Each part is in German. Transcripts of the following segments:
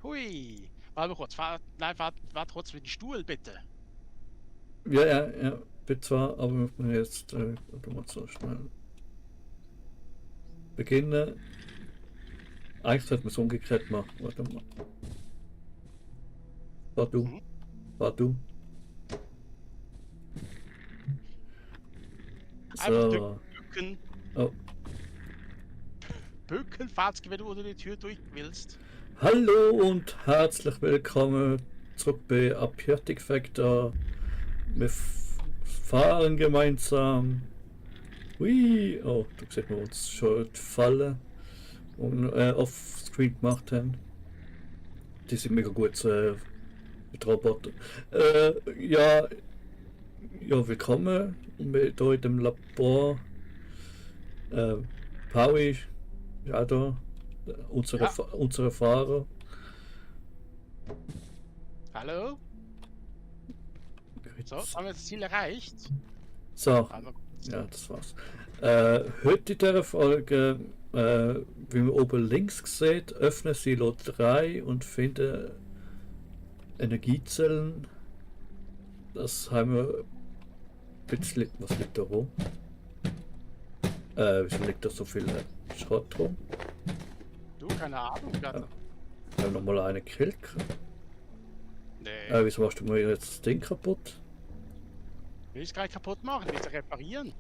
Hui. Warte mal kurz. Fahr kurz mit dem Stuhl, bitte. Ja, bitte zwar, aber wir müssen jetzt warte mal so schnell beginnen. Eigentlich sollte man es umgekehrt machen. Warte mal. Fahr du. Mhm. Fahr du. Einfach So. bücken. Oh. Bücken, Fahrt's, wenn du unter die Tür durch willst. Hallo und herzlich willkommen zurück bei Apocalyptic Factor. Wir fahren gemeinsam. Hui! Oh, da sieht man uns schon die Falle und off-screen gemacht haben. Die sind mega gut mit Robotern. Ja, willkommen hier in dem Labor. Paui ist auch da, Ja. unsere Fahrer. Hallo? So, haben wir das Ziel erreicht? So, Warte mal kurz. ja, das war's. Heute in dieser Folge, wie man oben links sieht, öffne Silo 3 und finde Energiezellen. Das haben wir ein bisschen. Was liegt da rum? Wieso liegt da so viel Schrott rum? Du, keine Ahnung. Wir haben nochmal eine gekillt. Nee. Wieso machst du mir jetzt das Ding kaputt? Will ich es gleich kaputt machen? Will ich es reparieren?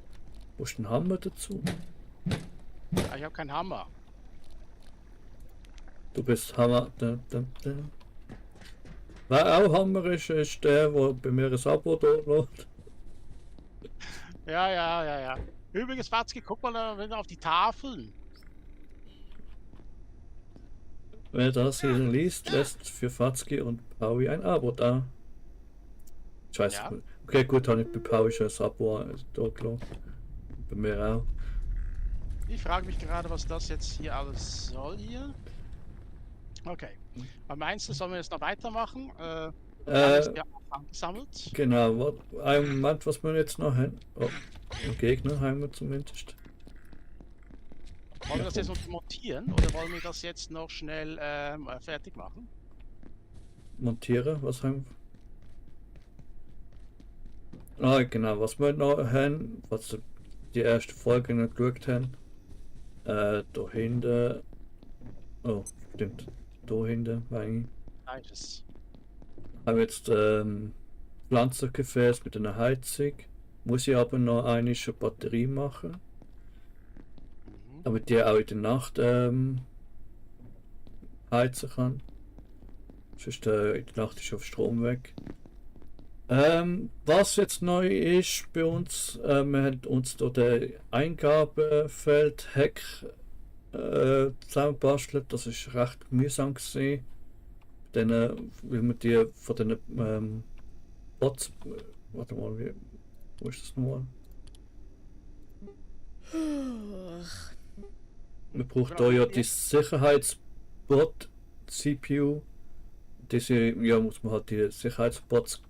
Wo ist ein Hammer dazu? Ah, ich habe keinen Hammer. Du bist Hammer. Wer auch Hammer ist der, der bei mir ein Abo downloadet. Ja. Übrigens, Watzke, guck mal wenn auf die Tafeln. Wer das hier liest, lässt für Fatzki und Paui ein Abo da. Scheiße. Ja. Okay, gut, habe ich bei Paui schon ein Abo da gelassen. Bei mir auch. Ich frage mich gerade, was das jetzt hier alles soll hier. Okay. Meinst du, sollen wir jetzt noch weitermachen? Wir haben es ja angesammelt. Genau, einen Moment, was wir jetzt noch haben. Oh, einen Gegner haben wir zumindest. Wollen wir das jetzt noch montieren oder wollen wir das jetzt noch schnell fertig machen? Montieren, was haben wir? Ah, genau, was wir noch haben, was die erste Folge noch geschaut haben. Da hinten. Oh, stimmt. Da hinten, eigentlich. Nice. Haben wir jetzt Pflanzengefäß mit einer Heizung. Muss ich aber noch eine Batterie machen. Mhm. Damit die auch in der Nacht heizen kann. Sonst in der Nacht ist auf Strom weg. Was jetzt neu ist bei uns, wir haben uns hier den Eingabefeld-Hack zusammengebastelt. Das ist recht mühsam gewesen. Dann, weil man die von den Bots. Warte mal, wo ist das nochmal? Man braucht da ja die Sicherheitsbot-CPU. Diese, ja, muss man halt die Sicherheitsbots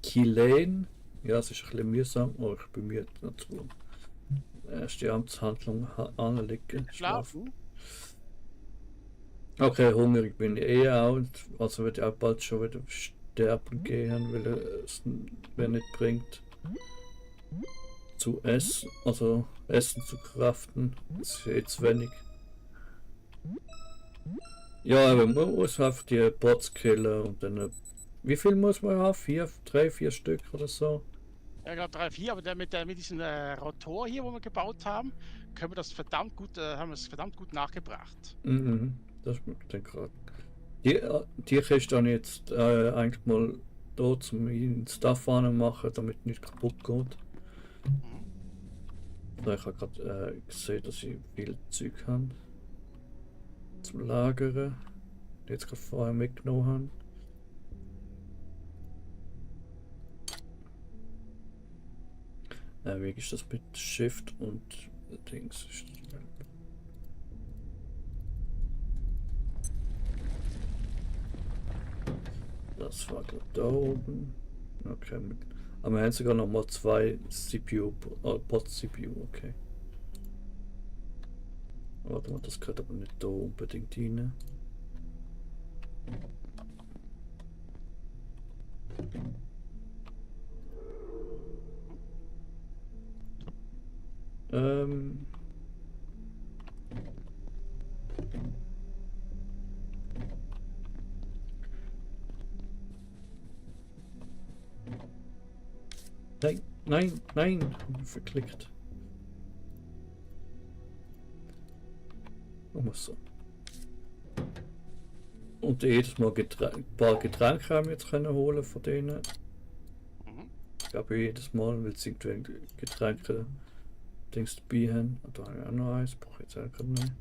killen. Ja, es ist ein bisschen mühsam, aber ich bin müde dazu. Erst die Amtshandlung anlegen. Schlafen? Okay, hungrig bin ich eh auch. Also wird ich auch bald schon wieder sterben gehen, weil es mir nicht bringt zu essen, also Essen zu kraften. Das ist jetzt wenig. Ja, aber man muss einfach die Bots killen und dann. Wie viel muss man haben? 3, 4 Stück oder so? Ja, ich glaube 3, 4, aber mit diesem Rotor hier, wo wir gebaut haben, können wir das verdammt gut, haben wir es verdammt gut nachgebracht. Das ist dann gerade. Die Kiste habe ich jetzt eigentlich mal da zum Stuff machen, damit nicht kaputt geht. Mhm. Ich habe gerade gesehen, dass ich viel Zeug habe zum Lagern, die jetzt gerade vorher mitgenommen habe. Wie ist das mit Shift und Dings? Das war gerade da oben. Okay. Aber wir haben sogar noch mal 2 CPU, Bot-CPU, okay. Warte mal, das gehört aber nicht da unbedingt rein. Nein, nein, nein. Verklickt. Muss so. Und jedes Mal ein paar Getränke haben wir jetzt können holen von denen. Mhm. Ich glaube jedes Mal, weil sie irgendwie Getränke Dings dabei haben. Und da habe ich auch noch eins, brauche ich jetzt auch gerade nicht.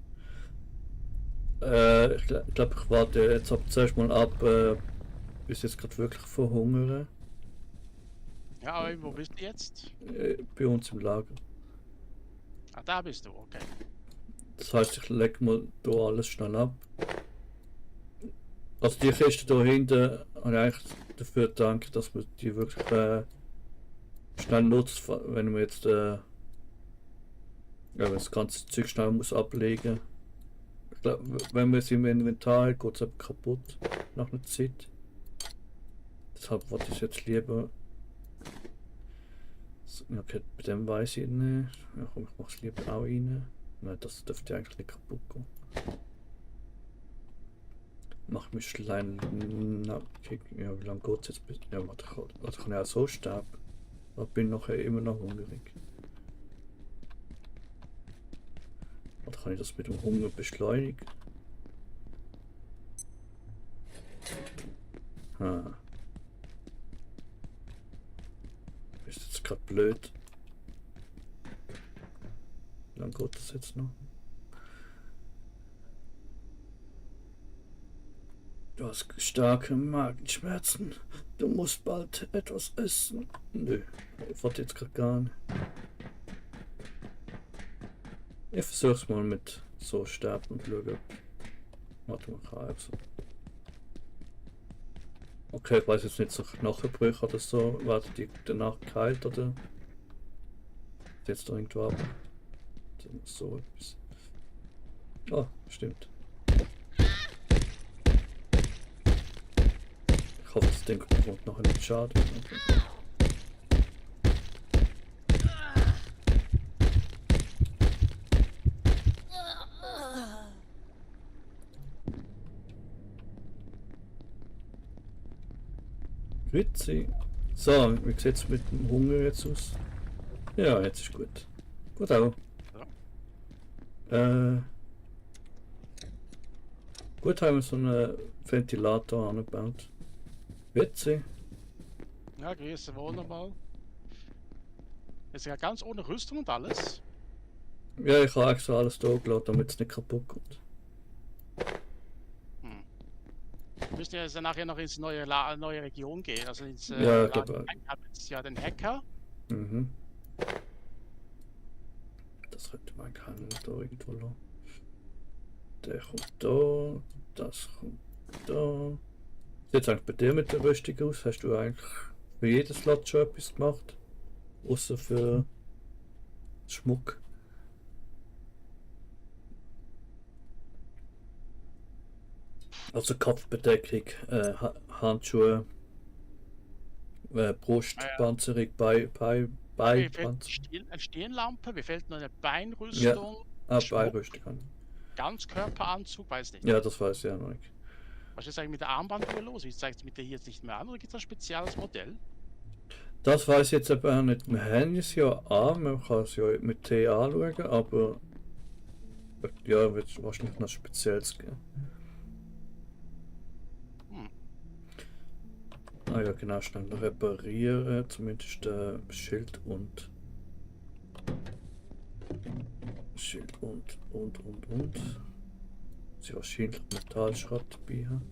Ich glaube, ich warte jetzt zuerst mal ab, bis jetzt gerade wirklich verhungere. Ja, aber wo bist du jetzt? Bei uns im Lager. Ah, da bist du, okay. Das heißt, ich lege mal hier alles schnell ab. Also die Kiste hier hinten habe ich eigentlich dafür gedankt, dass man die wirklich schnell nutzt, wenn man jetzt ja, wenn das ganze Zeug schnell muss ablegen. Ich glaube, wenn man es im Inventar hat, geht es eben kaputt nach einer Zeit. Deshalb wollte ich es jetzt lieber. So, okay, bei dem weiß ich nicht. Ja, komm, ich mache es lieber auch rein. Nein, das dürfte eigentlich nicht kaputt gehen. Mach mich klein. Na, okay, ja, wie lange geht es jetzt? Ja, warte, ich kann ja auch so sterben. Aber bin nachher immer noch hungrig. Oder kann ich das mit dem Hunger beschleunigen? Ah. Ist jetzt gerade blöd. Wie lange geht das jetzt noch? Du hast starke Magenschmerzen. Du musst bald etwas essen. Nö, ich wollte jetzt gerade gar nicht. Ich versuch's mal mit so sterben und schauen. Warte mal, also. Okay, ich weiß jetzt nicht, so Knochenbrüche oder so. Werden die danach geheilt oder? Jetzt irgendwo ab. So etwas. Oh, stimmt. Ich hoffe, das Ding kommt noch nicht Schaden. Grüezi. So, wie sieht es mit dem Hunger jetzt aus? Ja, jetzt ist gut. Gut auch. Gut haben wir so einen Ventilator angebaut. Witzig. Ja, grüße wohl nochmal. Ist ja ganz ohne Rüstung und alles. Ja, ich habe extra alles da gelassen, damit es nicht kaputt geht. Wir müssen ja jetzt nachher noch ins neue Region gehen. Also ins Ja, ich glaube. ich habe jetzt ja den Hacker. Mhm. Das könnte man keinen da irgendwo lassen. Der kommt da, das kommt da. Sieht es eigentlich bei dir mit der Rüstung aus? Hast du eigentlich für jedes Slot schon etwas gemacht? Außer für Schmuck? Also Kopfbedeckung, Handschuhe, Brustpanzerung, Mir fehlt Beipanzerung. eine Stirnlampe, mir fehlt noch eine Ja, Beinrüstung, Schmuck, Beirüstung. Ganzkörperanzug, weiß nicht. Ja, das weiß ich ja noch nicht. Was ist eigentlich mit der Armbanduhr los? Ich zeige es mit der hier jetzt nicht mehr an, oder gibt es ein spezielles Modell? Das weiß ich jetzt aber auch nicht. Wir haben es ja an, man kann es ja mit T anschauen, aber ja, wird es wahrscheinlich noch Spezielles geben. Ah ja, genau, schnell reparieren, zumindest Schild und und. Sie wahrscheinlich Metallschrott dabei haben.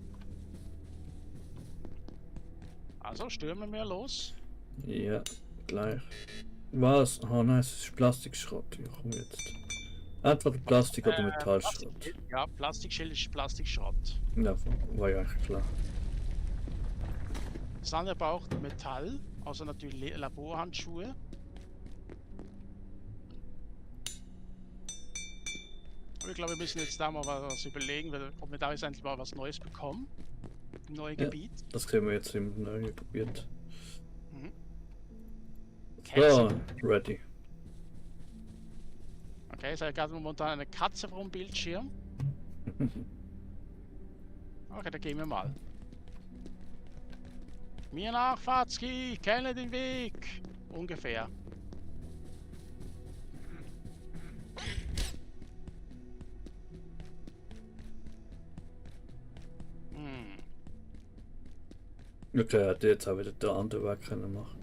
Also stürmen wir los. Ja, gleich. Was? Ah nein, es ist Plastikschrott. Ja, komm jetzt. Entweder Plastik oder Metallschrott. Plastikschild, ja, Plastikschild ist Plastikschrott. Ja, war ja eigentlich klar. Das andere braucht Metall, also natürlich Laborhandschuhe. Aber ich glaube, wir müssen jetzt da mal was überlegen, ob wir da jetzt endlich mal was Neues bekommen. Im neuen Gebiet. Das sehen wir jetzt im neuen Gebiet. Mhm. So, ready. Okay, so gerade momentan eine Katze vor dem Bildschirm. Okay, da gehen wir mal. Mir nach, Fatzki, ich kenne den Weg. ungefähr. Hm. Okay, hätte jetzt auch wieder den anderen Weg können machen.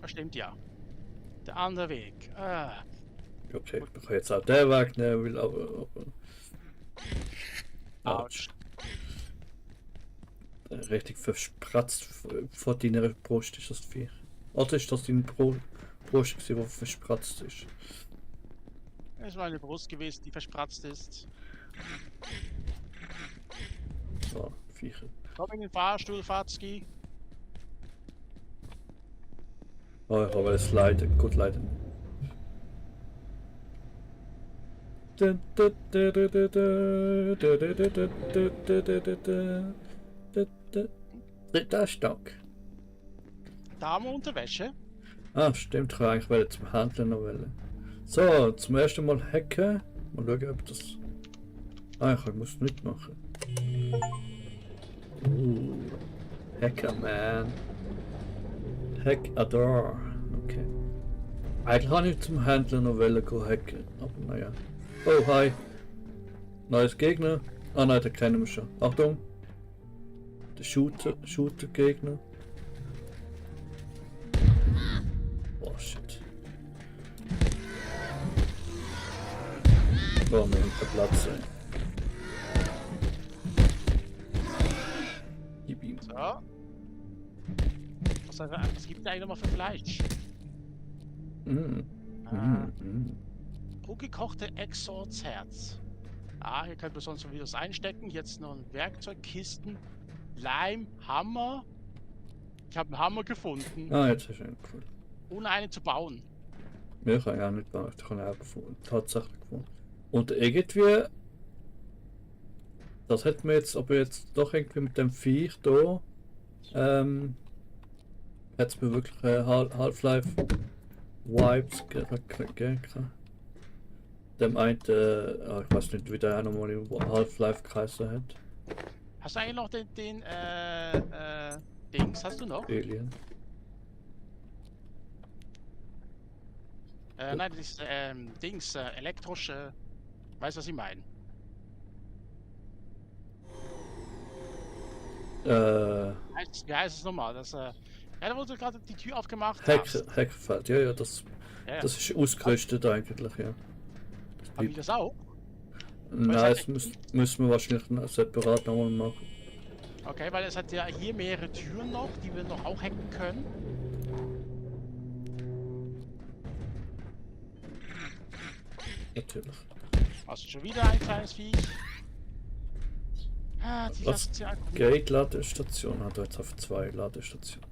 Das stimmt ja. Der andere Weg. Ah. Okay, ich kann jetzt auch den Weg nehmen, weil aber Autsch. richtig verspratzt vor deiner Brust ist das Viech. Oder ist das deine Brust, die verspratzt ist? Das ist meine Brust gewesen, die verspratzt ist. So, Viecher. Komm in den Fahrstuhl, Fatzki. Oh, ich habe es leiden, gut leiden. Dritter Stock. Damenunterwäsche. Ah, stimmt, ich kann eigentlich wollte zum Händler noch wollen. So, zum ersten Mal hacken. Mal schauen, ob das. Ah, ich muss nicht machen. Hacker man. Hack a door. Okay. Eigentlich kann ich zum Händler noch wollen gehen hacken, aber naja. Oh, hi. Neues Gegner. Ah nein, den kennen wir schon. Achtung. Der Shooter-Gegner. Oh shit. Oh, wir haben keinen Platz. Gib ihm. So. Was gibt es eigentlich nochmal für Fleisch? Ah, rohgekochte Exortsherz. Ah, hier könnt ihr sonst wieder was einstecken. Jetzt noch ein Werkzeugkisten. Leim, Hammer. Ich habe einen Hammer gefunden, Ah, jetzt ist er cool. ohne einen zu bauen. Mehr kann ich auch nicht bauen, ich habe auch gefunden. Tatsächlich gefunden. Und irgendwie. Das hätten wir jetzt aber jetzt doch irgendwie mit dem Viech da. Hat es mir wirklich Half-Life Vibes gegeben. Dem einen, ich weiß nicht, wie der auch nochmal in Half-Life geheißen hat. Hast du eigentlich noch den Dings? Hast du noch? Alien. Nein, das ist Dings, elektrische. Weißt du, was ich meine? Wie heißt es nochmal? Das, ja, da wo du gerade die Tür aufgemacht hast. Hackfeld, ja, das ist ausgerüstet eigentlich, ja. Haben die das auch? Nein, das müssen wir wahrscheinlich separat nochmal machen. Okay, weil es hat ja hier mehrere Türen noch, die wir noch auch hacken können. Natürlich. Also schon wieder ein kleines Viech. Ah, die Was? lassen sie Gate-Ladestation hat jetzt auf 2 Ladestationen.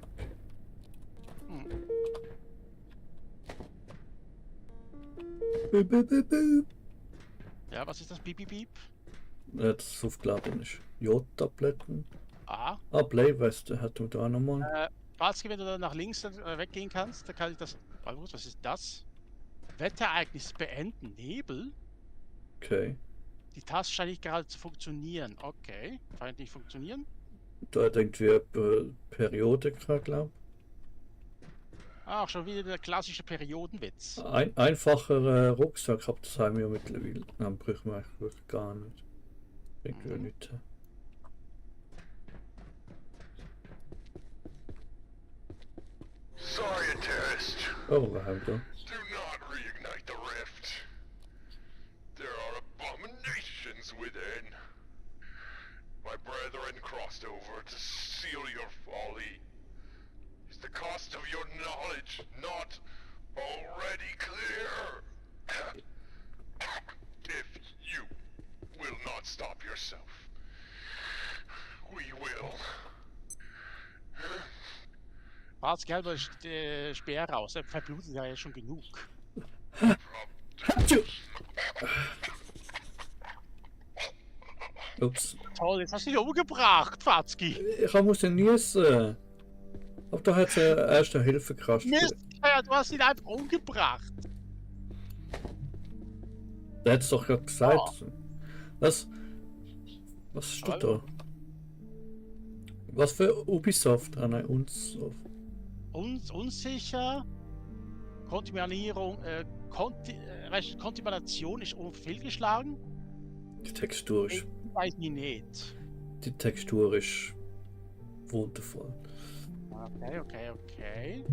Ja, was ist das? Beep, beep, beep? Das ist aufgeladen ist. Jodtabletten. Ah. Ah, Playweste hat du da nochmal. Falls wenn du da nach links weggehen kannst, dann kann ich das. Was ist das? Wetterereignis beenden. Nebel? Okay. Die Taste scheint nicht gerade zu funktionieren. Okay. Scheint nicht funktionieren. Da denkt wir Periodika, glaube Ach, schon wieder der klassische Periodenwitz. ich. Einfacher Rucksack, aber das haben wir ja mittlerweile. Dann brauchen wir eigentlich wirklich gar nicht. Irgendwie nicht. Scientist, Oh, wir haben da. do not reignite the rift. There are abominations within. My brethren crossed over to seal your folly. Is the cost of your knowledge not already clear? If you will not stop yourself, we will. Schwarz, gelb oder Speer raus. Er verblutet ja schon genug. Ups. Toll, jetzt hast du ihn umgebracht, Fatzki. Ich muss ja niesen. Aber da hat es erste Hilfe gekostet. Mist, ja, du hast ihn einfach umgebracht. Der hat es doch gerade gesagt. Was ist da? Was für Ubisoft? Ah nein, Unsoft. unsicher. Kontaminierung, Kontamination ist fehlgeschlagen. Die Textur ist. Ich weiß ich nicht. Die Textur ist wundervoll. Okay.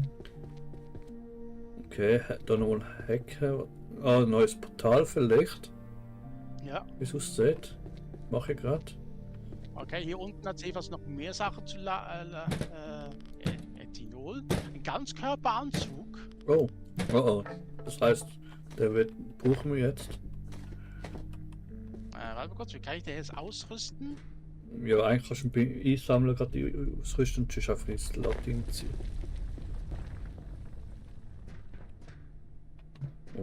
Okay, da noch ein Hacker. Ah, ein neues Portal vielleicht. Ja. Wie es aussieht. Mache ich gerade. Okay, hier unten hat Evas noch mehr Sachen zu Ethanol. Ein Ganzkörperanzug. Oh. Das heißt, brauchen wir jetzt. Warte mal kurz, wie kann ich den jetzt ausrüsten? Ja, eigentlich kannst du beim Einsammeln gerade die ausrüsten und sonst einfach ins Latin ziehen.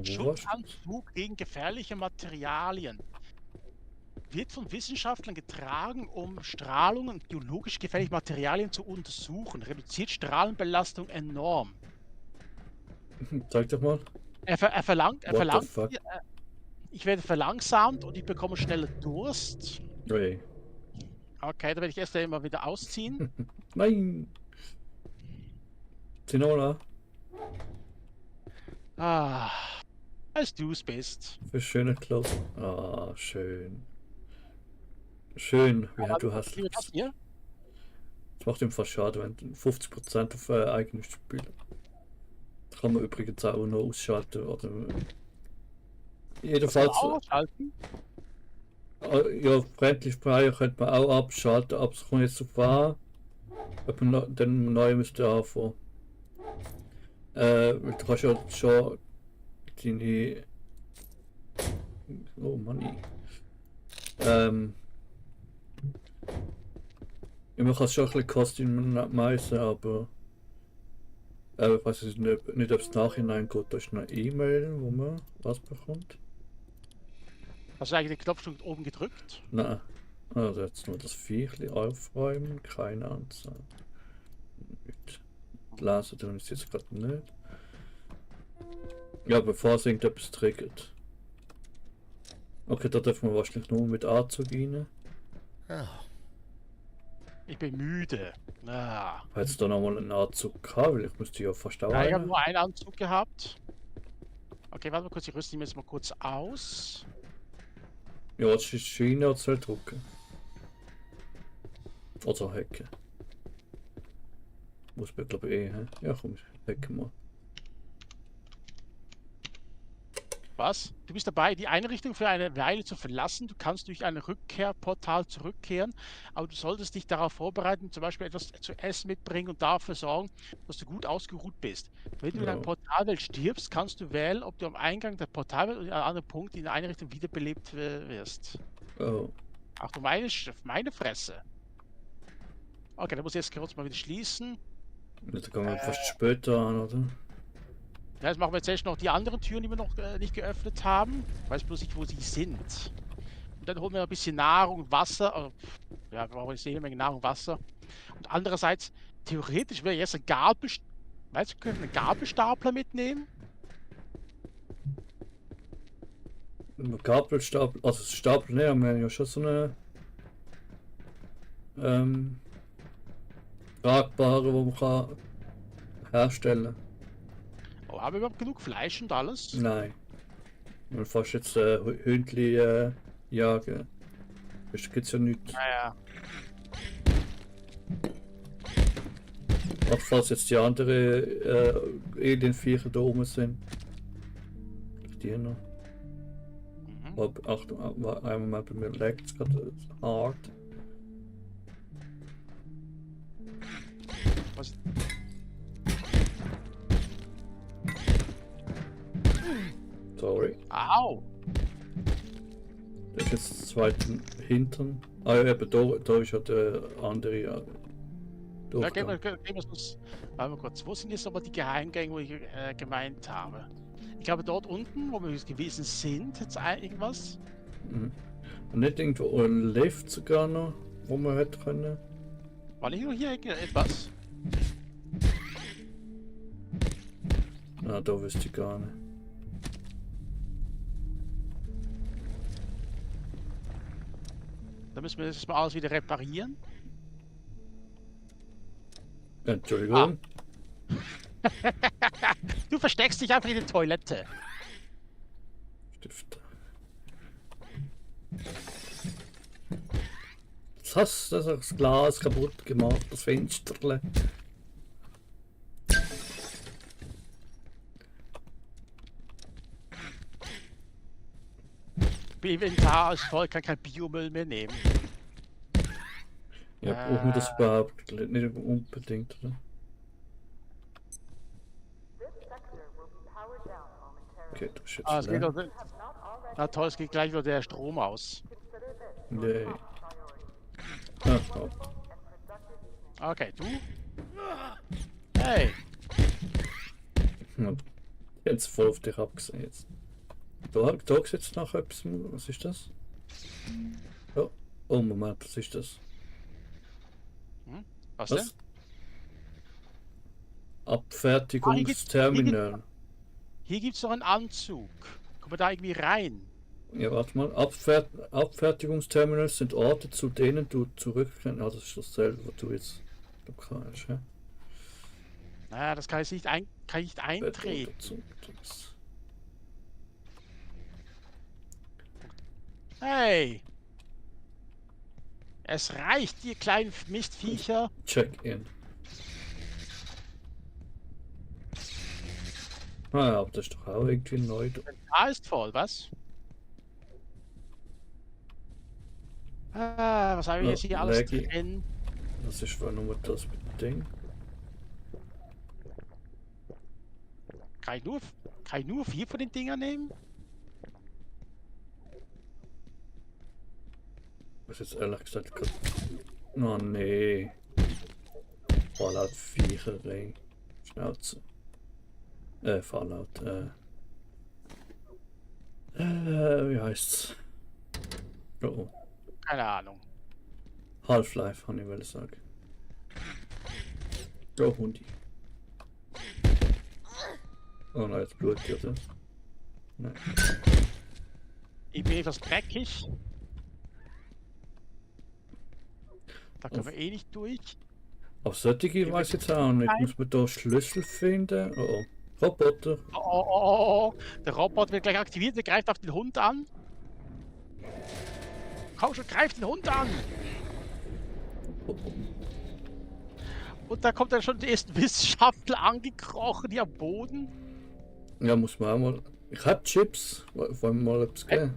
Schutzanzug gegen gefährliche Materialien. Wird von Wissenschaftlern getragen, um Strahlung und biologisch gefährliche Materialien zu untersuchen. Reduziert Strahlenbelastung enorm. Zeig doch mal. Er verlangt, What the fuck? ich werde verlangsamt und ich bekomme schneller Durst. Hey. Okay, da werde ich erst einmal wieder ausziehen. Nein! Zinola, Als du es bist. für schöne Klaus. Ah, schön. Schön, ja, du hast. Wie das hier? Das macht ihm fast schade, wenn du 50% auf eigenes Spiel. Das kann man übrigens auch noch ausschalten. Oder jedenfalls. Ausschalten? Ja, Friendly Fire könnte man auch abschalten, aber es kommt jetzt so an, ob man den neuen müsste anfangen. Du kannst ja schon deine. Oh Mann. Man kann schon ein bisschen customizen, aber ich weiß nicht, ob es nachhinein geht. Da ist eine E-Mail, wo man was bekommt. Hast du eigentlich den Knopf schon oben gedrückt? Nein. Also jetzt nur das Viechli aufräumen, keine Anzahl. Nicht. Lesen tun ist jetzt gerade nicht. Ja, bevor es irgendetwas triggert. Okay, da dürfen wir wahrscheinlich nur mit Anzug rein. Ich bin müde. Hättest du da nochmal einen Anzug gehabt, weil ich müsste ja fast auch Ja, ich habe einen. nur einen Anzug gehabt. Okay, warte mal kurz, ich rüste ihn jetzt mal kurz aus. Ja, das ist Schiene oder soll drucken. Oder hacken. Muss man glaube ich hä? Ja komm, hacken mal. Was? Du bist dabei, die Einrichtung für eine Weile zu verlassen. Du kannst durch ein Rückkehrportal zurückkehren, aber du solltest dich darauf vorbereiten, zum Beispiel etwas zu essen mitbringen und dafür sorgen, dass du gut ausgeruht bist. Wenn du in Ja. einer Portalwelt stirbst, kannst du wählen, ob du am Eingang der Portalwelt oder an einem anderen Punkt in der Einrichtung wiederbelebt wirst. Oh. Ach du meine Fresse. Okay, dann muss ich jetzt kurz mal wieder schließen. Da kommen wir fast später an, oder? Ja, jetzt machen wir jetzt erst noch die anderen Türen, die wir noch nicht geöffnet haben. Ich weiß bloß nicht, wo sie sind. Und dann holen wir ein bisschen Nahrung, Wasser. Also, ja, wir brauchen jetzt jede Menge Nahrung, Wasser. Und andererseits, theoretisch wäre jetzt ein Weißt du, wir können einen Gabelstapler mitnehmen. Ein Gabelstapel, also Stapel, ne, haben wir ja schon so eine tragbare, wo man kann herstellen. Oh, haben wir überhaupt genug Fleisch und alles? Nein. Man fast jetzt Hündli jagen. Da gibt's ja nichts. Naja. Auch falls jetzt die anderen Alienviecher da oben sind. Die noch. Mhm. Oh, Achtung, einmal mal bei mir leckt es gerade hart. Was? Sorry. Au! Das ist jetzt das zweite Hintern. Ah ja, eben da ist ja der andere Ja, gehen Durchgang. wir uns. Warte mal kurz. Wo sind jetzt aber die Geheimgänge, wo ich gemeint habe? Ich glaube, dort unten, wo wir gewesen sind, jetzt irgendwas. Mhm. Und nicht irgendwo ein Lift sogar noch, wo man hätte können. War nicht nur hier etwas? Ah, da wüsste ich gar nicht. Da müssen wir das mal alles wieder reparieren. Entschuldigung. Du versteckst dich einfach in der Toilette. Stift. Jetzt hast du das Glas kaputt gemacht, das Fensterle. Inventar ist voll, kann kein Biomüll mehr nehmen. Ja, brauchen wir das überhaupt nicht unbedingt, oder? Okay, du bist jetzt Ah, es geht leer. doch. Na toll, es geht gleich wieder der Strom aus. Yay. Ah, oh. Okay, du? Hey! Ja, jetzt voll auf dich abgesehen jetzt. Da jetzt noch etwas. Was ist das? Oh, oh Moment, was ist das? Was denn? Was? Abfertigungsterminal. Hier gibt's noch einen Anzug. Kommen wir da irgendwie rein? Ja, warte mal. Abfertigungsterminals sind Orte, zu denen du zurückkehren. Ah, das ist dasselbe, was du jetzt kannst. Ja? Naja, das kann ich nicht, kann ich nicht eintreten. Hey! Es reicht, ihr kleinen Mistviecher. Check-in. Ah ja, aber das ist doch auch irgendwie neu. Da ist voll, was? Ah, was habe ich jetzt hier alles Laggy. drin? Das ist wohl nur das mit dem Ding. Kann ich nur 4 von den Dingern nehmen? Was jetzt ehrlich gesagt gerade. Oh nee. Fallout 4 Ring. Schnauze. Fallout. Wie heißt's? Oh. Keine Ahnung. Half-Life, habe ich wollte sagen. Oh, Hundi. Oh nein, jetzt blutet oder? Nein. Ich bin etwas dreckig. Da können wir eh nicht durch. Auf solche weiß ich jetzt auch nicht. Muss man da Schlüssel finden? Oh oh. Roboter. Oh. Der Roboter wird gleich aktiviert, der greift auf den Hund an. Komm schon, greif den Hund an! Oh, oh. Und da kommt dann schon der erste Wissenschaftler angekrochen, hier am Boden. Ja, muss man auch mal. Ich hab Chips. Wollen wir mal etwas geben?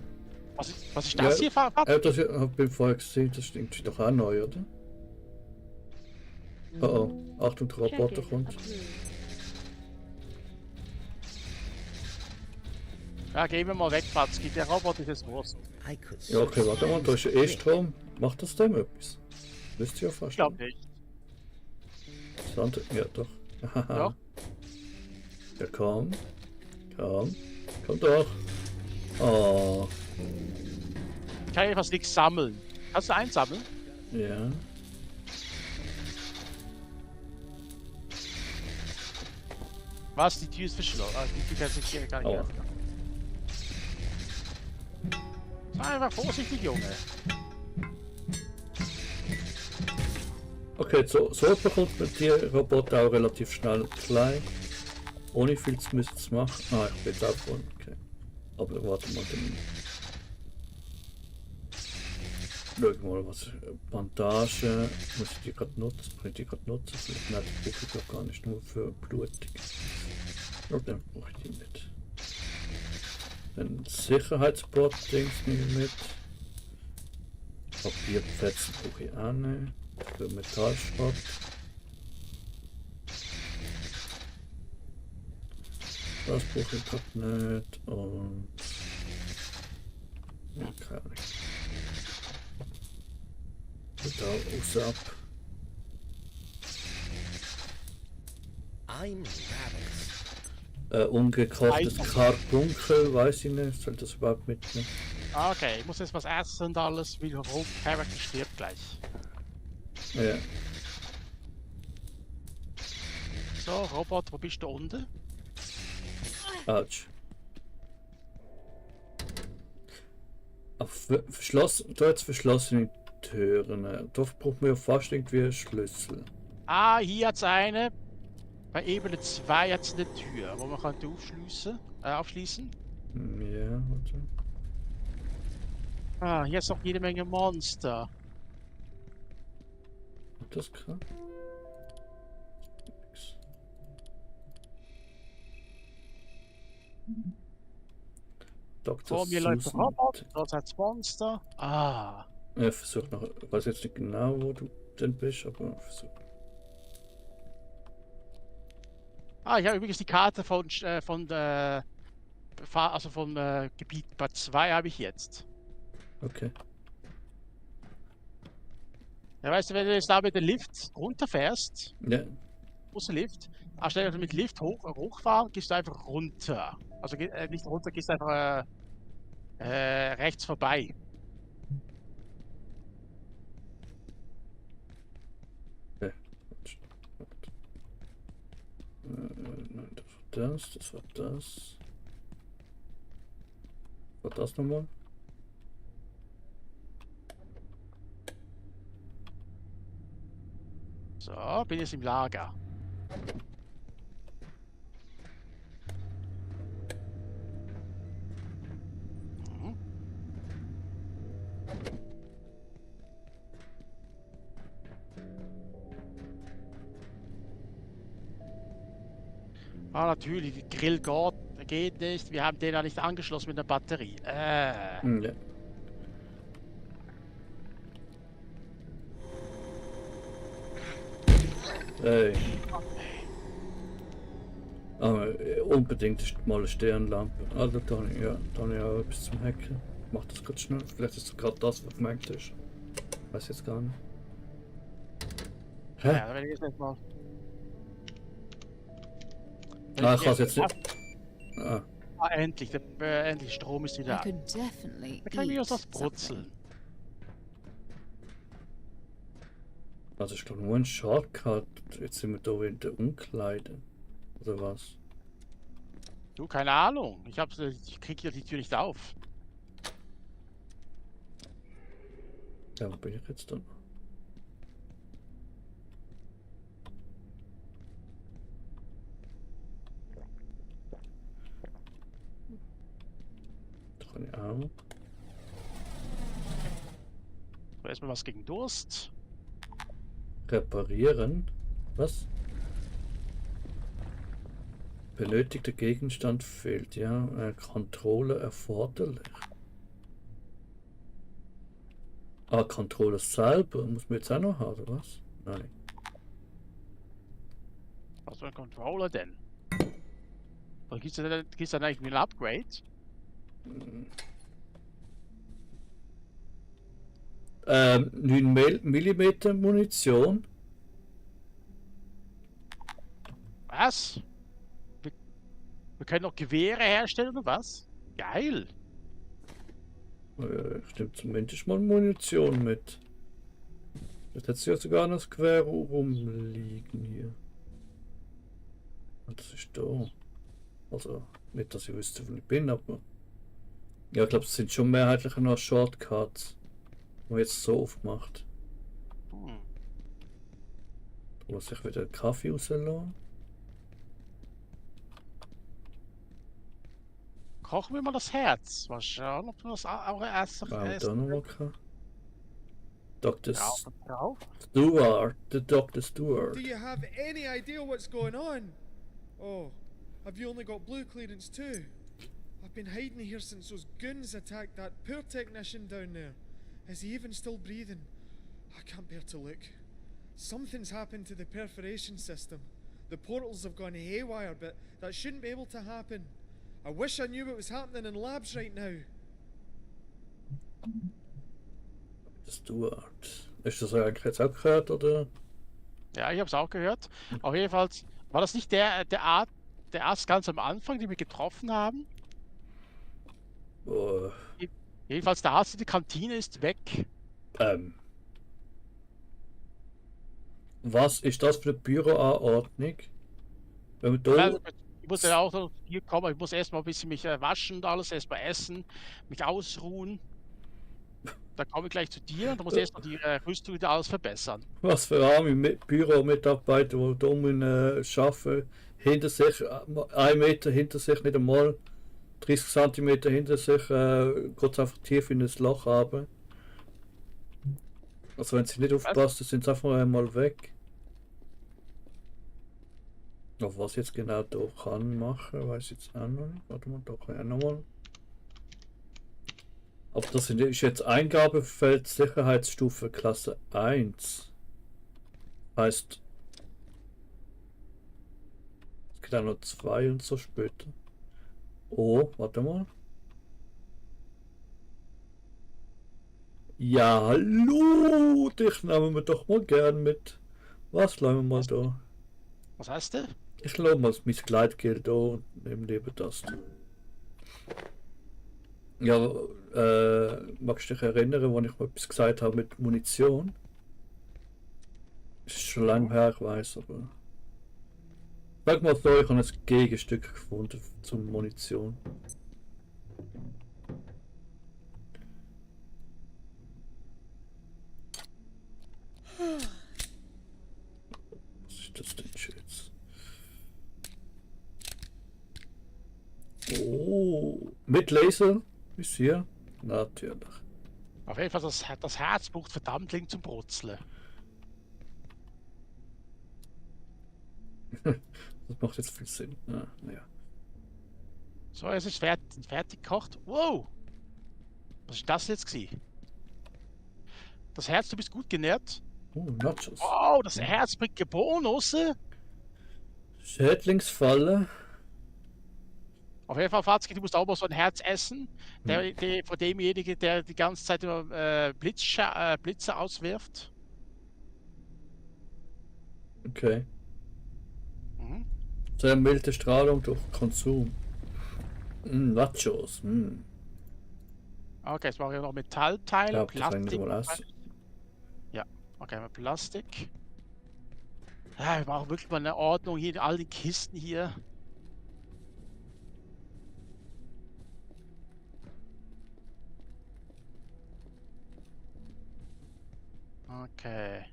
Was ist das Ja, hier, Vater? Das habe ich vorher gesehen, das stimmt doch auch neu, oder? Oh oh. Achtung, der Roboter kommt. Ja, gehen wir mal weg, Patzki. Der Roboter ist jetzt Wurst. Ja, okay, warte mal, da ist ja eh Strom. Macht das dem etwas? Wisst ihr ja fast. Ich glaube nicht. Das andere, ja doch. Ja. Ja, komm. Komm doch. Oh. Ich kann ja fast nichts sammeln. Kannst du einsammeln? Ja. Was? Die Tür ist verschlossen. Die Tür kann sich hier gar nicht Oh. öffnen. Sei einfach vorsichtig, Junge. Okay, so bekommt man die Roboter auch relativ schnell klein. Ohne viel zu müssen zu machen. Ah, ich bin jetzt auch voll. Okay. Aber warte mal, dann. Schau mal, was. Bandage. Muss ich die gerade nutzen? Kann ich die gerade nutzen? Vielleicht nein, die brauche ich doch gar nicht, nur für Blutung. Ja, dann brauche ich die nicht. Dann Sicherheitsbord-Dings nehme ich mit. Papierfetzen brauche ich auch nicht. Für Metallschrott. Das brauche ich gerade nicht. Und. Ja, keine Ahnung. Da raus ab. Ungekochtes Karbunkel, weiß ich nicht. Soll das überhaupt mitnehmen? Okay, ich muss jetzt was essen und alles, weil Rogue Character stirbt gleich. Ja. So, Robot, wo bist du unten? Autsch. Da jetzt verschlossene Türen. Da braucht man ja fast irgendwie einen Schlüssel. Ah, hier hat's eine. Bei Ebene 2 jetzt eine Tür, wo man kann aufschließen. Ja, warte. Ah, hier ist noch jede Menge Monster. Hat das gerade? Nix. Dr. Vor mir läuft ein Susan. Robot, dort hat's Monster. Ah. Er versucht noch, ich weiß jetzt nicht genau, wo du denn bist, aber versuch. Ah, ich habe übrigens die Karte von Gebiet Bad 2 habe ich jetzt. Okay. Ja, weißt du, wenn du jetzt da mit dem Lift runterfährst, Ja, großer Lift, anstelle dass du mit Lift hochfahren, gehst du einfach runter. Also nicht runter, gehst einfach rechts vorbei. nein, das war das, das war das. War das nochmal? So, bin jetzt im Lager. Mhm. Ah, natürlich, die Grill geht nicht. Wir haben den ja nicht angeschlossen mit der Batterie. Ja. Ey. Aber unbedingt ist mal eine Sternlampe. Also da habe ich, ja, da habe ich auch etwas zum Hacken. Ich mach das gerade schnell. Vielleicht ist es gerade das, was gemeint ist. Weiß jetzt gar nicht. Hä? Ja, dann werde ich jetzt mal. Ah, ich kann es jetzt nicht. Ah, Ah, endlich, endlich Strom ist I wieder an. could definitely Da kann ich mir eat was something. brutzeln. also ich glaube nur ein Shortcut. Jetzt sind wir da in der Umkleide. Oder was? Du, keine Ahnung. Ich krieg hier die Tür nicht auf. Ja, wo bin ich jetzt dann? Da kann ich auch. So, erstmal was gegen Durst. Reparieren? Was? Benötigter Gegenstand fehlt, ja. Controller erforderlich. Ah, Controller selber muss man jetzt auch noch haben, oder was? Nein. Was für ein Controller denn? Oder gibt's dann eigentlich ein Upgrade? 9 mm Munition. Was? Wir können noch Gewehre herstellen oder was? Geil. Stimmt zumindest mal Munition mit. Jetzt hat sie ja sogar noch das Gewehr rumliegen hier. Und das ist da. Also, nicht, dass ich wüsste, wo ich bin, aber. Ja, ich glaube, es sind schon mehrheitlich noch Shortcuts. Die man jetzt so oft macht. Hm. Da muss ich wieder Kaffee rauslassen. Kochen wir mal das Herz. Mal schauen, ob wir das auch essen. Da nochmal gehabt. Dr. Drauf. Stewart, the Dr. Stewart. Do you have any idea what's going on? Oh, have you only got blue clearance too? I've been hiding here since those goons attacked that poor technician down there. Is he even still breathing? I can't bear to look. Something's happened to the perforation system. The portals have gone haywire, but that shouldn't be able to happen. I wish I knew what was happening in labs right now. Stewart. Ist das eigentlich jetzt auch gehört, oder? Ja, ich habe es auch gehört. Auf jeden Fall war das nicht der Arzt ganz am Anfang, den wir getroffen haben. Oh, Jedenfalls der Arzt in der Kantine ist weg. Was ist das für eine Büroanordnung? Wenn wir da... Ja, ich muss ja auch noch hier kommen. Ich muss erstmal ein bisschen mich waschen und alles, erstmal essen, mich ausruhen. Da komme ich gleich zu dir und da muss ich erst noch die Rüstung wieder alles verbessern. Was für arme Büromitarbeiter, die da arbeiten, hinter sich, 1 Meter hinter sich, nicht einmal 30 Zentimeter hinter sich, geht es einfach tief in das Loch runter. Also wenn sie nicht aufpassen, sind sie einfach einmal weg. Auf was jetzt genau da kann machen, weiß ich jetzt auch noch nicht. Warte mal, da kann ich auch nochmal. Aber das ist jetzt Eingabefeld Sicherheitsstufe Klasse 1. Heißt, es gibt auch noch 2 und so später. Oh, warte mal. Ja, hallo, dich nehmen wir doch mal gern mit. Was lassen wir mal da? Was heißt du? Ich lasse mal mein Gleitgel da und nehme lieber das. Ja, magst du dich erinnern, wo ich mal etwas gesagt habe mit Munition? Ist schon lange her, ich weiß, aber. Sag mal so, ich habe ein Gegenstück gefunden zum Munition. Was ist das denn jetzt? Oh, mit Laser? Ist hier? Natürlich. Auf jeden Fall, das Herz braucht verdammt lang zum Brutzeln. Das macht jetzt viel Sinn. Ah, naja. So, es ist fertig gekocht. Wow! Was ist das jetzt gewesen? Das Herz, du bist gut genährt. Oh, Nachos. Wow, das Herz bringt Bonus. Schädlingsfalle. Auf jeden Fall, Fazit, du musst auch mal so ein Herz essen. Von demjenigen, der die ganze Zeit immer Blitze auswirft. Okay. Mhm. Sehr milde Strahlung durch Konsum. Nachos. Okay, jetzt brauche ich noch Metallteile, Ich glaube, das fängt Plastik. wohl aus. Ja, okay, mal Plastik. Ja, wir brauchen wirklich mal eine Ordnung hier in all den Kisten hier. Okay.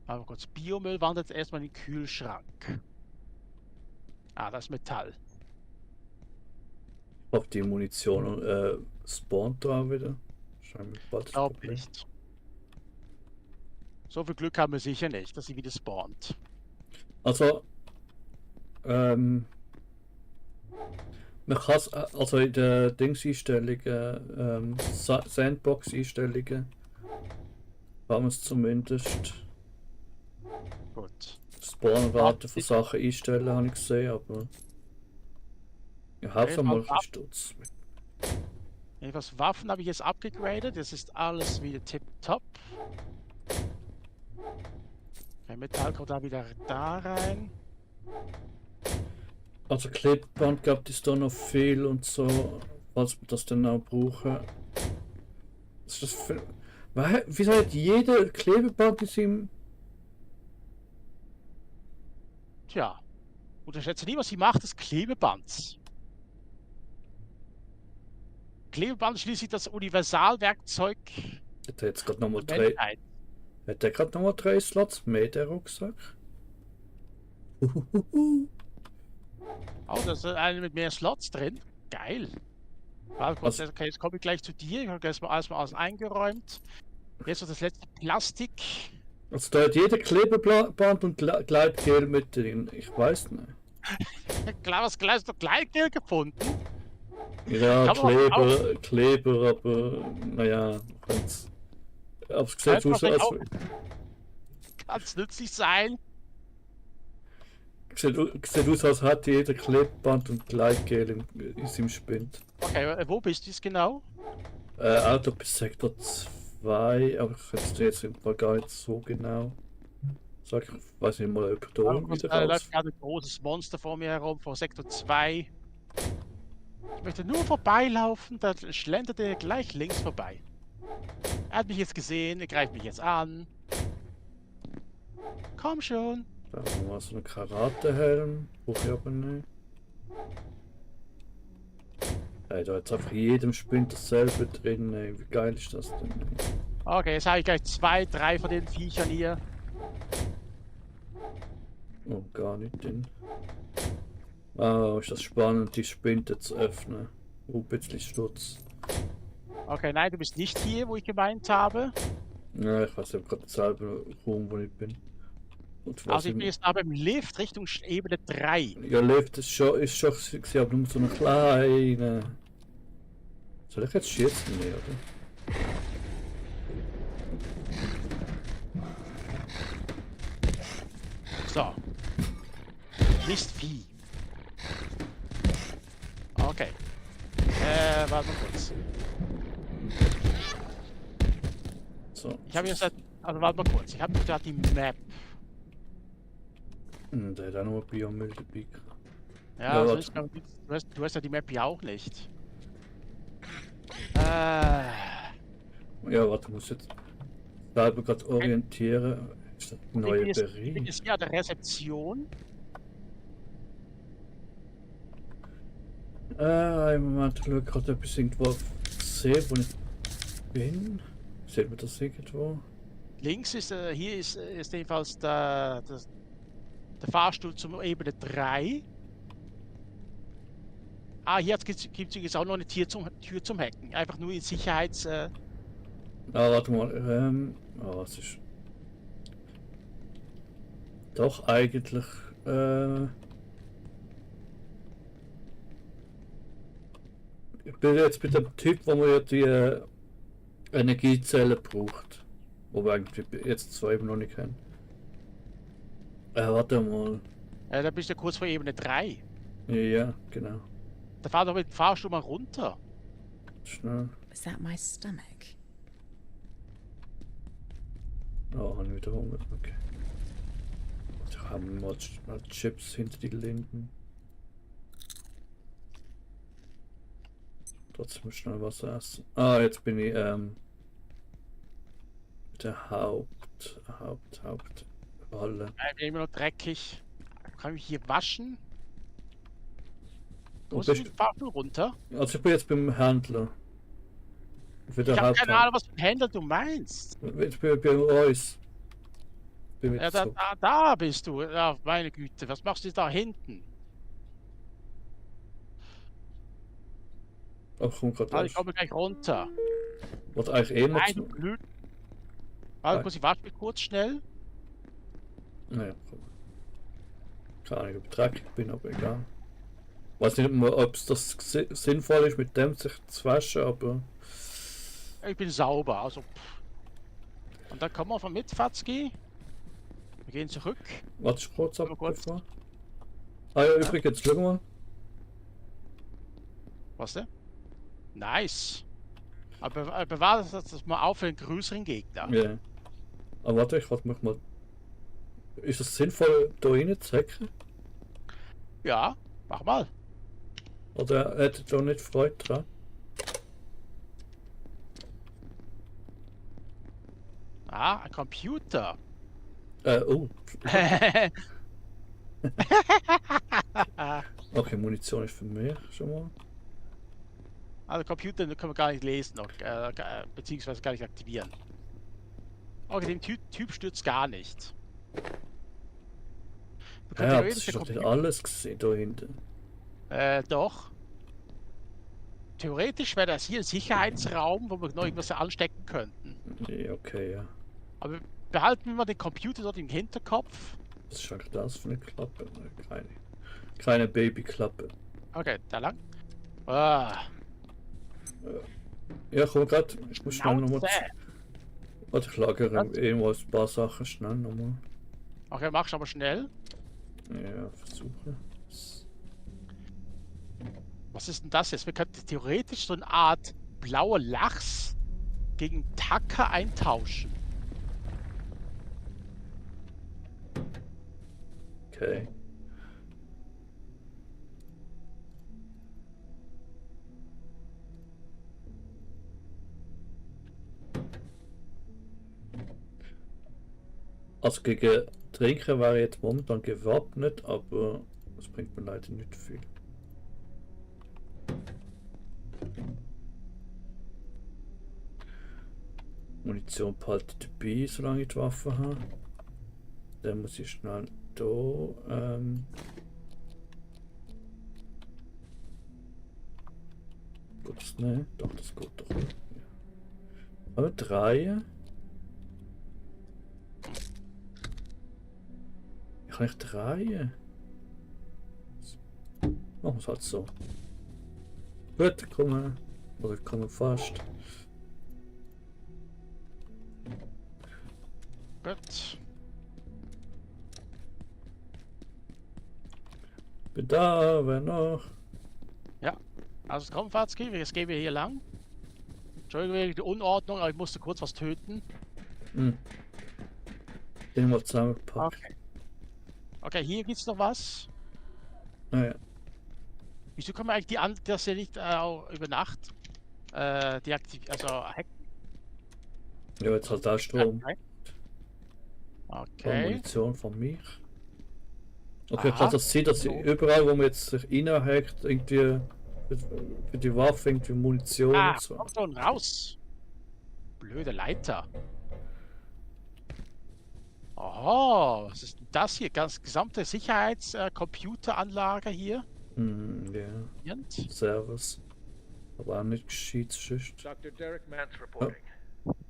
Aber kurz, Biomüll wandert jetzt erstmal in den Kühlschrank. Ah, das ist Metall. Ob die Munition spawnt da wieder? Scheinbar bald das Glaub Problem. nicht. So viel Glück haben wir sicher nicht, dass sie wieder spawnt. Also, man kann es also in den Dings-Einstellungen, Sandbox-Einstellungen, kann man es zumindest Gut. Spawnrate für Sachen einstellen, habe ich gesehen, aber ich habe es mal gestutzt. Jedenfalls Waffen habe ich jetzt abgegradet. Das ist alles wieder tipptopp. Okay, Metall kommt da wieder da rein. Also Klebeband gab es da noch viel und so, falls wir das dann auch brauchen. Was ist das für... Wieso hat jeder Klebeband in seinem... Tja. Unterschätze nie, was sie macht, des Klebebands. Klebeband ist schließlich das Universalwerkzeug Hat er jetzt gerade nochmal der 3... Menschheit. Hat er gerade nochmal 3 Slots mehr, der Rucksack? Oh, da ist eine mit mehr Slots drin. Geil. Warte kurz, Was? okay, jetzt komme ich gleich zu dir. Ich habe erstmal alles eingeräumt. Jetzt noch das letzte Plastik. Also da hat jeder Klebeband und Gleitgel mit drin. Ich weiß nicht. Klar, was gleich doch Gleitgel gefunden. Ja, Kann man auch- Kleber, aber naja, ganz. Aber es sieht Einfach aus, als Kann es nützlich sein. sieht aus, als hätte jeder Klebeband und Gleitgel in seinem Spind. Okay, wo bist du jetzt genau? Auto bis Sektor 2, aber ich kann es dir jetzt im Fall gar nicht so genau sagen. Ich weiß nicht mal, ob da wieder Da raus. läuft gerade ein großes Monster vor mir herum, vor Sektor 2. Ich möchte nur vorbeilaufen, da schlendert er gleich links vorbei. Er hat mich jetzt gesehen, er greift mich jetzt an. Komm schon. Da haben wir so einen Karatehelm, brauche ich aber nicht. Ey, da jetzt einfach jedem Spind dasselbe drin, ey. Wie geil ist das denn? Okay, jetzt habe ich gleich 2, 3 von den Viechern hier. Oh, gar nicht den. Ah, ist das spannend, die Spinde zu öffnen. Oh, ein bisschen Sturz. Okay, nein, du bist nicht hier, wo ich gemeint habe. Ja, ich weiß nicht, gerade selber Raum, wo ich bin. Und was Also ich bin jetzt aber im Lift Richtung Ebene 3. ja, Lift ist schon gewesen, aber nur so eine kleine. Soll ich jetzt schießen? Nee, oder? So. Mistvieh. Okay. Warte mal kurz. So. Ich habe jetzt, also warte mal kurz. Ich habe da die Map. Der hat auch noch ein Biomüll dabei. Ja, Ja, also warte. ist, du hast ja die Map ja auch nicht. Ja, warte, muss jetzt selber gerade orientieren. Ist das ein neuer ich bin Bericht? jetzt hier an der Rezeption. Einen Moment, ich schaue gerade etwas irgendwo sehen, wo ich bin. Sieht man das irgendwo? Links ist, hier ist jedenfalls der Fahrstuhl zum Ebene 3. Ah, hier gibt es übrigens auch noch eine Tür zum Hacken. Einfach nur in Sicherheits... Ah, warte mal, was ist... Doch, eigentlich, ich bin jetzt mit dem Typ, wo man ja die Energiezellen braucht. Wo wir eigentlich jetzt zwar eben noch nicht kennen. Warte mal. da bist du kurz vor Ebene 3. Ja, genau. Da fahr doch mit dem Fahrstuhl mal runter. Schnell. Is that my stomach? Oh, habe ich wieder Hunger. Okay. Da haben wir mal Chips hinter die Linden. Trotzdem schnell was essen. Ah, jetzt bin ich der Haupthalle. Ich bin immer noch dreckig. Kann ich mich hier waschen? Du Wo musst bist mit dem Fahrstuhl runter. Also ich bin jetzt beim Händler. Für den Ich habe keine Haupthalle. Ahnung, was für ein Händler du meinst. Ich bin bei uns. Bin Ja, jetzt so. da bist du. Ja, meine Güte, was machst du da hinten? Ach, komm gerade Also ich komme gleich runter. Was eigentlich eh noch Nein, du zu... blöd. Also kurz, ich warte kurz schnell. Naja, komm. Keine Ahnung, ob ich dreckig bin, aber egal. Weiß nicht mal, ob es das sinnvoll ist, mit dem sich zu waschen, aber... Ich bin sauber, also. Pff. Und dann kommen wir von mit, Fatzki. Wir gehen zurück. Warte kurz ab, Mal kurz. bevor. Ah ja, übrigens, schau mal. Was denn? Nice. Aber bewahre das mal auf für einen größeren Gegner. Ja. Aber warte, ich warte mich mal. Ist es sinnvoll, da rein zu hacken? Ja, mach mal. Oder hättet ihr da nicht Freude dran? Ah, ein Computer. Oh. Okay, Munition ist für mich schon mal. Also Computer können wir gar nicht lesen, noch, beziehungsweise gar nicht aktivieren. Okay, dem Typ stürzt gar nicht. Wir können Ja, aber theoretisch das ist den doch nicht Computer- alles gesehen da hinten. Doch. Theoretisch wäre das hier ein Sicherheitsraum, wo wir noch irgendwas anstecken könnten. Ja, okay, ja. Aber behalten wir mal den Computer dort im Hinterkopf. Was ist eigentlich das für eine Klappe? Keine Babyklappe. Okay, da lang. Ah, Ja, komm grad. Ich muss schnell nochmal. Schnauze. Warte, ich lagere Was? irgendwas ein paar Sachen schnell nochmal. Okay, mach's aber schnell. Ja, versuche. Was ist denn das jetzt? Wir könnten theoretisch so eine Art blauer Lachs gegen Tacker eintauschen. Okay. Also gegen Trinken wäre ich jetzt momentan gewappnet, aber das bringt mir leider nicht viel. Munition behalte ich dabei, solange ich die Waffe habe. Dann muss ich schnell da. Geht das nicht? Doch, das geht doch. Ja. Aber 3. Ich kann nicht 3. Machen wir es halt so. Gut, kommen. Oder kommen fast. Gut. Bin da, wer noch? Also komm, Fatzki, jetzt gehen wir hier lang. Entschuldigung wegen der Unordnung, aber ich musste kurz was töten. Hm. Den mal zusammengepackt. Okay. Okay, hier gibt's noch was. Naja. Wieso kann man eigentlich das hier nicht auch über Nacht deaktivieren, also hacken? Ja, jetzt halt da Strom. Okay. Munition von mir. Okay, Aha. kann das sein, dass überall, wo man jetzt sich reinhackt, irgendwie für die Waffe irgendwie Munition Ah, und so. komm schon raus. Blöde Leiter. Oh, was ist denn das hier? Ganz gesamte Sicherheitscomputeranlage hier. Ja, Und? Servus. Aber auch nicht gescheit sonst. Dr. Derek Mance reporting.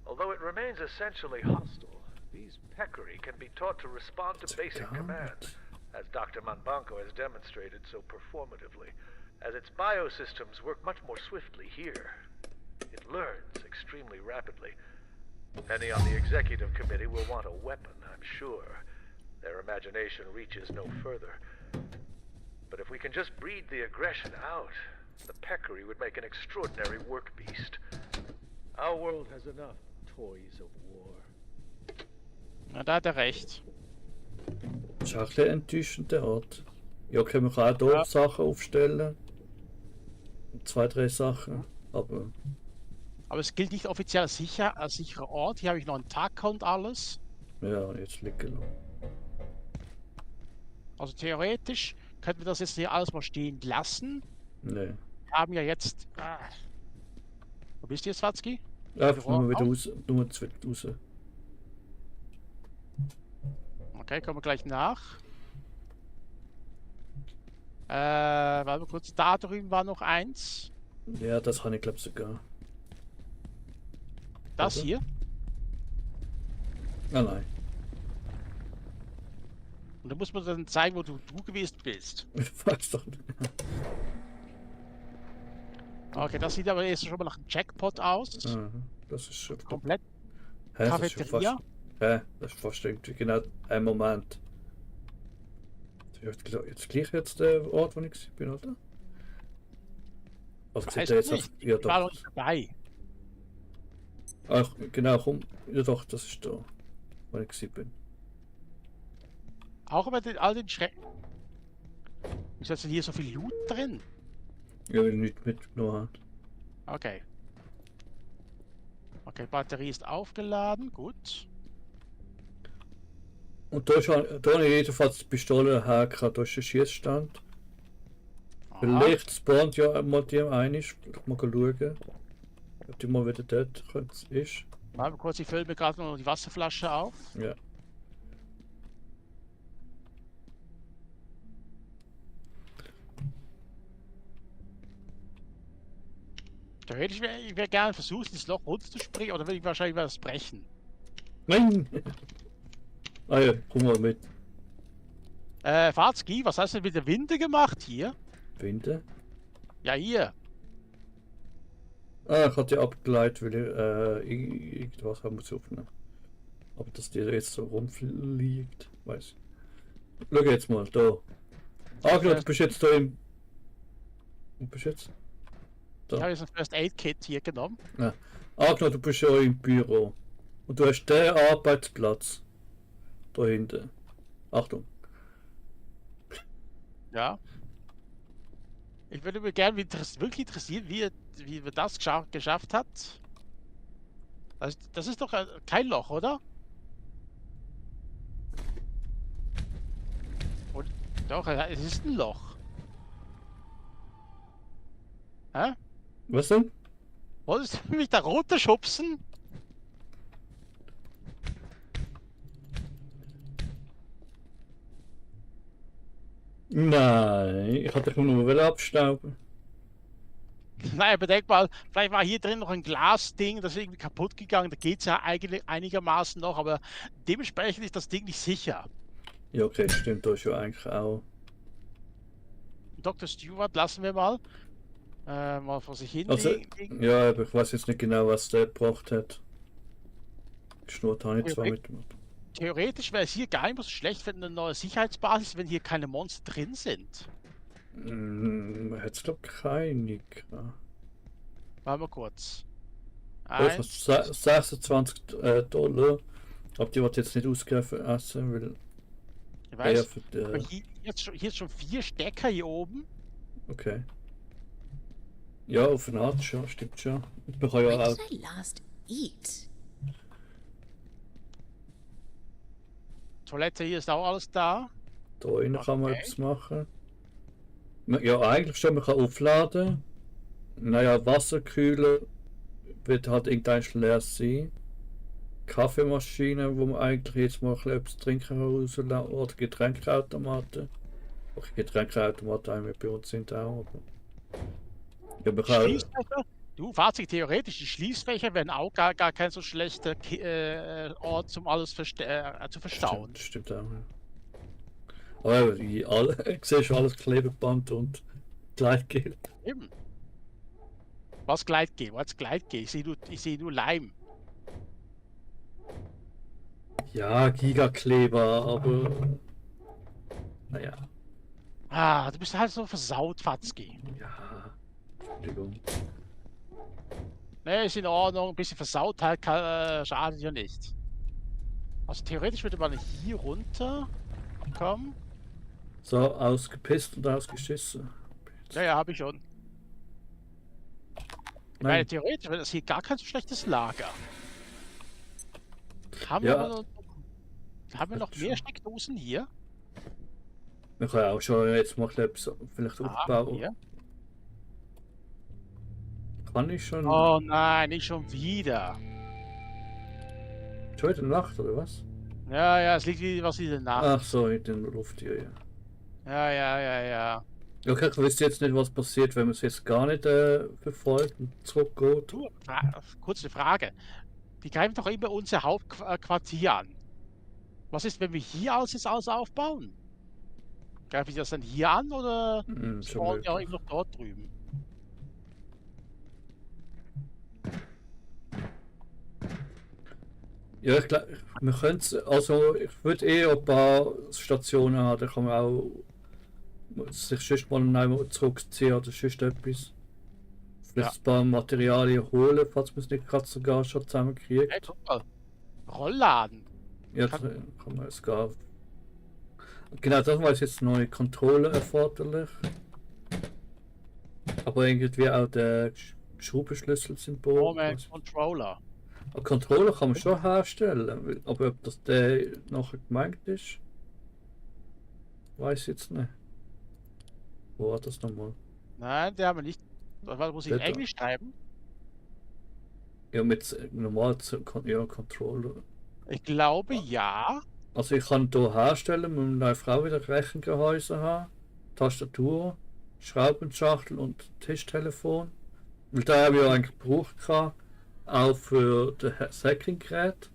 Although it remains essentially hostile, these peccary can be taught to respond to basic commands, as Dr. Manbanco has demonstrated so performatively. As its biosystems work much more swiftly here, it learns extremely rapidly. Many on the executive committee will want a weapon, I'm sure. Their imagination reaches no further. But if we can just breed the aggression out, the peccary would make an extraordinary work beast. Our world has enough toys of war. Na, da hat er recht. Das ist auch ein bisschen enttäuschend, der Ort. Ja, können wir auch hier Sachen aufstellen. 2, 3 Sachen. Aber Aber es gilt nicht offiziell als sicherer Ort. Hier habe ich noch einen Tag und alles. ja, jetzt liegen lassen. Also theoretisch könnten wir das jetzt hier alles mal stehen lassen. Nee. Wir haben ja jetzt... Wo bist du jetzt, Watzki? Einfach nur wieder raus. Nur wieder raus. Okay, kommen wir gleich nach. Warte mal kurz, da drüben war noch eins. Ja, das habe ich glaube sogar. Das Oder? hier. Ah nein. Und da muss man dann zeigen, wo du gewesen bist. Ich weiß doch nicht. Okay, das sieht aber erst schon mal nach einem Jackpot aus. Aha, das ist schon Komplett Hä, das ist schon Cafeteria. fast, das ist fast irgendwie genau ein Moment. Jetzt gleich jetzt der Ort, wo ich bin, oder? Also Weiß sieht er jetzt nicht. auf, ja Ich war noch doch. nicht dabei. Ach, genau, komm. Ja doch, das ist da, wo ich bin. Auch bei all den Schrecken. Wieso ist denn hier so viel Loot drin? Ja, weil ich nicht mitgenommen habe. Okay. Okay, Batterie ist aufgeladen. Gut. Und da habe ich jedenfalls die Pistole hergehabt, da ist der Schießstand. Aha. Vielleicht spawnt ja mal die einig. Mal schauen, ob die mal wieder dort ist. Warte mal kurz, ich fülle mir gerade noch die Wasserflasche auf. Ja. Theoretisch ich wär gerne versuchen, das Loch runterzuspringen, oder will ich wahrscheinlich was brechen? Nein! Ah ja, komm mal mit. Farzki, was hast du mit der Winde gemacht hier? Winde? Ja, hier. Ah, ich hatte die abgeleitet, weil ich irgendwas haben muss aufnehmen. Aber dass die jetzt so rumfliegt, weiß ich. Schau jetzt mal, da. Ah, genau, du bist jetzt da im... Wo bist du jetzt? Ich habe jetzt ein First Aid Kit hier genommen. Ah, genau, du bist ja im Büro. Und du hast den Arbeitsplatz. Da hinten. Achtung. Ja. Ich würde mir gerne wirklich interessieren, wie er das geschafft hat. Also, das ist doch kein Loch, oder? Und, doch, es ist ein Loch. Hä? Was denn? Wolltest du mich da runterschubsen? Nein, ich hatte dich nur abstauben. Naja, bedenk mal, vielleicht war hier drin noch ein Glasding, das ist irgendwie kaputt gegangen. Da geht es ja eigentlich einigermaßen noch, aber dementsprechend ist das Ding nicht sicher. Ja, okay, stimmt, da ist ja eigentlich auch. Dr. Stewart lassen wir mal. Mal vor sich hin Also, legen. ja, aber ich weiß jetzt nicht genau, was der gebracht hat. Geschnurrt habe ich zwar mit. Theoretisch wäre es hier gar nicht mehr so schlecht, wenn eine neue Sicherheitsbasis, wenn hier keine Monster drin sind. Man hat es glaube ich keine. Warte mal kurz. Das kostet 26 $. Aber die wird jetzt nicht ausgeben für Essen, weil Ich eher weiß, für aber die. hier ist schon 4 Stecker hier oben. Okay. Ja, auf eine Art schon, stimmt schon. Ich kann ja When auch. did I last eat? Toilette, hier ist auch alles da. Da rein kann man Okay. etwas machen. Ja, eigentlich schon, man kann aufladen. Naja, Wasserkühler wird halt irgendwann leer sein. Kaffeemaschine, wo man eigentlich jetzt mal ein bisschen etwas trinken kann rauslassen. Oder Getränkeautomaten. Okay, Getränkeautomaten haben wir bei uns sind auch. Aber ja, man kann, Schließfächer. Du, Fazit, theoretisch, die Schließfächer wären auch gar kein so schlechter Ort, um alles zu verstauen. stimmt auch. Ja. Aber wie alle, ich sehe schon alles Klebeband und Gleitgel. Eben. Was Gleitgel? Was Gleitgel? Ich sehe nur Leim. Ja, Gigakleber, aber naja. Ah, du bist halt so versaut, Fatzki. Ja, Entschuldigung. Ne, ist in Ordnung. Ein bisschen Versautheit schadet ja nicht. Also theoretisch würde man hier runter kommen. So, ausgepisst und ausgeschissen. Ja, habe ich schon. Ich meine, Nein, theoretisch wäre das hier gar kein so schlechtes Lager. Haben Ja. wir, haben wir noch Das mehr schon. Steckdosen hier? wir können auch schon jetzt mal etwas vielleicht aufbauen. Hier. Kann ich schon? Oh nein, nicht schon wieder. Schon in der Nacht oder was? Ja, es liegt wie was in der Nacht. Ach so, in der Luft hier, ja. Ja. Okay, ich wüsste jetzt nicht, was passiert, wenn man es jetzt gar nicht verfolgt und zurückgeht. Du, kurze Frage. Die greifen doch immer unser Hauptquartier an. Was ist, wenn wir hier alles aufbauen? Greifen die das dann hier an oder Schon spawnen die auch möglich. immer noch dort drüben? Ja, ich glaube, wir können also ich würde ein paar Stationen haben, da kann man auch sich sonst mal einmal zurückziehen oder sonst etwas. Vielleicht ein paar Materialien holen, falls man es nicht gerade sogar schon zusammenkriegt. Hey, guck mal. Rollladen. Ja, kann man es gar. Genau, das war jetzt neue Kontrolle erforderlich. Aber irgendwie auch der Schraubenschlüsselsymbol. Moment, Controller. Ein Controller kann man schon herstellen, aber ob das der nachher gemeint ist, weiß ich jetzt nicht. Wo war das nochmal? Nein, der haben wir nicht. Was muss ich in Der da. Englisch schreiben? Ja, mit normal ja, Controller. Ich glaube ja. Also ich kann hier herstellen, mit einer Frau wieder Rechengehäuse haben, Tastatur, Schraubenschachtel und Tischtelefon. Weil da habe ich ja eigentlich gebraucht gehabt, auch für das Hacking-Gerät.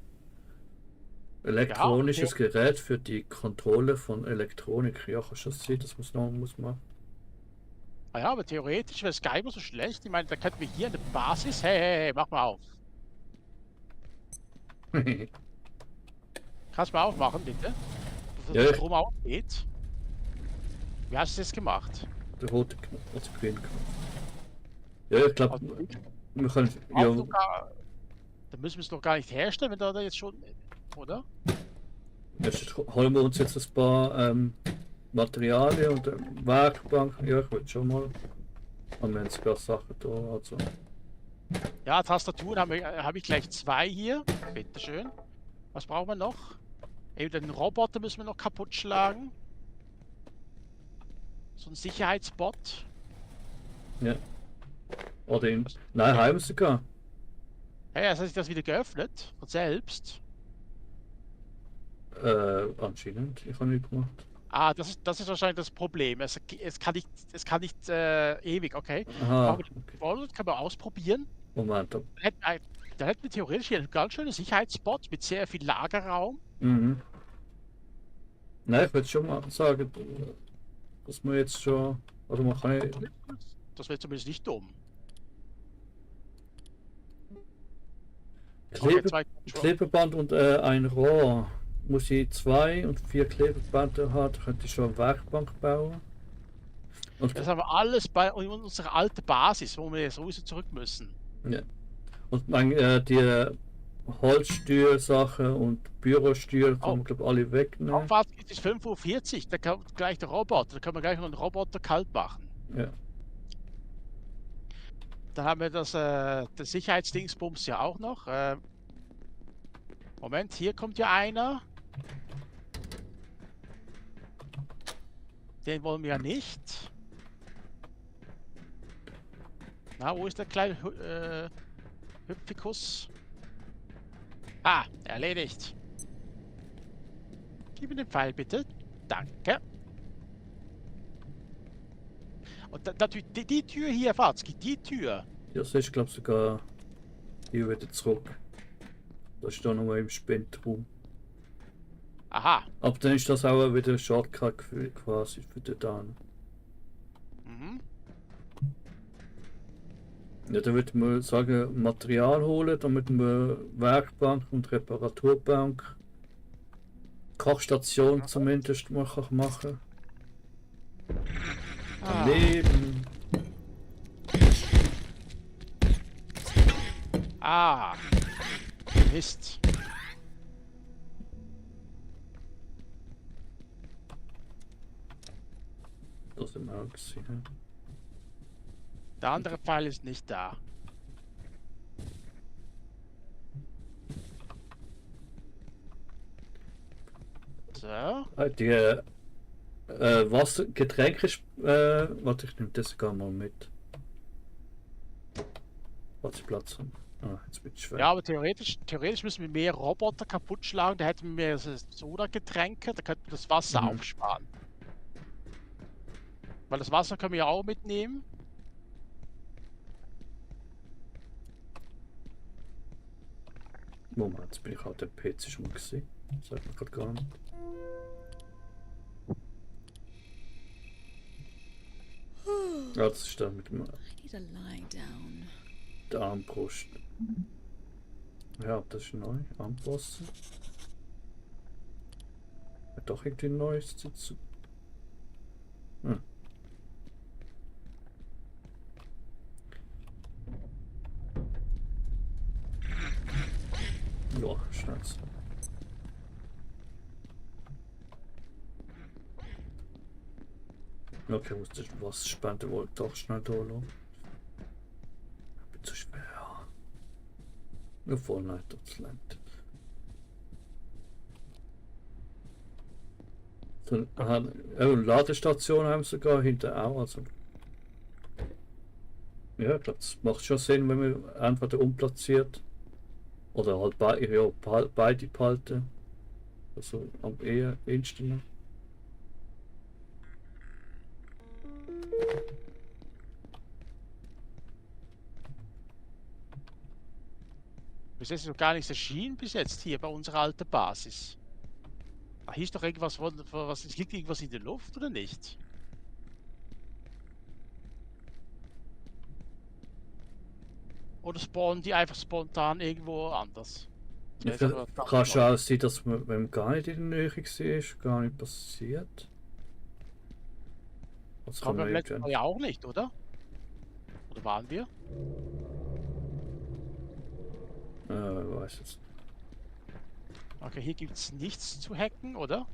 Elektronisches Gerät für die Kontrolle von Elektronik. Ja, kann schon sein, dass man es noch muss machen. Ah ja, aber theoretisch wäre es gar nicht mehr so schlecht. Ich meine, da könnten wir hier eine Basis. Hey, mach mal auf. Kannst du mal aufmachen, bitte? Dass Ja, das ich- Strom ausgeht. Wie hast du das gemacht? Der rote Knopf, also grüne Knopf. Ja, ich glaube, Also, wir können. auch Ja, sogar, dann müssen wir es doch gar nicht herstellen, wenn da jetzt schon. Oder? jetzt holen wir uns jetzt ein paar Materialien und Werkbank. Ja, ich will schon mal. Und wir haben sogar Sachen da. Also. Ja, Tastaturen hab ich gleich 2 hier. Bitteschön. Was brauchen wir noch? Eben den Roboter müssen wir noch kaputt schlagen. So ein Sicherheitsbot. Ja. Oder in. Nein, haben wir sogar. Hey, jetzt hat sich das wieder geöffnet. Von selbst. Anscheinend. Ich habe nicht gemacht. Ah, das ist wahrscheinlich das Problem. Es kann nicht ewig, okay. Aha, Aber die Wallet kann man ausprobieren. Moment. Da hätten wir theoretisch hier einen ganz schönen Sicherheitsspot mit sehr viel Lagerraum. Mhm. Nein, ich würde schon mal sagen, dass man jetzt schon. Also man kann nicht. Das wäre zumindest nicht dumm. Klebe, Klebeband und ein Rohr. Muss ich 2 und 4 Klebebänder haben, könnte ich schon eine Werkbank bauen. Und, Das haben wir alles bei unserer alten Basis, wo wir jetzt sowieso zurück müssen. ja. Und die Holzstühlsachen und Bürostühle kann man glaube alle wegnehmen. Aufwärts ist 5:40 Uhr, da kommt gleich der Roboter, da können wir gleich noch einen Roboter kalt machen. Ja. Da haben wir das Sicherheitsdingsbums ja auch noch. Moment, hier kommt ja einer. Den wollen wir ja nicht. Na, wo ist der kleine Hüpfikus? Ah, erledigt. Gib mir den Pfeil bitte. Danke. Und natürlich die Tür hier, Fatzki, die Tür. Das ist glaube sogar hier wieder zurück. Das ist da nochmal im Spendraum. Aha. Aber dann ist das auch wieder ein Shortcut quasi für den Dan. Mhm. Ja, da würde man sagen, Material holen, damit man Werkbank und Reparaturbank, Kochstation zumindest mal machen kann. Daneben. Ah. Mist. Das sind wir auch gesehen. Der andere Pfeil ist nicht da. So. Die Wasser, Getränke, warte, ich nehme das gar mal mit. Was Platz haben. Ah, jetzt bin ich schwer. Ja, aber theoretisch müssen wir mehr Roboter kaputt schlagen. Da hätten wir mehr Soda-Getränke, da könnten wir das Wasser aufsparen. Weil das Wasser können wir ja auch mitnehmen. Moment, jetzt bin ich auf dem PC schon mal gesehen. Das sagt man gerade gar nicht. Ja, das ist da mit dem I need to lie down. der Armbrust. Ja, das ist neu. Armbrust. Hat doch irgendwie ein neues dazu. Hm. Ja, schnell. Okay, muss das was spannend wohl doch schnell da lassen. Ich bin zu schwer. Nur Vorleiter das Land. So, Ladestation haben sie sogar hinter auch. Also. Ja, ich glaube, das macht schon Sinn, wenn man entweder umplatziert oder halt beide behalten. Also am ehesten. Bis jetzt ist noch gar nichts erschienen bis jetzt hier bei unserer alten Basis. Da hier ist doch irgendwas, es liegt irgendwas in der Luft oder nicht? Oder spawnen die einfach spontan irgendwo anders? Das wäre aber Kann schon aussehen, dass man, wenn man gar nicht in der Nähe war, gar nicht passiert. Was Haben wir man beim letzten Mal ja auch nicht, oder? Oder waren wir? Weiß es. Okay, hier gibt es nichts zu hacken, oder?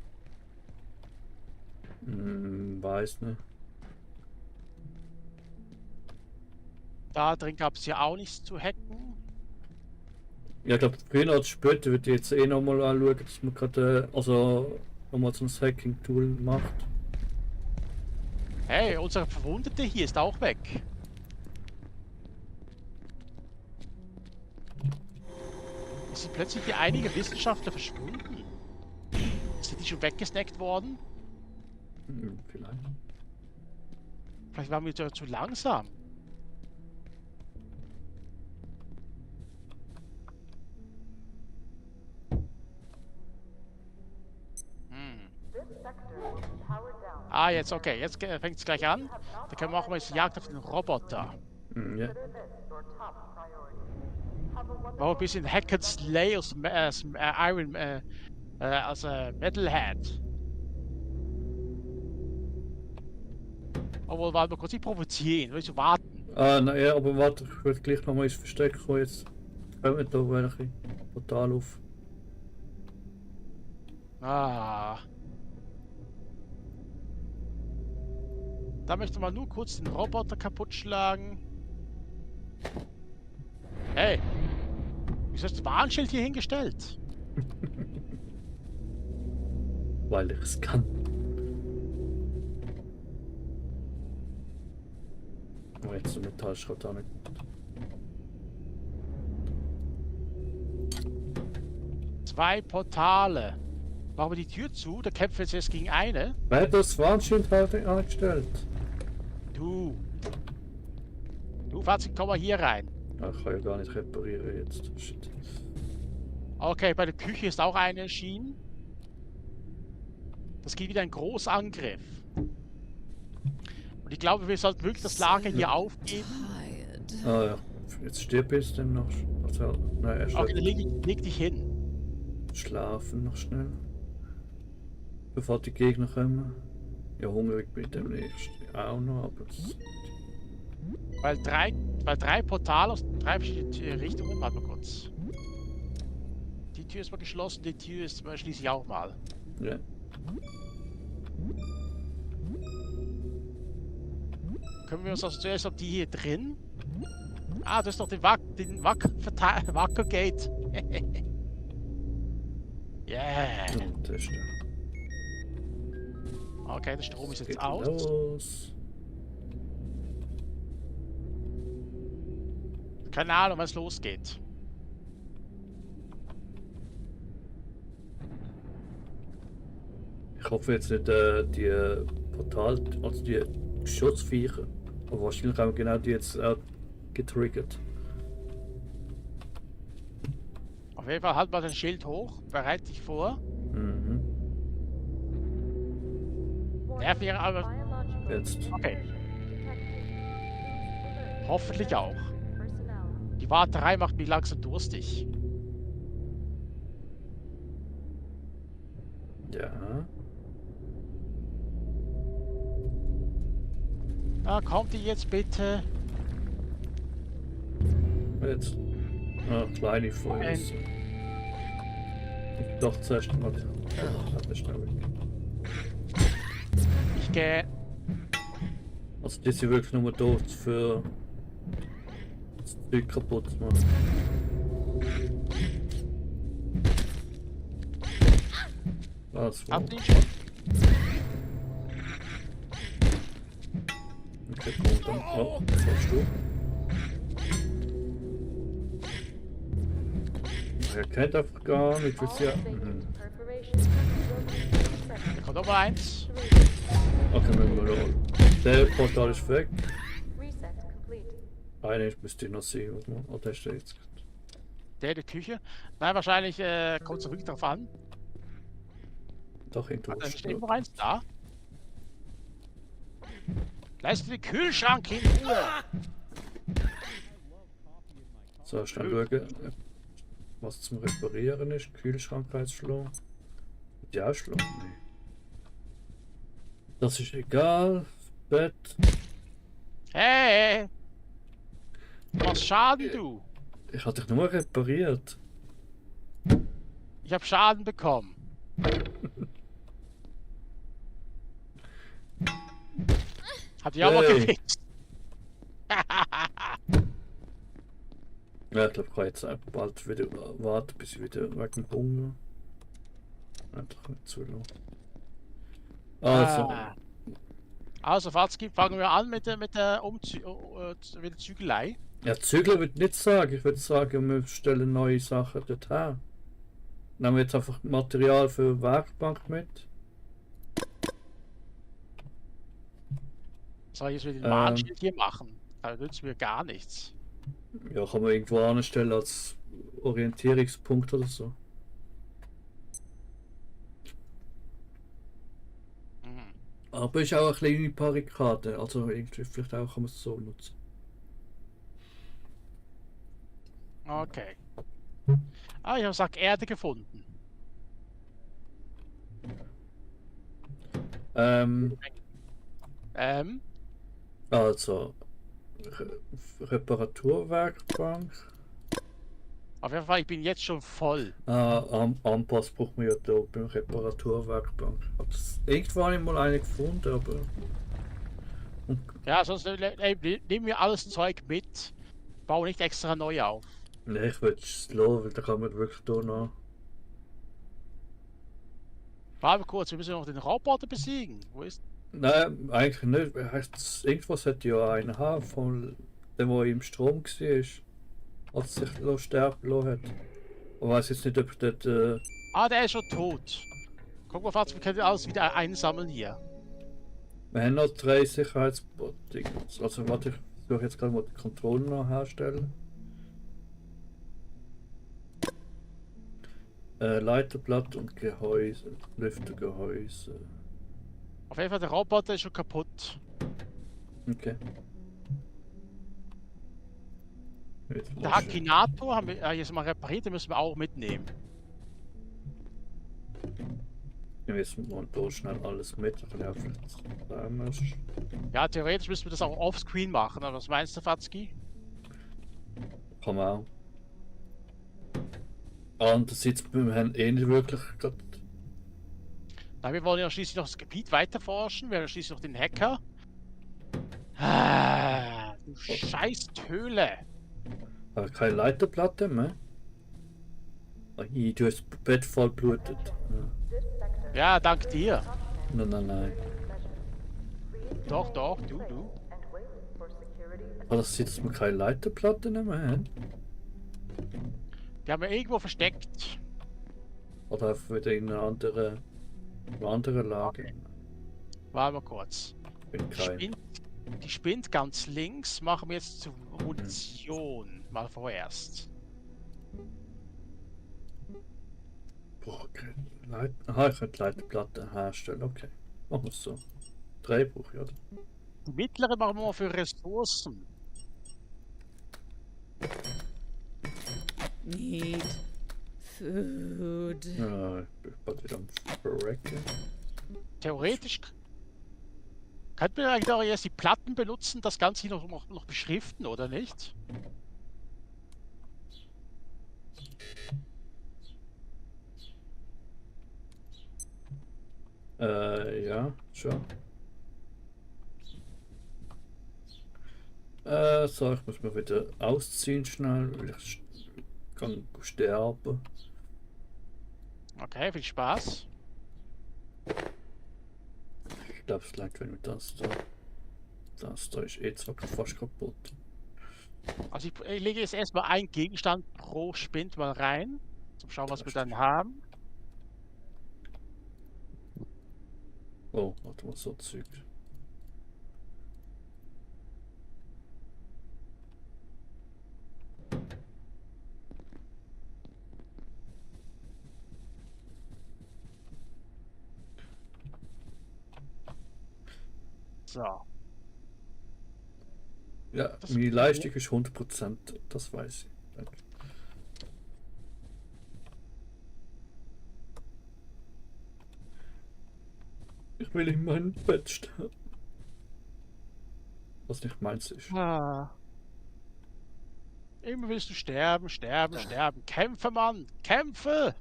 Weiß nicht. Da drin gab es ja auch nichts zu hacken. Ja, ich glaube, früher als später wird jetzt eh nochmal anschauen, dass man gerade also nochmal so ein Hacking-Tool macht. Hey, unser Verwundete hier ist auch weg. Es sind plötzlich hier einige Wissenschaftler verschwunden. Sind die schon weggesnackt worden? Vielleicht. Vielleicht waren wir zu langsam. Ah, jetzt, okay. Jetzt fängt es gleich an. Da können wir auch mal die Jagd auf den Roboter. Ja. Machen wir ein bisschen Hack and Slay aus Iron, Metalhead. Obwohl, warte mal kurz, ich provozieren. Willst du warten? Ah, naja, aber warte, ich will gleich nochmal ins Versteck kommen. Jetzt kommen da welche Portal auf. Ah. Da möchte man nur kurz den Roboter kaputt schlagen. Hey! Wieso hast du das Warnschild hier hingestellt? Weil ich es kann. Oh, jetzt der Metallschrott auch nicht. Zwei Portale. Machen wir die Tür zu, da kämpfen wir jetzt gegen eine. Wer hat das Warnschild halt angestellt? Du. Du, Fazit, komm mal hier rein. Ah, ich kann ja gar nicht reparieren jetzt. Shit. Okay, bei der Küche ist auch eine erschienen. Das geht wieder ein Großangriff. Und ich glaube, wir sollten wirklich das Lager hier aufgeben. Tired. Ah ja, jetzt stirb ich dann noch. Also, nein, erst Okay, dann leg dich hin. schlafen noch schnell. Bevor die Gegner kommen. Ja, hungrig bin ich demnächst auch noch, aber Weil drei Portale aus drei verschiedenen Richtungen. Warte mal kurz. Die Tür ist mal geschlossen, die Tür ist schließe ich auch mal. ja. Können wir uns also zuerst auf die hier drin? Ah, das ist doch den Wackergate. Yeah. Und der ist da. Okay, der Strom ist jetzt Geht aus. los. Keine Ahnung, was losgeht. Ich hoffe jetzt nicht die Portal, also die Schutzviecher. Aber wahrscheinlich haben genau die jetzt getriggert. Auf jeden Fall halt mal dein Schild hoch, bereit dich vor. Mhm. Nerven wir aber. Jetzt. Okay. Hoffentlich auch. Die Warterei macht mich langsam durstig. Ja. Ah, kommt ihr jetzt bitte? Jetzt. Ah, kleine Feuer. Doch, zuerst mal. Das ist schnell weg. Ich gehe. Also die sind wirklich nur dort für das Zeug kaputt zu machen. Was? Habt ihr ihn schon? Okay, kommt dann. Oh, was hast du? Er kennt einfach gar nicht, was ja. Da kommt noch mal eins. Okay, müssen wir noch. Der Portal ist weg. Reset complete. Einer müsste ich noch sehen, was man. Oh, der ist der jetzt. Der in der Küche. Nein, wahrscheinlich kommt es wirklich darauf an. Doch, in Da der steht noch eins da. Lass den Kühlschrank in Ruhe. So, schnell schauen, was zum Reparieren ist. Kühlschrank einschlagen. Die ausschlagen? Nee. Das ist egal. Bett. Hey! Was Schaden, du? Ich hatte dich nur repariert. Ich habe Schaden bekommen. Habt ihr auch mal Hey. gefixt? Ja, ich glaube, ich kann jetzt einfach bald wieder warten, bis ich wieder wegen Hunger. Einfach nicht zu lang. Also, Also, Fazit, fangen wir an mit der mit der Zügelei. ja, Zügler würde ich nicht sagen. Ich würde sagen, wir stellen neue Sachen dort her. Nehmen wir jetzt einfach Material für Werkbank mit. soll ich jetzt mit dem Warnschild hier machen? Da nützt mir gar nichts. Ja, kann man irgendwo anstellen als Orientierungspunkt oder so. Mhm. Aber ist auch eine kleine Barrikade, also irgendwie vielleicht auch kann man es so nutzen. Okay. Ah, ich habe Sack Erde gefunden. Ähm, Ähm, also Reparaturwerkbank. auf jeden Fall, ich bin jetzt schon voll. Ampass braucht man ja da beim Reparaturwerkbank. Irgendwo habe ich mal eine gefunden, aber. Ja, sonst nehmen wir alles Zeug mit. Baue nicht extra neu auf. Ne, ich würde es lassen, weil da kann man wirklich da noch. Warte kurz, wir müssen noch den Roboter besiegen. Wo ist. Nein, eigentlich nicht. Irgendwas hätte ja einen haben von dem, der im Strom war, als er sich sterben lassen hat. Ich weiß jetzt nicht, ob dort. Ah, der ist schon tot. Guck mal, Fatz, wir können alles wieder einsammeln hier. Wir haben noch 3 Sicherheitsbots. Also warte, ich suche jetzt gerade mal die Kontrollen noch herstellen. Leiterblatt und Gehäuse, Lüftergehäuse. Auf jeden Fall, der Roboter ist schon kaputt. Okay. Der Hakinator haben wir jetzt mal repariert, den müssen wir auch mitnehmen. Jetzt muss man da schnell alles mit. Ja, vielleicht Ja, theoretisch müssen wir das auch offscreen machen, aber was meinst du, Fatzki? kann man auch. Andererseits, wir haben eh nicht wirklich gerade. Na, wir wollen ja schließlich noch das Gebiet weiter forschen. Wir haben ja schließlich noch den Hacker. Ah, du scheiß Höhle. Aber keine Leiterplatte mehr. Ai, du hast das Bett voll blutet. Ja, dank dir. Nein, nein, nein. Doch, du. Aber das sieht, dass wir keine Leiterplatte mehr haben. Die haben wir irgendwo versteckt. Oder einfach wieder in einer anderen Lage. Warte mal kurz. Bin kein. Die spinnt ganz links. Machen wir jetzt zur Munition. Mal vorerst. Boah, aha, ich könnte Leiterplatte herstellen. Okay. Machen wir es so. 3 brauche ich, oder? Die mittlere machen wir mal für Ressourcen. Need food. Ja, ich bin bald wieder am Verrecken. Theoretisch könnten wir eigentlich auch erst die Platten benutzen, das Ganze hier noch beschriften, oder nicht? Ja, schon. So, ich muss mich wieder ausziehen schnell, weil ich kann sterben. Okay, viel Spaß. Ich glaube, es leicht, wenn wir das da. Das da ist eh zwar fast kaputt. Also ich lege jetzt erstmal einen Gegenstand pro Spind mal rein. Zum Schauen, was wir dann haben. Oh, warte mal, so Zeug. So. Ja, Das- meine Leistung ist 100%, das weiß ich. Danke. Ich will in meinem Bett sterben. Was nicht meins ist. Ah. Immer willst du sterben. Kämpfe, Mann! Kämpfe!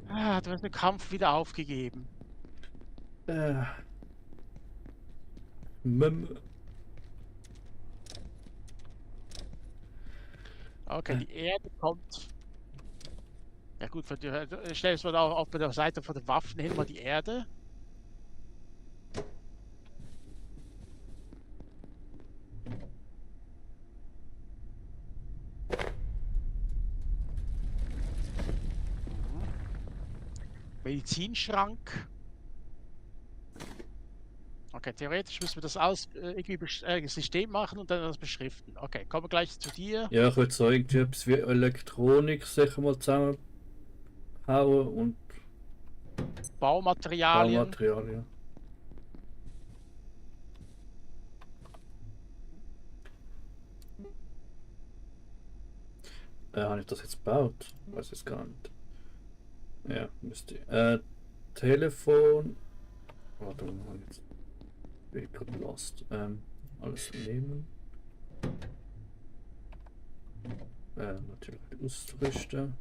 Ah, du hast den Kampf wieder aufgegeben. Okay, die Erde kommt. Ja gut, stell es mal auf bei der Seite von den Waffen hin, mal die Erde. Medizinschrank. Okay, theoretisch müssen wir das irgendwie System machen und dann das beschriften. Okay, kommen wir gleich zu dir. Ja, ich würde so irgendwie etwas wie Elektronik sicher mal zusammenhauen und Baumaterialien. Baumaterialien. Habe ich das jetzt gebaut? Weiß es gar nicht. Ja, müsste ich. Telefon. Warte mal, jetzt bin ich gerade lost. Alles nehmen. Natürlich ausrüsten.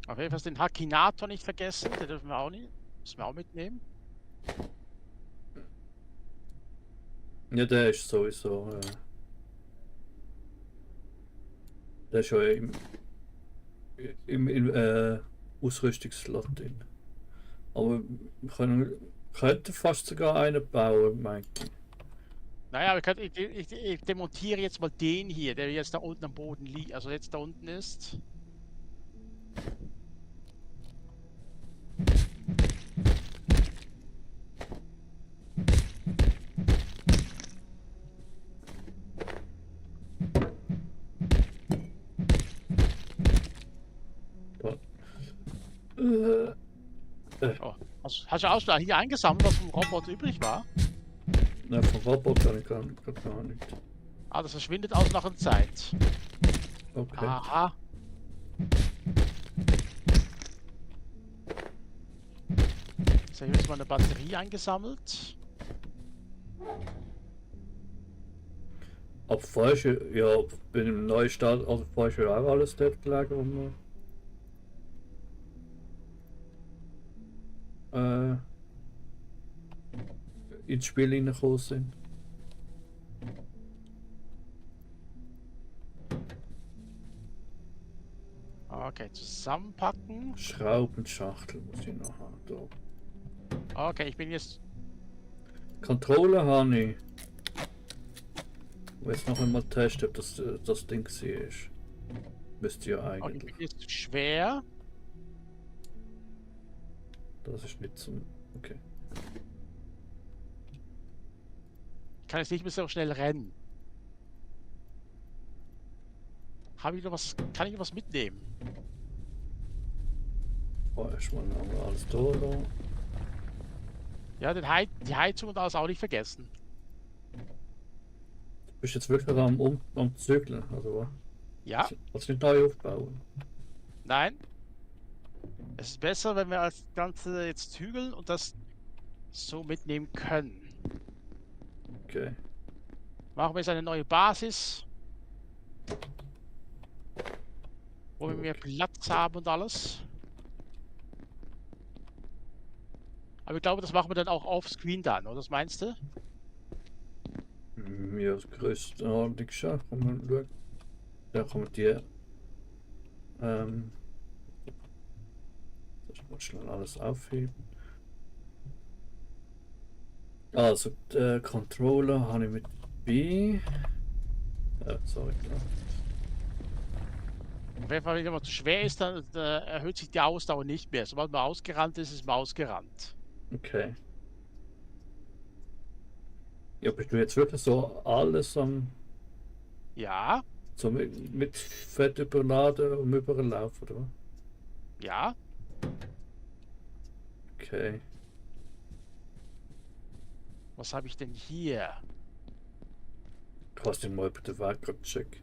Auf jeden Fall den Hakinator nicht vergessen, den dürfen wir auch nicht. Müssen wir auch mitnehmen. Ja, der ist sowieso. Der ist schon im Ausrüstungslot drin. Aber wir könnten fast sogar einen bauen, meinte ich. Naja, ich demontiere jetzt mal den hier, der jetzt da unten am Boden liegt. Also jetzt da unten ist. Oh, hast du auch schon hier eingesammelt, was vom Roboter übrig war? Nein, vom Roboter kann ich gar nicht. Ah, das verschwindet aus nach einer Zeit. Okay. Aha. So, hier ist mal eine Batterie eingesammelt. Ab falsche, ja, bin im Neustart, also falsche auch alles dort gelegen, wo wir ins Spiel reingekommen sind. Okay, zusammenpacken. Schraubenschachtel muss ich noch haben. Da. Okay, ich bin jetzt. Controller habe ich. Ich will jetzt noch einmal testen, ob das Ding hier ist. Müsste ja Okay, ich eigentlich. bin jetzt schwer. Das ist nicht zum. Okay. Ich kann jetzt nicht mehr so schnell rennen. Habe ich noch was? Kann ich noch was mitnehmen? Oh, erstmal haben wir alles da. Ja, die Heizung und alles auch nicht vergessen. Du bist jetzt wirklich am Zügeln, also was? Ja, Was nicht neu aufbauen. nein. Es ist besser, wenn wir das Ganze jetzt zügeln und das so mitnehmen können. Okay. Machen wir jetzt eine neue Basis. Wo wir mehr Platz haben und alles. Aber ich glaube, das machen wir dann auch offscreen dann, oder was meinst du? Ja, das größte ordentlich schon. Kann man schauen. Da kann man die. Das muss schnell alles aufheben. Also, der Controller habe ich mit B. Sorry, klar. Auf jeden Fall, wenn jemand zu schwer ist, dann erhöht sich die Ausdauer nicht mehr. Sobald man ausgerannt ist, ist man ausgerannt. Okay. Ja, bist du jetzt wirklich so alles Ja, so mit Fett überladen und überlaufen, oder? ja. Okay. Was habe ich denn hier? Kannst du mal über den Weg gerade checken?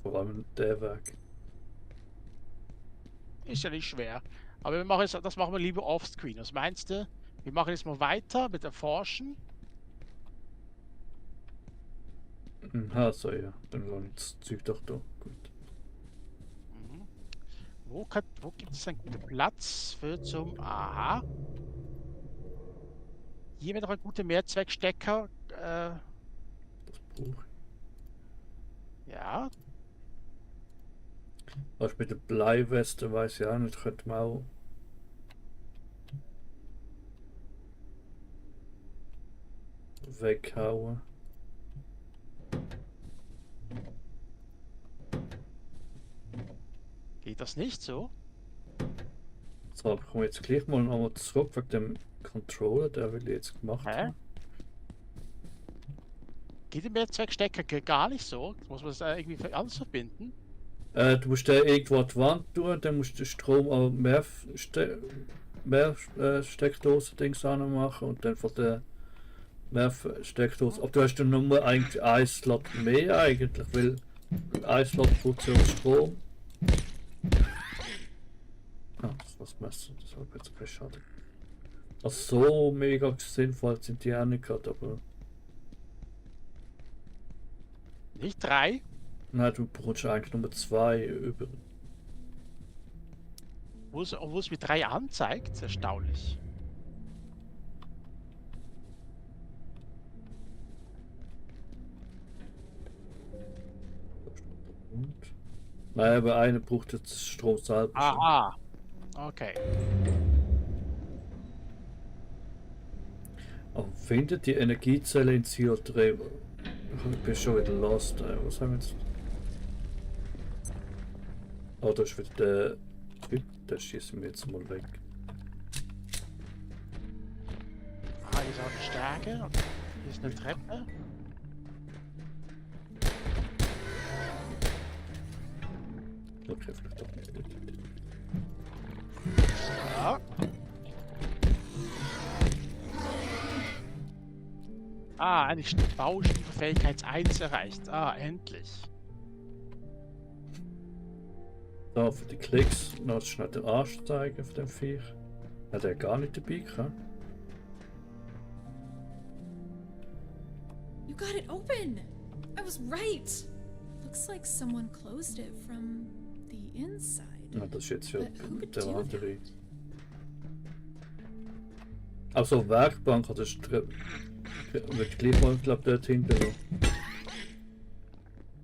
Vor allem der Weg. Ist ja nicht schwer. Aber wir machen jetzt, das machen wir lieber offscreen. Was meinst du? Wir machen jetzt mal weiter mit Erforschen. So, ja. Dann lasse ich das Zeug doch da. Gut. Mhm. Wo gibt es einen guten Platz für zum... Aha. Hier wäre noch ein guter Mehrzweckstecker. Das brauche ich. Ja. Was mit der Bleiweste weiß ich auch nicht. Könnte man auch. Weghauen. Geht das nicht so? So, aber ich komme jetzt gleich mal nochmal zurück wegen dem Controller, der will ich jetzt gemacht Hä? haben. Geht im Netzwerkstecker gar nicht so? Muss man das irgendwie alles verbinden? Du musst den irgendwo an die Wand tun, dann musst du den Strom an mehr Steckdosen-Dings machen und dann von der mehr Steckdosen. Aber du hast dann nur eigentlich ein Slot mehr eigentlich, weil ein Slot produziert Strom. Ah, das war's Messer, das habe ich jetzt kein Schade. Also so mega sinnvoll sind die auch nicht gerade, aber. Nicht 3? Nein, du brauchst eigentlich nur 2 über. Obwohl es mir 3 anzeigt? Erstaunlich. Und? Nein, aber eine braucht jetzt Strom selber. Aha. Okay. Aber findet die Energiezelle in CO3. Ich bin schon wieder lost. Was haben wir jetzt? Oh, da ist wieder der Typ. Der schießen wir jetzt mal weg. Ah, hier ist auch eine Stärke. Und hier ist eine Treppe. Okay, vielleicht doch nicht. Ja. Ah, eine Baustufenfähigkeit 1 erreicht. Ah, endlich. Da für die Klicks noch schnell den Arsch zeigen von dem Viech. Hat er gar nicht dabei gehabt. You got it open! I was right! Looks like someone closed it from the inside. Ja, das ist jetzt ja But who could der do andere. that? Also Werkbank hat es wird gleich mal, glaube dort hinten noch ein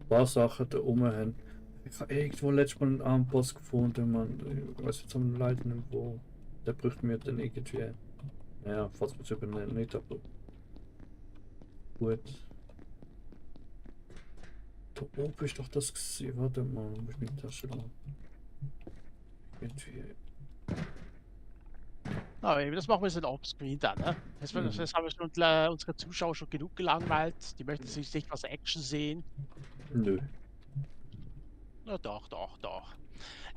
paar Sachen da oben haben. Ich habe irgendwo letztes Mal einen Armpost gefunden, man. Ich weiß jetzt am Leid nicht wo. Der bräuchte mir dann irgendwie. Naja, falls man es übernehmen nicht, aber. Gut. Da oben ist doch das gewesen. Warte mal, muss ich mit Tasche lang. Irgendwie. Na, eben, das machen wir jetzt in Offscreen dann, ne? Das haben wir schon, unsere Zuschauer schon genug gelangweilt. Die möchten sich nicht was Action sehen. Nö. Na doch.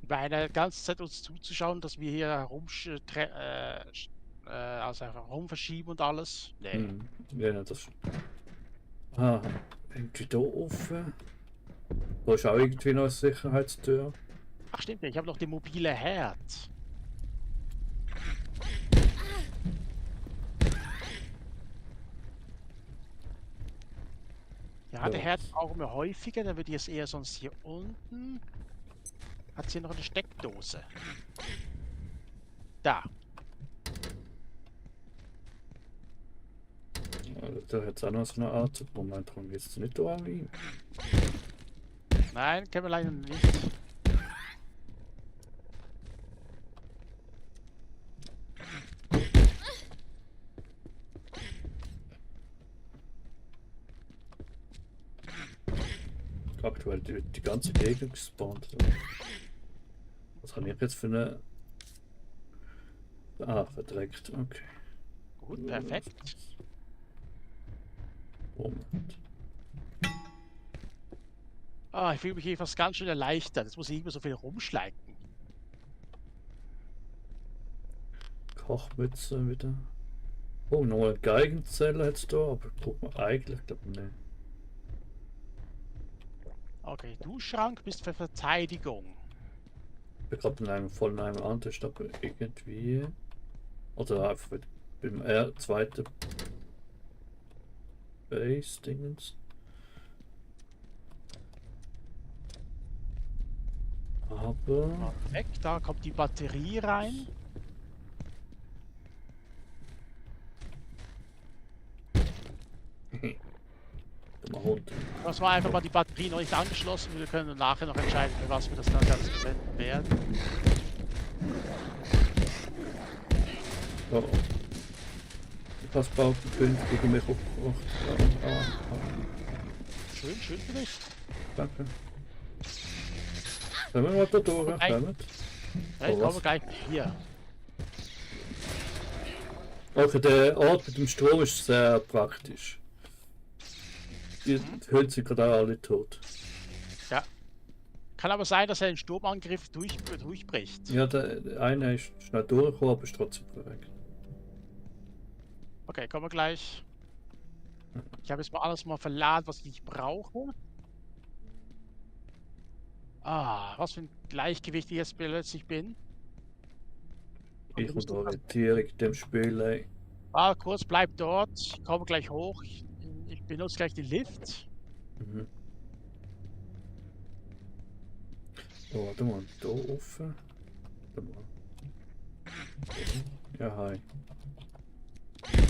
Bei einer ganzen Zeit uns zuzuschauen, dass wir hier also einfach rumverschieben und alles. Nee. Hm. Ja, das. Ah, irgendwie da offen. Da ist auch irgendwie noch eine Sicherheitstür. Ach stimmt, ich habe noch die mobile Herd. Ja, der Ja. Herd brauchen wir häufiger, dann würde ich es eher sonst hier unten. Hat hier noch eine Steckdose. Da. Da hat es auch noch so eine Art. Moment, warum geht's jetzt nicht da rein? Nein, können wir leider nicht. Aktuell die ganze Gegend gespawnt. Was habe ich jetzt für eine. Ah, verdreckt, okay. Gut, perfekt. Moment. Ah, ich fühle mich hier fast ganz schön erleichtert. Jetzt muss ich nicht mehr so viel rumschleichen. Kochmütze wieder. Oh, noch eine Geigenzelle jetzt da, aber guck mal, eigentlich glaube ich nicht. Okay, Duschschrank bist für Verteidigung. Ich bin gerade in einem vollen einem anderen, aber irgendwie. Oder einfach beim zweiten Base-Dingens. Aber. Perfekt, da kommt die Batterie rein. Mal runter. Das war einfach mal die Batterie noch nicht angeschlossen. Wir können nachher noch entscheiden, für was wir das dann Ganze verwenden werden. Oh. Das baut gegen mich auf. Schön für dich. Danke. Können wir mal da durch? Okay. Kommen. Ja, ich Oh, komme was? gleich hier. Okay, der Ort mit dem Strom ist sehr praktisch. Die Höhlen sind gerade auch alle tot. Ja. Kann aber sein, dass er den Sturmangriff durchbricht. Ja, der eine ist schnell durchgekommen, aber ist trotzdem weg. Okay, kommen wir gleich. Ich habe jetzt mal alles mal verladen, was ich brauche. Ah, was für ein Gleichgewicht ich jetzt plötzlich bin. Ich und Orientierung in dem Spiel. Ey. Ah, kurz, bleib dort. Ich komme gleich hoch. Ich benutze gleich den Lift. Mhm. Oh, warte mal, da offen. Warte mal. Ja, hi.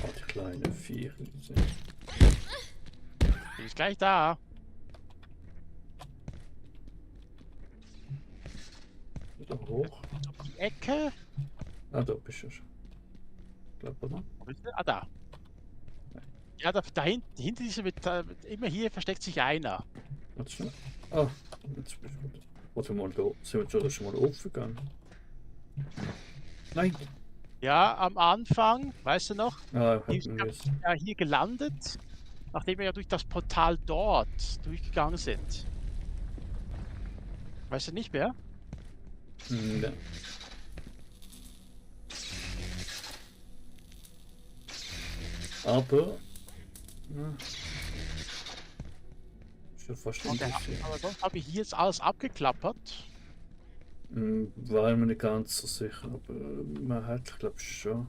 Oh, die kleinen Viecher. Bin ich gleich da. Da hoch. Die Ecke. Ah, da bist du schon. Ich glaube, oder? Wo bist du? Ah, da. Ja, da hinten, hinter diesem, immer hier versteckt sich einer. Warte schon. Ah, jetzt bist du gut. Warte mal, da sind wir schon mal aufgegangen. Nein! Ja, am Anfang, weißt du noch, Ah, ich hätten wir es. ja hier gelandet, nachdem wir ja durch das Portal dort durchgegangen sind. Weißt du nicht mehr? Ne. Aber. Ja. Ist ja fast Okay, interessiert. aber sonst habe ich hier jetzt alles abgeklappert. War ich mir nicht ganz so sicher, aber man hat, glaube ich, schon.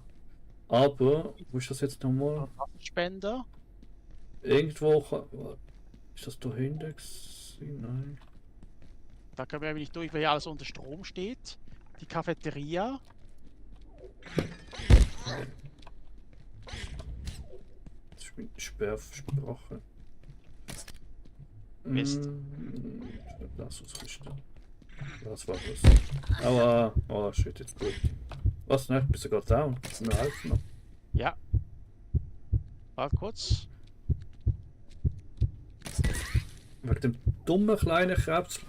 Aber, wo ist das jetzt nochmal? Spender. Irgendwo. Ist das da hinten gewesen? Nein. Da können wir nicht durch, weil hier alles unter Strom steht. Die Cafeteria. Das ist mit Sperr versprochen. Mist. Lass uns richten. Was war das? Aua. Oh, shit, jetzt gut. Was, ne? Bist du gerade down? Kannst du mir helfen noch? Ja. Warte kurz. Wegen dem dummen kleinen Krebs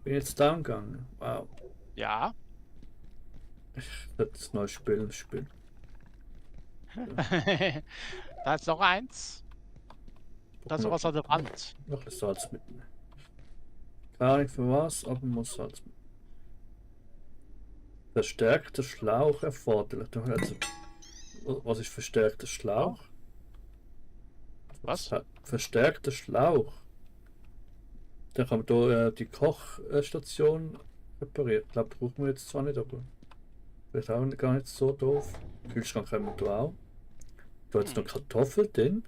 bin ich jetzt down gegangen. Wow. Ja. Ich hätte das neue Spiel spielen. Da ist noch eins. Da ist noch was an der Wand. Noch ein Salz mitnehmen. Keine Ahnung für was, aber man muss Salz mitnehmen. Verstärkter Schlauch erforderlich. Also, was ist verstärkter Schlauch? Was? Verstärkter Schlauch. Dann kann man da die Kochstation reparieren. Ich glaube, das brauchen wir jetzt zwar nicht, aber vielleicht auch gar nicht so doof. Kühlschrank haben wir da auch. Da hat jetzt noch Kartoffeln drin.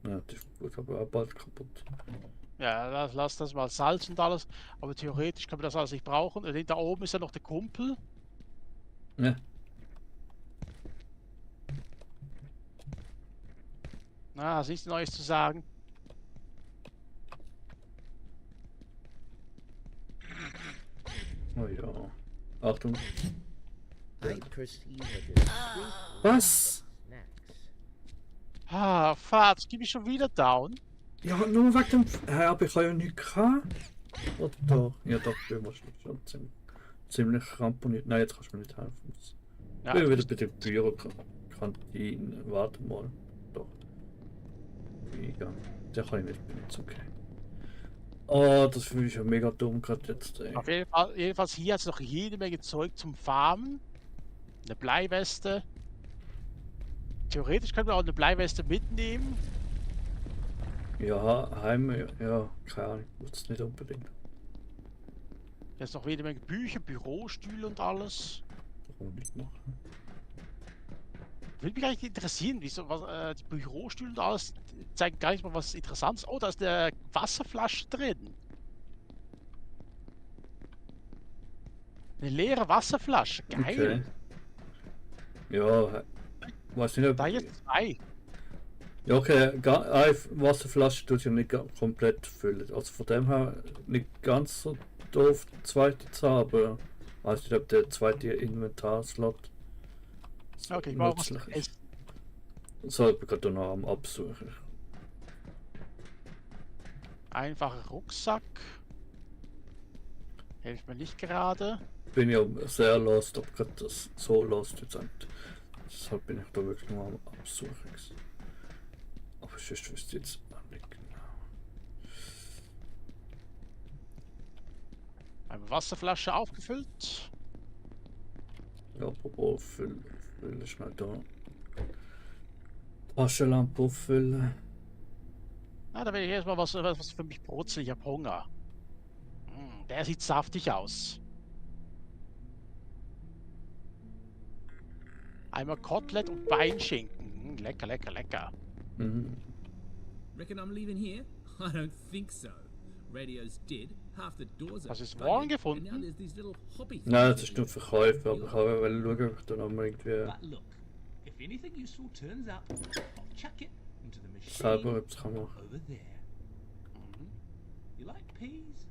Ja, das ist gut, aber auch bald kaputt. Ja, lass das mal Salz und alles. Aber theoretisch können wir das alles nicht brauchen. Da oben ist ja noch der Kumpel. Ja. Na, hast nichts Neues zu sagen. Oh ja. Achtung. I perceive a distinct Was? snacks. Ah, Fahrt, gib mich schon wieder down. Ja, nur wegen dem. Hä, aber ich habe ja nichts gehabt. Oder doch? Ja, doch, du musst schon ziemlich ramponiert. Nein, jetzt kannst du mir nicht helfen. Ja, Ich bin wieder bei der Bürokantine. Warte mal. Doch. Ja, der kann ich nicht benutzen, okay. Oh, das finde ich ja mega dumm gerade jetzt, ey. auf jeden Fall, jedenfalls hier hat es noch jede Menge Zeug zum Farmen. Eine Bleiweste. Theoretisch können wir auch eine Bleiweste mitnehmen. Ja, heim, ja, keine Ahnung, muss es nicht unbedingt. Jetzt noch jede Menge Bücher, Bürostühle und alles. Warum nicht machen? Würde mich eigentlich interessieren, wieso die Bürostühle und alles zeigen gar nicht mal was Interessantes. Oh, da ist eine Wasserflasche drin. Eine leere Wasserflasche, geil. Okay. Ja, weiß nicht, ob... Da jetzt zwei. Ja, okay, eine Wasserflasche tut ja nicht komplett füllen. Also von dem her nicht ganz so doof, die zweite zu haben, aber weiß nicht, ob der zweite Inventarslot so Okay, ich brauche was nützlich zu ist. essen. So, ich bin gerade noch am Absuchen. Einfacher Rucksack. Hilft mir nicht gerade. Bin ja sehr lost, ob gerade das so lost jetzt sind. Deshalb bin ich da wirklich nur am Absuchen. Aber sonst wüsste ich jetzt auch nicht genau. Eine Wasserflasche aufgefüllt. Ja, apropos füllen schnell da. Taschenlampe auffüllen. Ah, da will ich erstmal was für mich brutzeln. Ich hab Hunger. Der sieht saftig aus. Einmal Kotelett und Beinschinken. Lecker, lecker, lecker. Mhm. Reckon I'm leaving here? I don't think so. Radio's dead, half the doors are Hast du es flooded, morgen and gefunden? now there's these little hobby Nein, das things ist nur that Verkäufer, aber you ich wollte schauen, ob ich da noch mal irgendwie But look, if anything useful turns up, I'll chuck it into the machine selber etwas kann machen. over there. You like peas?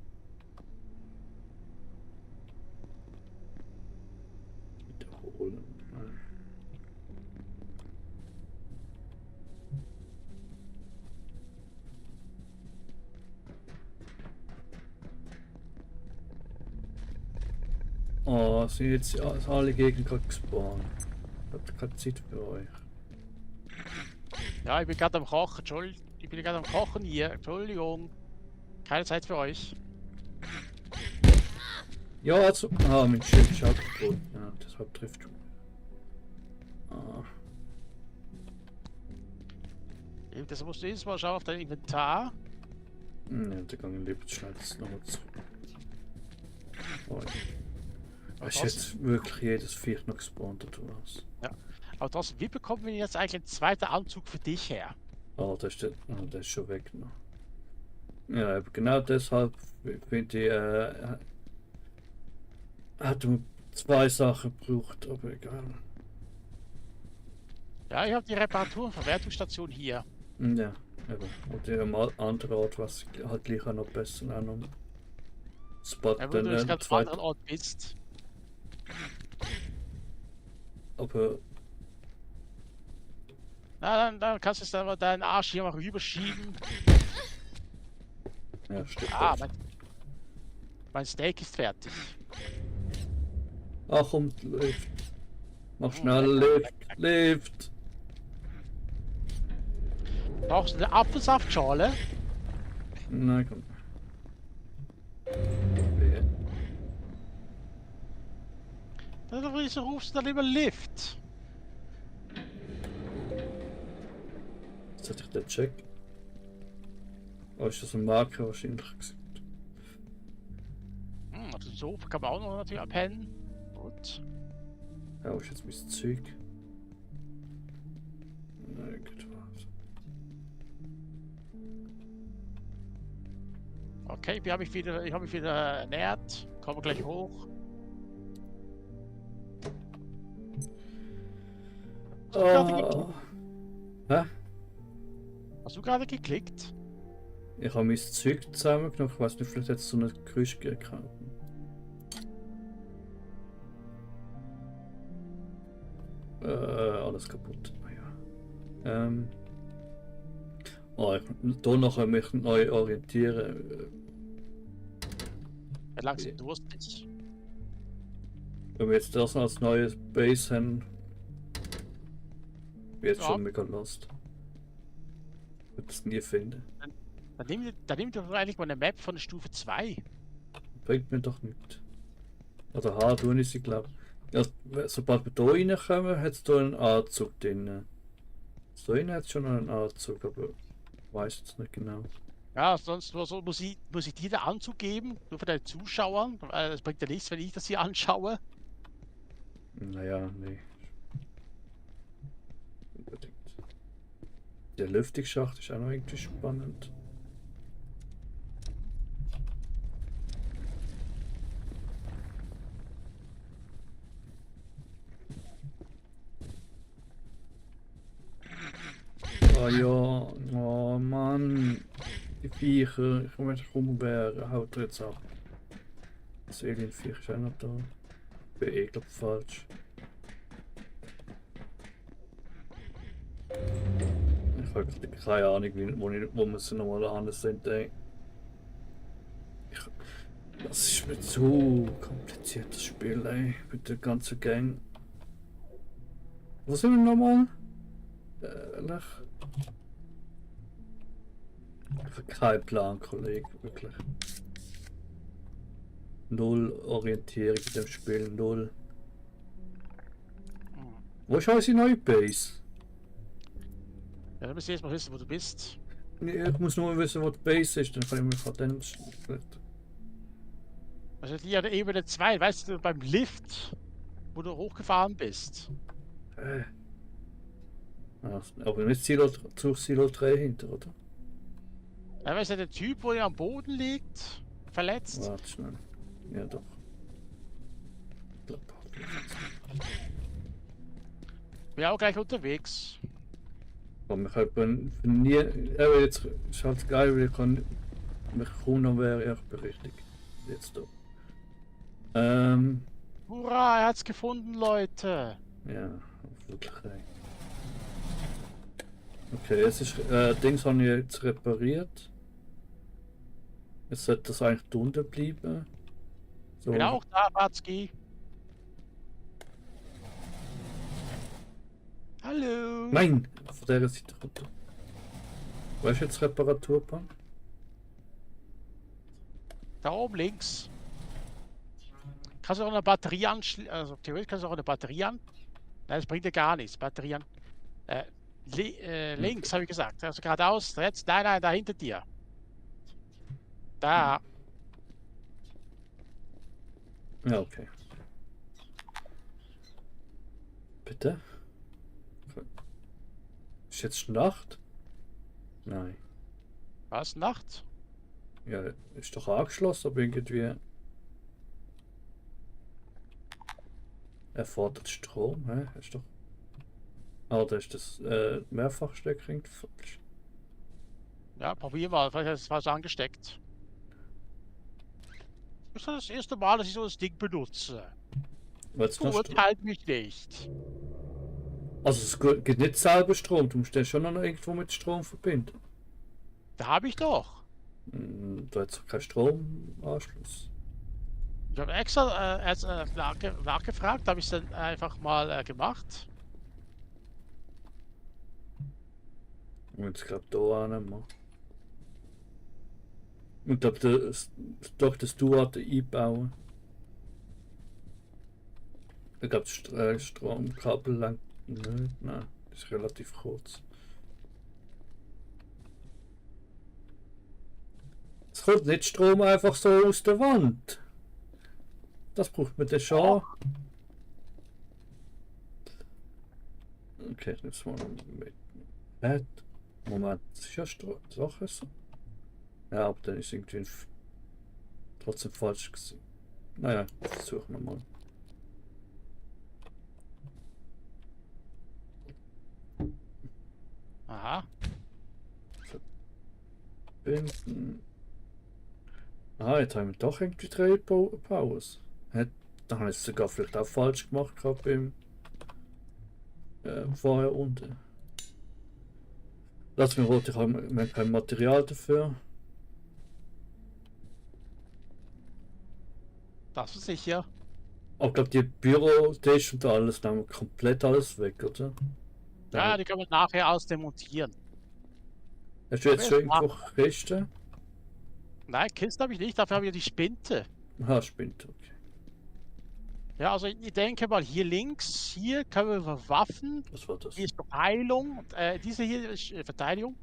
Wiederholen. Nein. Oh, sind jetzt alle Gegner gerade gespawnt. Ich habe keine Zeit für euch. Ja, ich bin gerade am Kochen. Entschuldigung. Ich bin gerade am Kochen hier. Entschuldigung. Keine Zeit für euch. Ja, also. Ah, mein Schild ist auch kaputt. Ja, deshalb trifft du. Ah. Das musst du jetzt mal schauen auf dein Inventar. Ja, der Gang lebt schnell das nochmal zurück. Oh, Aber ist jetzt wirklich jedes Viech noch gespawnt oder was? Aber trotzdem, wie bekommen wir jetzt eigentlich einen zweiten Anzug für dich her? Oh, der ist schon weg noch. Ja, eben genau deshalb finde ich, hat er 2 Sachen gebraucht, aber egal. Ja, ich habe die Reparatur- und Verwertungsstation hier. Ja, eben. Und in einem anderen Ort, was halt gleich auch noch besser auch noch Spot Ja, wenn du jetzt ganz zweiten. anderen Ort bist. Aber Na, dann kannst du es dann mal deinen Arsch hier mal rüberschieben. ja, stimmt. Ah, mein Steak ist fertig. Ach komm, Lift. Mach schnell, Lift. Brauchst du eine Apfelsaftschale? Nein, komm. Wehe. Dann rufst du dann lieber Lift. Jetzt hatte ich den Check. Oh, ist das ein Marker wahrscheinlich gewesen? Auf dem Sofa kann man auch noch natürlich abhängen. Gut. Ja, wo ist jetzt mein Zeug? Nein, gut, was. Okay, ich habe mich wieder ernährt. Kommen gleich hoch. Oh. Hä? Hast du gerade geklickt? Ich habe mein Zeug zusammengenommen. Ich weiß nicht, vielleicht hat es so ein Geräusch gegeben. Alles kaputt. Ah, ja. Ich hier noch mich neu orientieren. Ja, langsam durstig. Wenn wir jetzt das als neues Base haben, bin jetzt Ja. schon mega lost. Ich würde es nie finden. Dann nimm doch eigentlich mal eine Map von der Stufe 2. Bringt mir doch nichts. Oder H, tun ich sie, glaube ich. Ja, sobald wir hier reinkommen, hat es hier einen Anzug drin. Da drin hat es schon noch einen Anzug, aber ich weiß jetzt nicht genau. Ja, sonst muss ich dir den Anzug geben, nur für deine Zuschauer. Es bringt ja nichts, wenn ich das hier anschaue. Naja, nee. Unbedingt. Der Lüftungsschacht ist auch noch irgendwie spannend. Ah ja, oh Mann. Die Viecher, ich möchte rumwehren, haut er jetzt ab. Das Alien-Viech ist auch noch da. Ich bin eh, glaub, falsch. Ich habe keine Ahnung, wo wir sie nochmal anders sind. Ey. Das ist ist mir zu kompliziert, das Spiel, ey, mit der ganzen Gang. Wo sind wir nochmal? Ehrlich? Ich habe keinen Plan, Kollege, wirklich. Null Orientierung in dem Spiel, null. Wo ist unsere neue Base? Ja, du musst erst mal wissen, wo du bist. Nee, ich muss nur wissen, wo die Base ist, dann kann ich mich von dem... Also die an der Ebene 2, weißt du, beim Lift, wo du hochgefahren bist. Aber nicht zu Silo 3 hinter, oder? Ja, weißt du, der Typ, wo er am Boden liegt, verletzt. Warte schnell. Ja, doch. Bin auch gleich unterwegs. Aber ich habe nie... Aber jetzt ist halt geil, weil ich kann... Mich kaum wäre ich berichtigt. Jetzt da. Hurra, er hat's gefunden, Leute. Ja, wirklich. Okay, jetzt ist... Dings habe ich jetzt repariert. Jetzt sollte das eigentlich drunter bleiben. So. Bin auch da, Batzki. Hallo. Nein! Von der Seite runter. Wo ist jetzt Reparaturbank? Da oben links. Kannst du auch eine Batterie anschließen? Also theoretisch kannst du auch eine Batterie an. Nein, das bringt dir gar nichts. Batterie an. Links habe ich gesagt. Also geradeaus, rechts. Nein, nein, da hinter dir. Da. Ja, okay. Bitte? Ist jetzt Nacht? Nein. Was? Nacht? Ja, ist doch angeschlossen, aber irgendwie... Er fordert Strom, hä? Ist doch... Ah, da ist das Mehrfachsteckring falsch. Ja, probier mal. Vielleicht ist es falsch angesteckt. Das ist das erste Mal, dass ich so das Ding benutze. Verurteilt mich nicht. Also es geht nicht selber Strom, du musst den schon noch irgendwo mit Strom verbinden. Da habe ich doch. Da hat es keinen Stromanschluss. Ich habe extra nachgefragt, habe ich es dann einfach mal gemacht. Und ich glaube da annehmen. Und ob das doch das Duat einbauen. Ich glaube das Stromkabel lang nicht. Nein, das ist relativ kurz. Es kommt nicht Strom einfach so aus der Wand. Das braucht man dann schon. Okay, jetzt mal mit. Moment, das ist ja Strom. Sache so. Ja, aber dann ist irgendwie trotzdem falsch gewesen. Naja, versuchen wir mal. Aha. Verbinden. Ah, jetzt haben wir doch irgendwie 3 Powers. Da habe ich es sogar vielleicht auch falsch gemacht gehabt beim vorher unten. Lass mich rot, ich habe kein Material dafür. Das ist sicher. Aber ich glaube, die Büro-Tisch und alles, da haben wir komplett alles weg, oder? Ja, die können wir nachher ausdemontieren. Hast du jetzt schon irgendwo Kisten? Nein, Kisten habe ich nicht, dafür habe ich die Spinte. Ah, Spinte, okay. Ja, also ich denke mal hier links, hier können wir Waffen. Was war das? Hier ist Verteilung. Diese hier ist Verteidigung.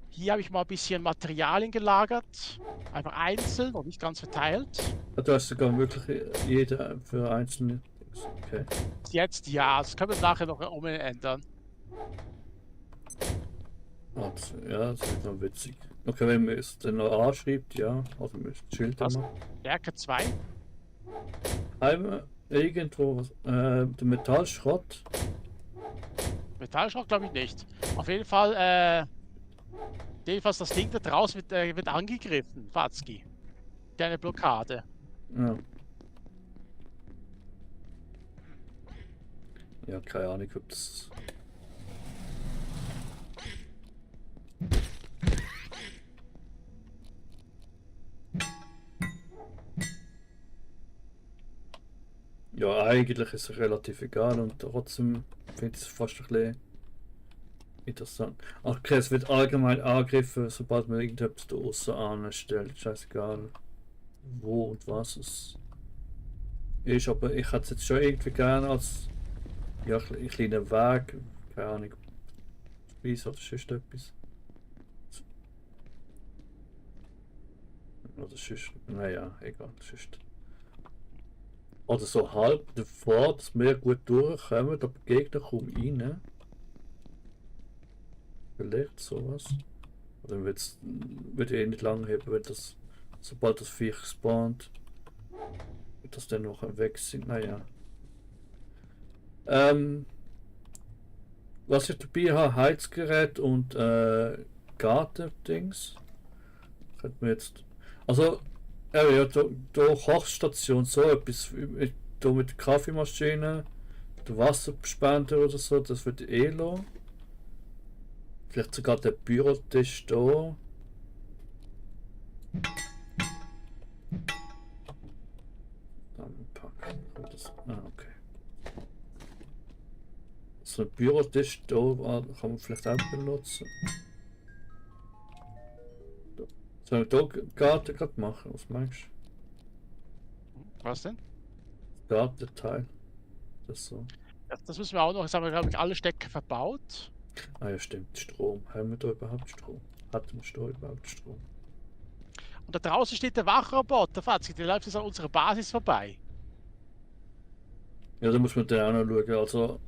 Hier habe ich mal ein bisschen Materialien gelagert. Einfach einzeln und nicht ganz verteilt. Ah, du hast sogar wirklich jeder für einzelne. Okay. Jetzt ja, das können wir nachher noch umändern. Also, ja, das ist noch witzig. Okay, wenn man es dann noch anschreibt, ja, also wir müssen Schilder machen. Stärke 2. Einmal irgendwo der Metallschrott. Metallschrott glaube ich nicht. Auf jeden Fall, jedenfalls das Ding da draußen wird angegriffen, Watzki. Keine Blockade. Ja. Ja, keine Ahnung, ob das. Ja, eigentlich ist es relativ egal und trotzdem finde ich es fast ein bisschen interessant. Okay, es wird allgemein angegriffen, sobald man irgendetwas da außen anstellt. Scheißegal, wo und was es ist, aber ich hätte es jetzt schon irgendwie gerne als ja, ein kleiner Weg, keine Ahnung, Speis oder sonst etwas. Oder sonst, naja, egal, sonst. Oder so halb davor, dass wir gut durchkommen, aber die Gegner kommen rein. Vielleicht sowas. Oder wird eh nicht lange haben, wenn das, sobald das Viech spawnt, wird das dann noch weg sind. Naja. Was ich dabei habe, Heizgerät und Gartendings. Könnte man jetzt. Also, ja, da Kochstation, so etwas. Da mit der Kaffeemaschine, der Wasserspender oder so, das wird eh lassen. Vielleicht sogar der Bürotisch da. Dann packen wir das. Okay. So ein Bürotisch da kann man vielleicht auch benutzen. Sollen wir hier Garten gerade machen? Was meinst du? Was denn? Das Gartenteil. Das so. Das müssen wir auch noch. Jetzt haben wir, glaube ich, alle Stecker verbaut. Ah ja, stimmt. Strom. Haben wir da überhaupt Strom? Hatten wir da überhaupt Strom? Und da draußen steht der Wachroboter, Fazit. Der läuft jetzt an unserer Basis vorbei. Ja, da muss man dann auch noch schauen. Also,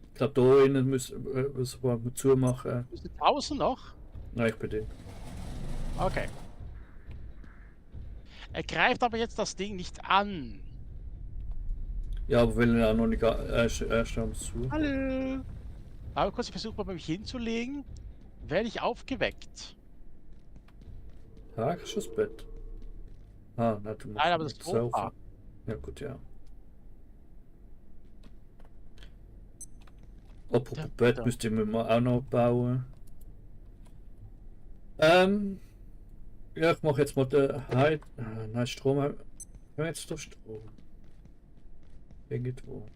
ich glaube, da innen müssen wir zumachen. Ist der draußen noch? Nein, ich bin drin. Okay. Er greift aber jetzt das Ding nicht an. Ja, aber will er auch noch nicht erst am zu. Hallo. Aber kurz, ich versuche mal mich hinzulegen. Werde ich aufgeweckt? Ja, ist das Bett. Ah, nein, du musst Nein, aber das nicht Sofa. Ja, gut, ja. Apropos Bett müsste ich mir mal auch noch bauen. Ja, ich mache jetzt mal den nein, Strom. Haben wir jetzt doch Strom? Irgendwo.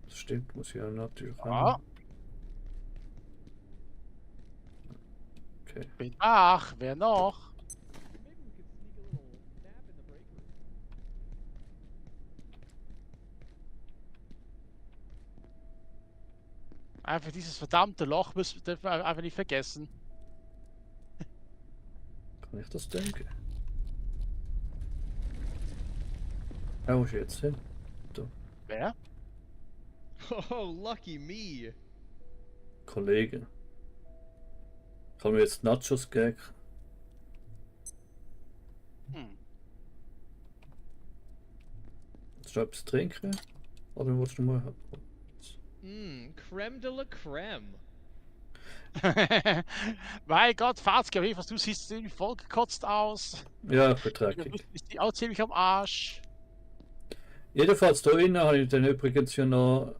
Das stimmt, muss ich ja natürlich Ja. haben. Okay. Bin wach. Wer noch? Einfach dieses verdammte Loch dürfen wir einfach nicht vergessen. Kann ich das denken? Ja, wo ist jetzt hin? Da. Wer? Oh, lucky me. Kollege. Kann mir jetzt Nachos geben? Willst du etwas trinken? Oder willst du mal... Creme de la creme. Mein Gott, Fahrtsgewicht, was du siehst ziemlich vollgekotzt aus. Ja, verträglich. Ist die auch ziemlich am Arsch. Jedenfalls da innen habe ich dann übrigens ja noch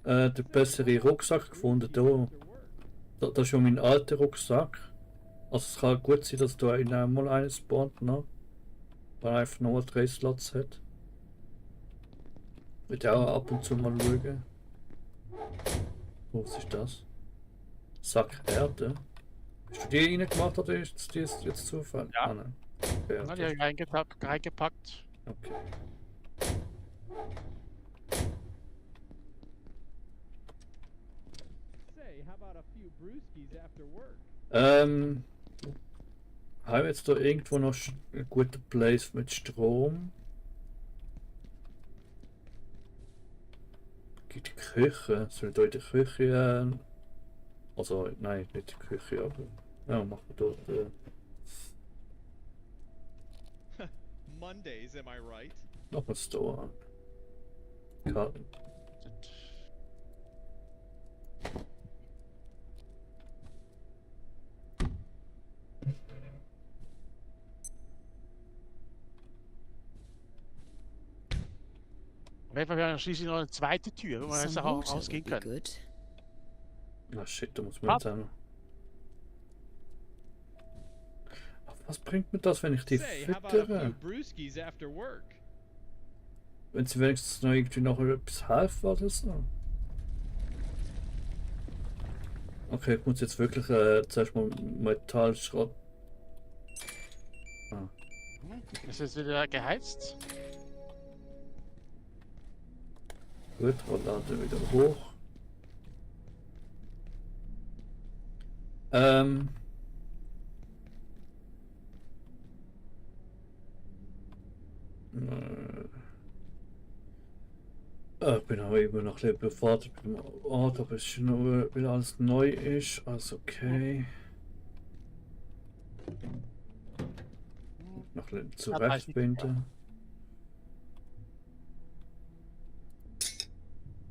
den besseren Rucksack gefunden. Da ist schon mein alter Rucksack. Also es kann gut sein, dass da innen auch mal eines spawnt, ne? Weil er einfach nochmal 3 Slots hat. Ich will auch ab und zu mal schauen. Was ist das? Sack Erde. Hast du die reingemacht oder ist die jetzt Zufall? Ja. Ah, nein. Okay, Dann hat er reingepackt. okay. Say, how about a few brewskis after work? Haben wir jetzt da irgendwo noch einen guten Place mit Strom? Gibt die Küche? Soll ich da in der Küche? Also, nein, nicht die Küche, aber. Ja, machen wir dort. Mondays, am I right? Noch ein Store an. Karten. Auf jeden Fall haben wir schließlich noch eine zweite Tür, wo man jetzt auch rausgehen können. Ah shit, da muss man jetzt auch noch. Was bringt mir das, wenn ich die Say, how about a few füttere? brewskis after work? Wenn sie wenigstens noch irgendwie noch etwas helfen oder so. Okay, ich muss jetzt wirklich zuerst mal Metallschrott. Ah. Ist jetzt wieder geheizt? Gut, Rollade wieder hoch. Ich bin aber immer noch ein bisschen überfordert mit dem Ort, aber es ist nur, weil alles neu ist, also okay. Noch ein bisschen zurechtbinden.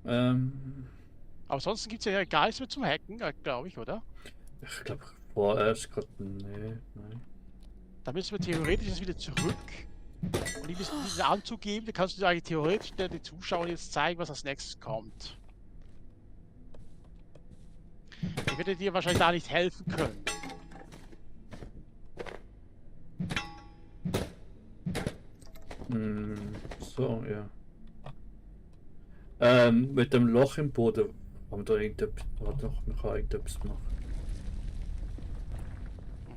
Aber sonst gibt es ja gar nichts mehr zum Hacken, glaube ich, oder? Ich glaube vorerst gerade. Nee, nein. Da müssen wir theoretisch jetzt wieder zurück. Und diesen Anzug geben, da kannst du eigentlich theoretisch den Zuschauern jetzt zeigen, was als nächstes kommt. Ich werde dir wahrscheinlich da nicht helfen können. So, ja. Mit dem Loch im Boden haben wir da irgendetwas, man kann irgendetwas machen.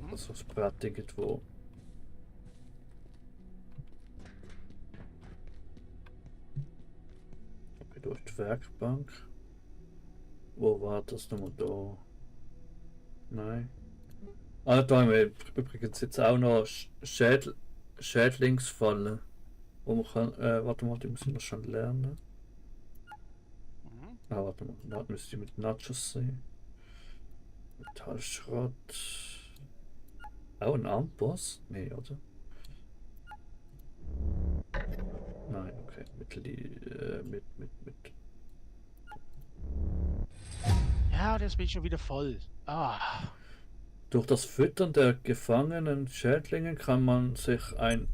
Also das Brett irgendwo. Okay, da ist die Werkbank. Wo war das nochmal da? Nein. Ah, da haben wir übrigens jetzt auch noch Schädlingsfallen. Wo man kann, warte mal, die müssen wir schon lernen. Ah, warte mal, da müsste ich mit Nachos sehen. Metallschrott. Auch ein Amboss? Nee, oder? Nein, okay. Mit. Ja, jetzt bin ich schon wieder voll. Ah. Durch das Füttern der gefangenen Schädlinge kann man sich ein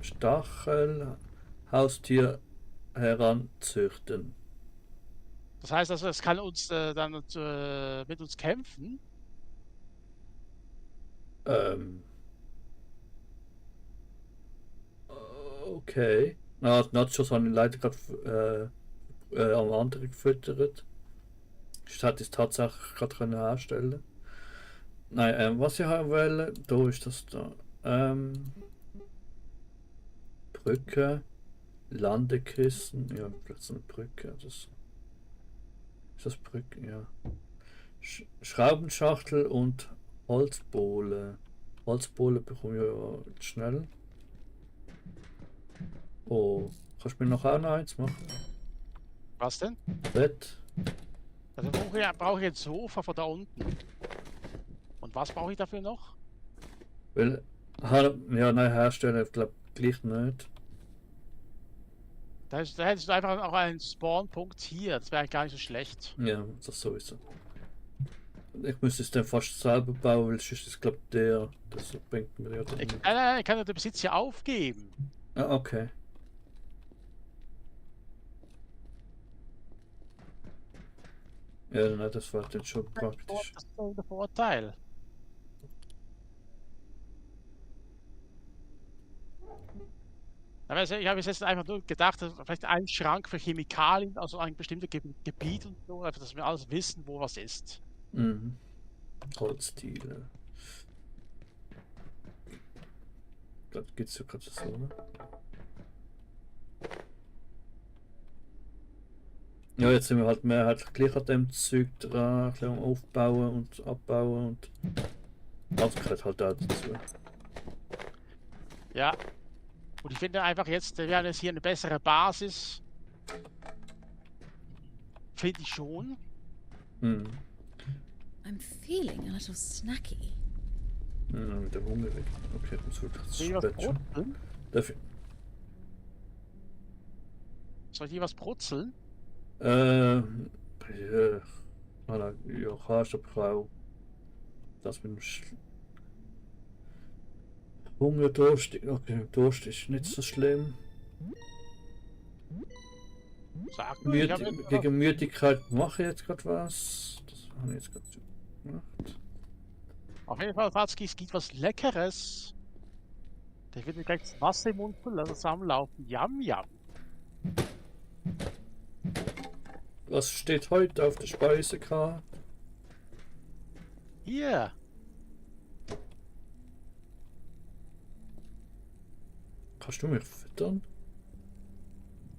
Stachelhaustier heranzüchten. Das heißt also, es kann uns dann mit uns kämpfen? Okay. Na, Nachos haben ihn leider gerade am anderen gefüttert. Ich hätte es tatsächlich gerade herstellen. Nein, was ich haben will, da ist das da. Brücke, Landekisten, ja, plötzlich eine Brücke. Das ist das Brücke, ja. Schraubenschachtel und Holzbohle. Holzbohle bekomme ich ja schnell. Oh, kannst du mir noch eins machen? Was denn? Bett. Also brauche ich ein Sofa von da unten. Und was brauche ich dafür noch? Weil, ja, nein, herstellen, ich glaube gleich nicht. Da hättest du einfach auch einen Spawnpunkt hier. Das wäre gar nicht so schlecht. Ja, das sowieso. Ich müsste es dann fast selber bauen, weil sonst ist, glaube der. Das bringt mir ja dann nicht. Nein, ich kann ja den Besitz hier aufgeben. Ah, okay. Ja, nein, das war dann schon praktisch. Das ist der Vorteil. Also ich habe jetzt einfach nur gedacht, dass vielleicht ein Schrank für Chemikalien, also ein bestimmtes Gebiet und so, einfach, dass wir alles wissen, wo was ist. Mhm. Holzdiele. Das geht's ja gerade so, ne? Ja, jetzt sind wir halt mehrheitlich gleich an dem Zeug dran, ein bisschen aufbauen und abbauen und das gehört halt auch dazu. Ja. Und ich finde einfach jetzt, wir haben jetzt hier eine bessere Basis. Finde ich schon. Hm. I'm feeling a little snacky. Ja, mit der Hunger weg. Okay, das wird das Soll ich was spät schon. brutzeln? Dafür. Soll ich hier was brutzeln? Ja, ja, kannst aber auch. Das mit dem Hunger, Durst. Okay, Durst ist nicht so schlimm. Sag mir, Gegen Müdigkeit mache ich jetzt gerade was. Das habe ich jetzt gerade gemacht. Auf jeden Fall, Watzki, es gibt was Leckeres. Der wird mir gleich das Wasser im Mund verlassen, zusammenlaufen. Yam, yam. Was steht heute auf der Speisekarte? Hier. Kannst du mich füttern?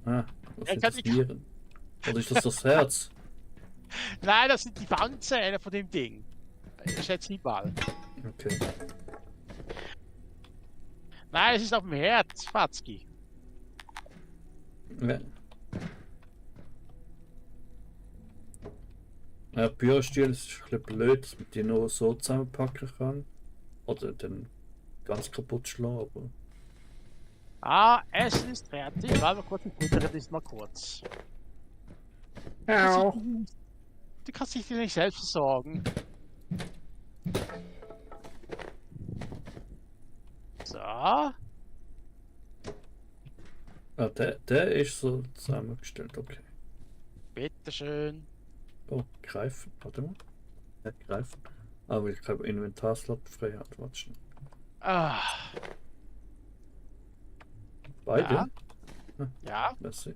Ah, was Ja, sind kann das ich- Nieren? Oder ist das das Herz? Nein, das sind die Fangzähne von dem Ding. Ich schätze nicht mal. Okay. Nein, es ist auf dem Herz, Fatzki. Ja. Ja, Bürostuhl ist ein bisschen blöd, dass man die nur so zusammenpacken kann. Oder dann ganz kaputt schlagen, aber... Ah, Essen ist fertig. Warte mal kurz, ich füttere dich mal kurz. Ja. Du kannst dich nicht selbst versorgen. So. Ah, der ist so zusammengestellt, okay. Bitteschön. Oh, greifen, warte mal. Ja, greifen. Ah, weil ich kein Inventarslot frei hat, warte schnell. Ah, Beide? Ja. ja. Merci.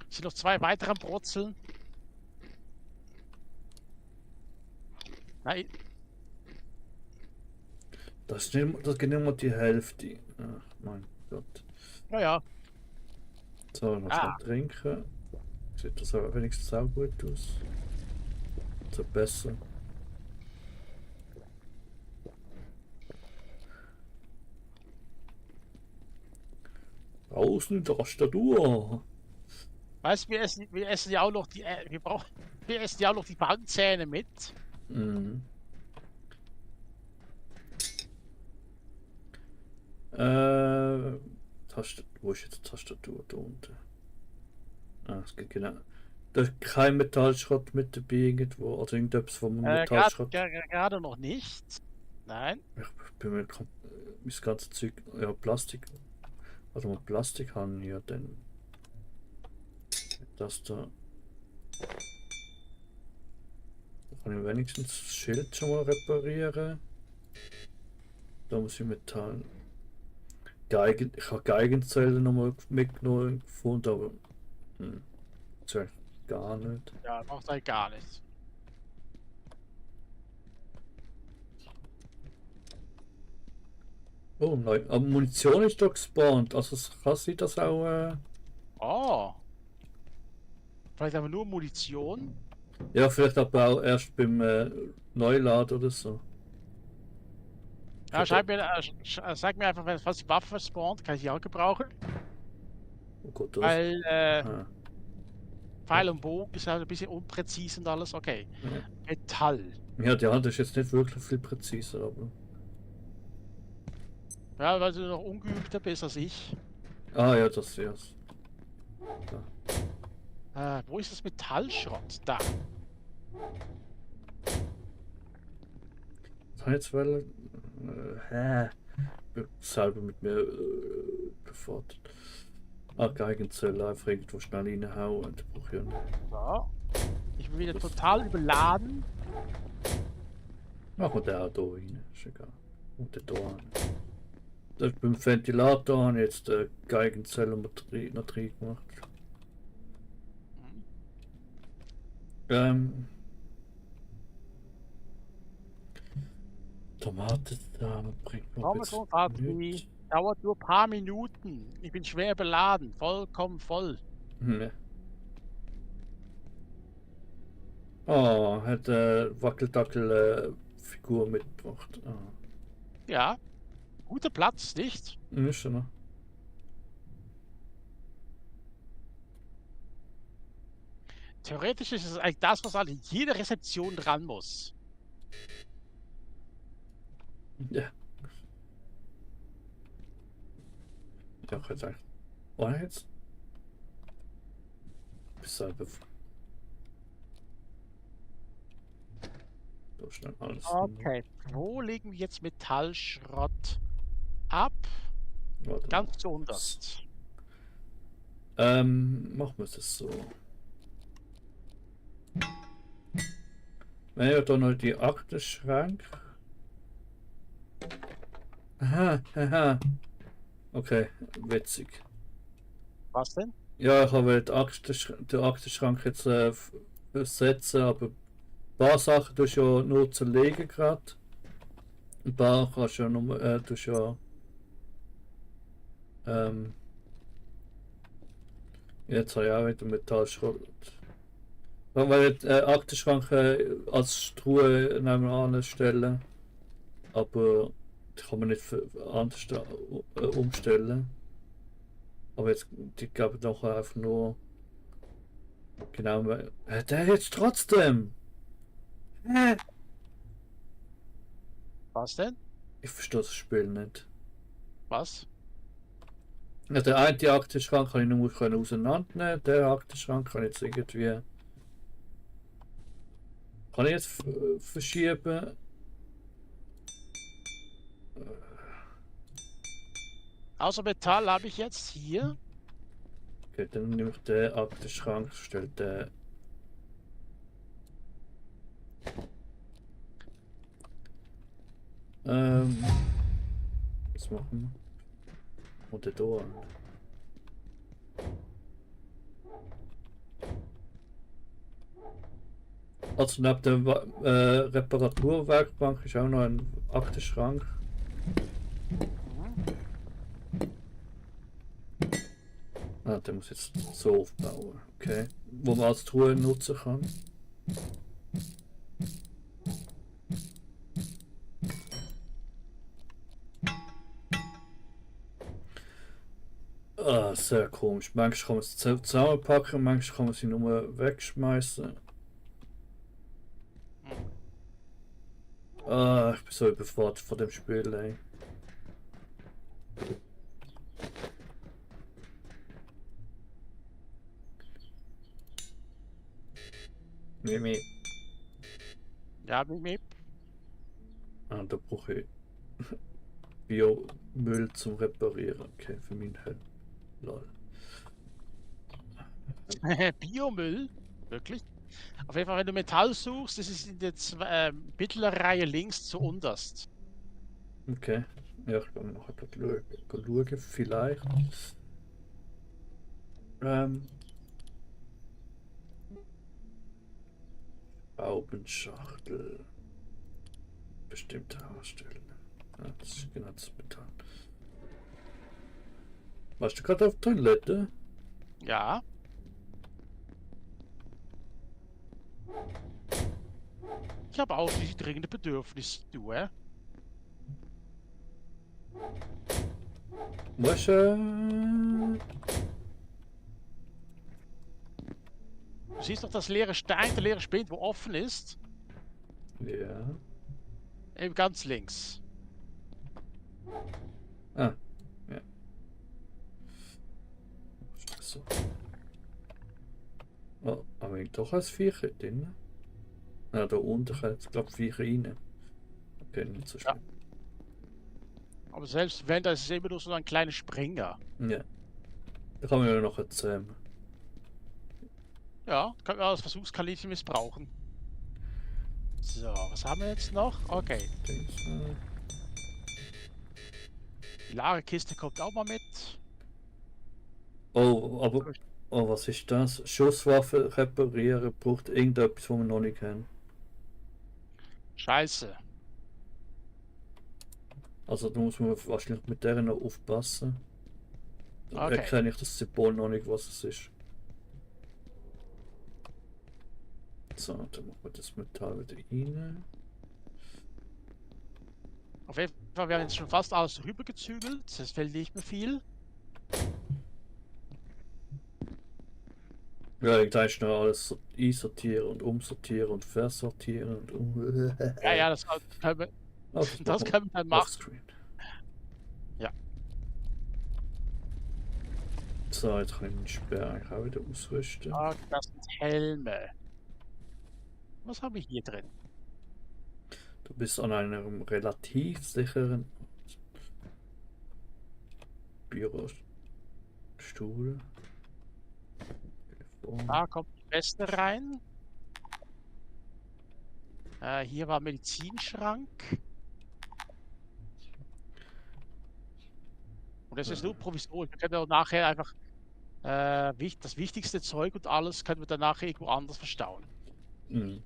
Sind noch 2 weitere am Brutzeln. Nein, Das geht nicht mal die Hälfte. Ach, mein Gott. naja. So, noch Ah. schnell trinken. Sieht das aber wenigstens auch gut aus. So besser. Raus in die Tastatur. Weißt du, wir essen ja auch noch die, wir essen ja auch noch die Fangzähne mit. Mhm. Wo ist jetzt die Tastatur? Da unten. Ah, es geht genau. Da ist kein Metallschrott mit dabei irgendwo. Also irgendetwas vom Metallschrott. Gerade noch nicht. Nein. Ich bin mir das ganze Zeug. Ja, Plastik. Also mal Plastik haben ja dann. Das da. Da kann ich wenigstens das Schild schon mal reparieren. Da muss ich Metall. Geigen, ich habe Geigenzellen nochmal mitgenommen gefunden, aber das ist gar nicht. Ja, macht halt gar nichts. Oh nein, aber Munition ist doch gespawnt, also es kann sein, dass auch Oh. Vielleicht aber nur Munition. ja, vielleicht aber auch erst beim Neuladen oder so. Ja, sag mir einfach, falls die Waffe spawnt, kann ich die auch gebrauchen. Oh Gott, das. Weil Ah, Pfeil und Bogen ist halt ein bisschen unpräzise und alles. Okay. ja. Metall. Ja, die Hand ist jetzt nicht wirklich viel präziser, aber. Ja, weil du noch ungeübter bist als ich. Ah ja, das ist. Wo ist das Metallschrott? Da. Kann jetzt weil selber mit mir befordert. Ah, Geigenzelle einfach irgendwo schnell reinhauen, das brauche ich ja nicht. So. Ich bin wieder total überladen. Machen wir den auch hier rein, ist egal. Und den hier rein. Das beim Ventilator habe ich jetzt Geigenzelle noch drin gemacht. Tomate da bringt man Komm schon, Fazli. Dauert nur ein paar Minuten. Ich bin schwer beladen. Vollkommen voll. Ne. Oh, hat Wackeldackel Figur mitgebracht. Ah. Ja. Guter Platz, nicht? Ist schon noch. Theoretisch ist es eigentlich das, was an jeder Rezeption dran muss. Ja. Ja, jetzt eigentlich. Oh, jetzt? Bis selber. So schnell alles. Okay. Wo legen wir jetzt Metallschrott ab? Warte. Ganz zu unterst. Machen wir es so. Ja, da noch die Aktenschrank. Aha, aha. Okay, witzig. Was denn? Ja, ich habe den Aktenschrank jetzt versetzen, aber ein paar Sachen tust du ja nur zerlegen gerade. Ein paar kannst du ja nur, tust ja jetzt habe ich auch wieder Metallschrott. Weil ich Aktenschrank als Truhe neben anstellen, aber die kann man nicht anders umstellen. Aber jetzt, die geben doch einfach nur genau. Der jetzt trotzdem! Hä? Was denn? Ich verstehe das Spiel nicht. Was? Ja, der eine Aktenschrank kann ich nur auseinandernehmen, der Aktenschrank kann ich jetzt irgendwie. Kann ich jetzt verschieben? Außer Metall habe ich jetzt hier. Okay, dann nehme ich den Aktenschrank, stelle den. Was machen wir? Oder da. Also neben der Reparaturwerkbank ist auch noch ein Aktenschrank. Ah, der muss jetzt so aufbauen, okay. Wo man als Truhe nutzen kann. Ah, sehr komisch. Manchmal kann man es zusammenpacken, manchmal kann man sie nur wegschmeißen. Ah, ich bin so überfordert von dem Spiel, ey. Mimi. Ja, Mimip. Ah, da brauche ich Biomüll zum Reparieren. Okay, für meinen Helm. Lol. Biomüll? Wirklich? Auf jeden Fall, wenn du Metall suchst, das ist in der mittleren Reihe links zu unterst. Okay. Ja, ich kann noch etwas schauen. Vielleicht. Schraubenschachtel. Bestimmte Hersteller. Ja, das ist genau das Metall. Warst du gerade auf Toilette? Ja. Ich habe auch die dringende Bedürfnis, du, Wäsche. Du siehst doch das leere Stein, der leere Spind, wo offen ist. Ja. Eben ganz links. Ah. Ja. So. Oh, aber ich doch als Viecher drin. Ja, da unten kann jetzt glaube ich Viecher rein. Okay, nicht so schlimm. Aber selbst wenn, da ist es immer nur so ein kleiner Springer. Ja. Da kann man ja noch erzählen. Ja, kann man als Versuchskaninchen missbrauchen. So, was haben wir jetzt noch? Okay. Die Lagerkiste kommt auch mal mit. Oh, aber. Oh, was ist das? Schusswaffe reparieren braucht irgendetwas, was wir noch nicht haben. Scheiße. Also da muss man wahrscheinlich mit der noch aufpassen. Dann Okay. erkenne ich das Symbol noch nicht, was es ist. So, dann machen wir das Metall wieder rein. Auf jeden Fall, wir haben jetzt schon fast alles rübergezügelt. Es fällt nicht mehr viel. Ja, ich kann noch alles einsortieren und umsortieren und versortieren und Ja, das können wir, Oh, das können wir dann machen. Offscreen. Ja. So, jetzt kann ich den Speer eigentlich auch wieder ausrüsten. Ah, das sind Helme. Was haben wir hier drin? Du bist an einem relativ sicheren Bürostuhl. Telefon. Da kommt die Weste rein. Hier war Medizinschrank. Und das ist nur provisorisch. Wir können auch nachher einfach das wichtigste Zeug und alles können wir dann nachher irgendwo anders verstauen. Mhm.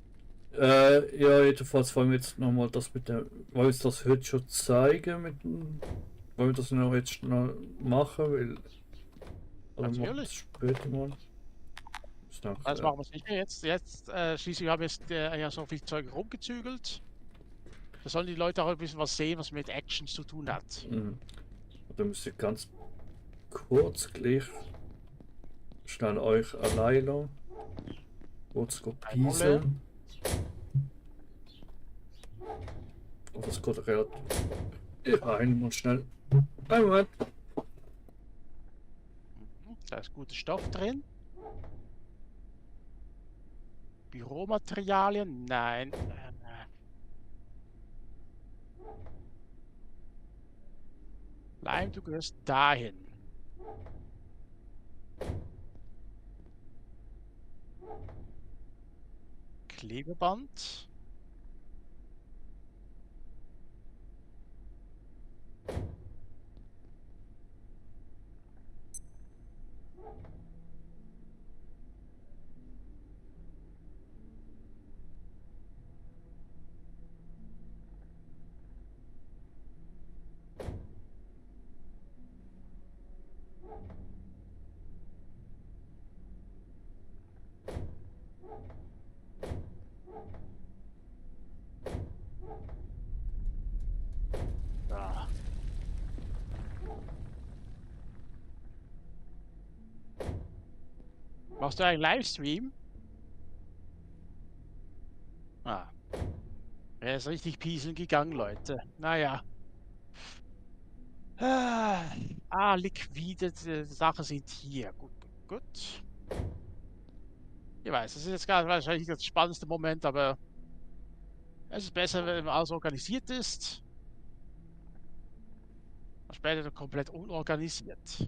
Ja, jedenfalls wollen wir jetzt nochmal das mit der. Wollen wir jetzt das heute schon zeigen mit dem. Wollen wir das noch jetzt noch machen? Weil. Oder machen wir das Natürlich. später mal. Ist noch, Das machen wir sicher jetzt. Schließlich haben wir jetzt ja so viel Zeug rumgezügelt. Da sollen die Leute auch ein bisschen was sehen, was mit Actions zu tun hat. Mhm. Da müsst ihr ganz kurz gleich schnell euch allein lassen. Kurz pieseln. Oh, das geht relativ rein und schnell. Einen Moment. Da ist guter Stoff drin. Büromaterialien? Nein. Lime, du gehörst dahin. Klebeband. Da. Machst du einen Livestream? Ah. Er ist richtig pieseln gegangen, Leute. Naja. Liquide Sachen sind hier. Gut, gut, gut. Ich weiß, das ist jetzt gar wahrscheinlich nicht das spannendste Moment, aber es ist besser, wenn alles organisiert ist. Später komplett unorganisiert.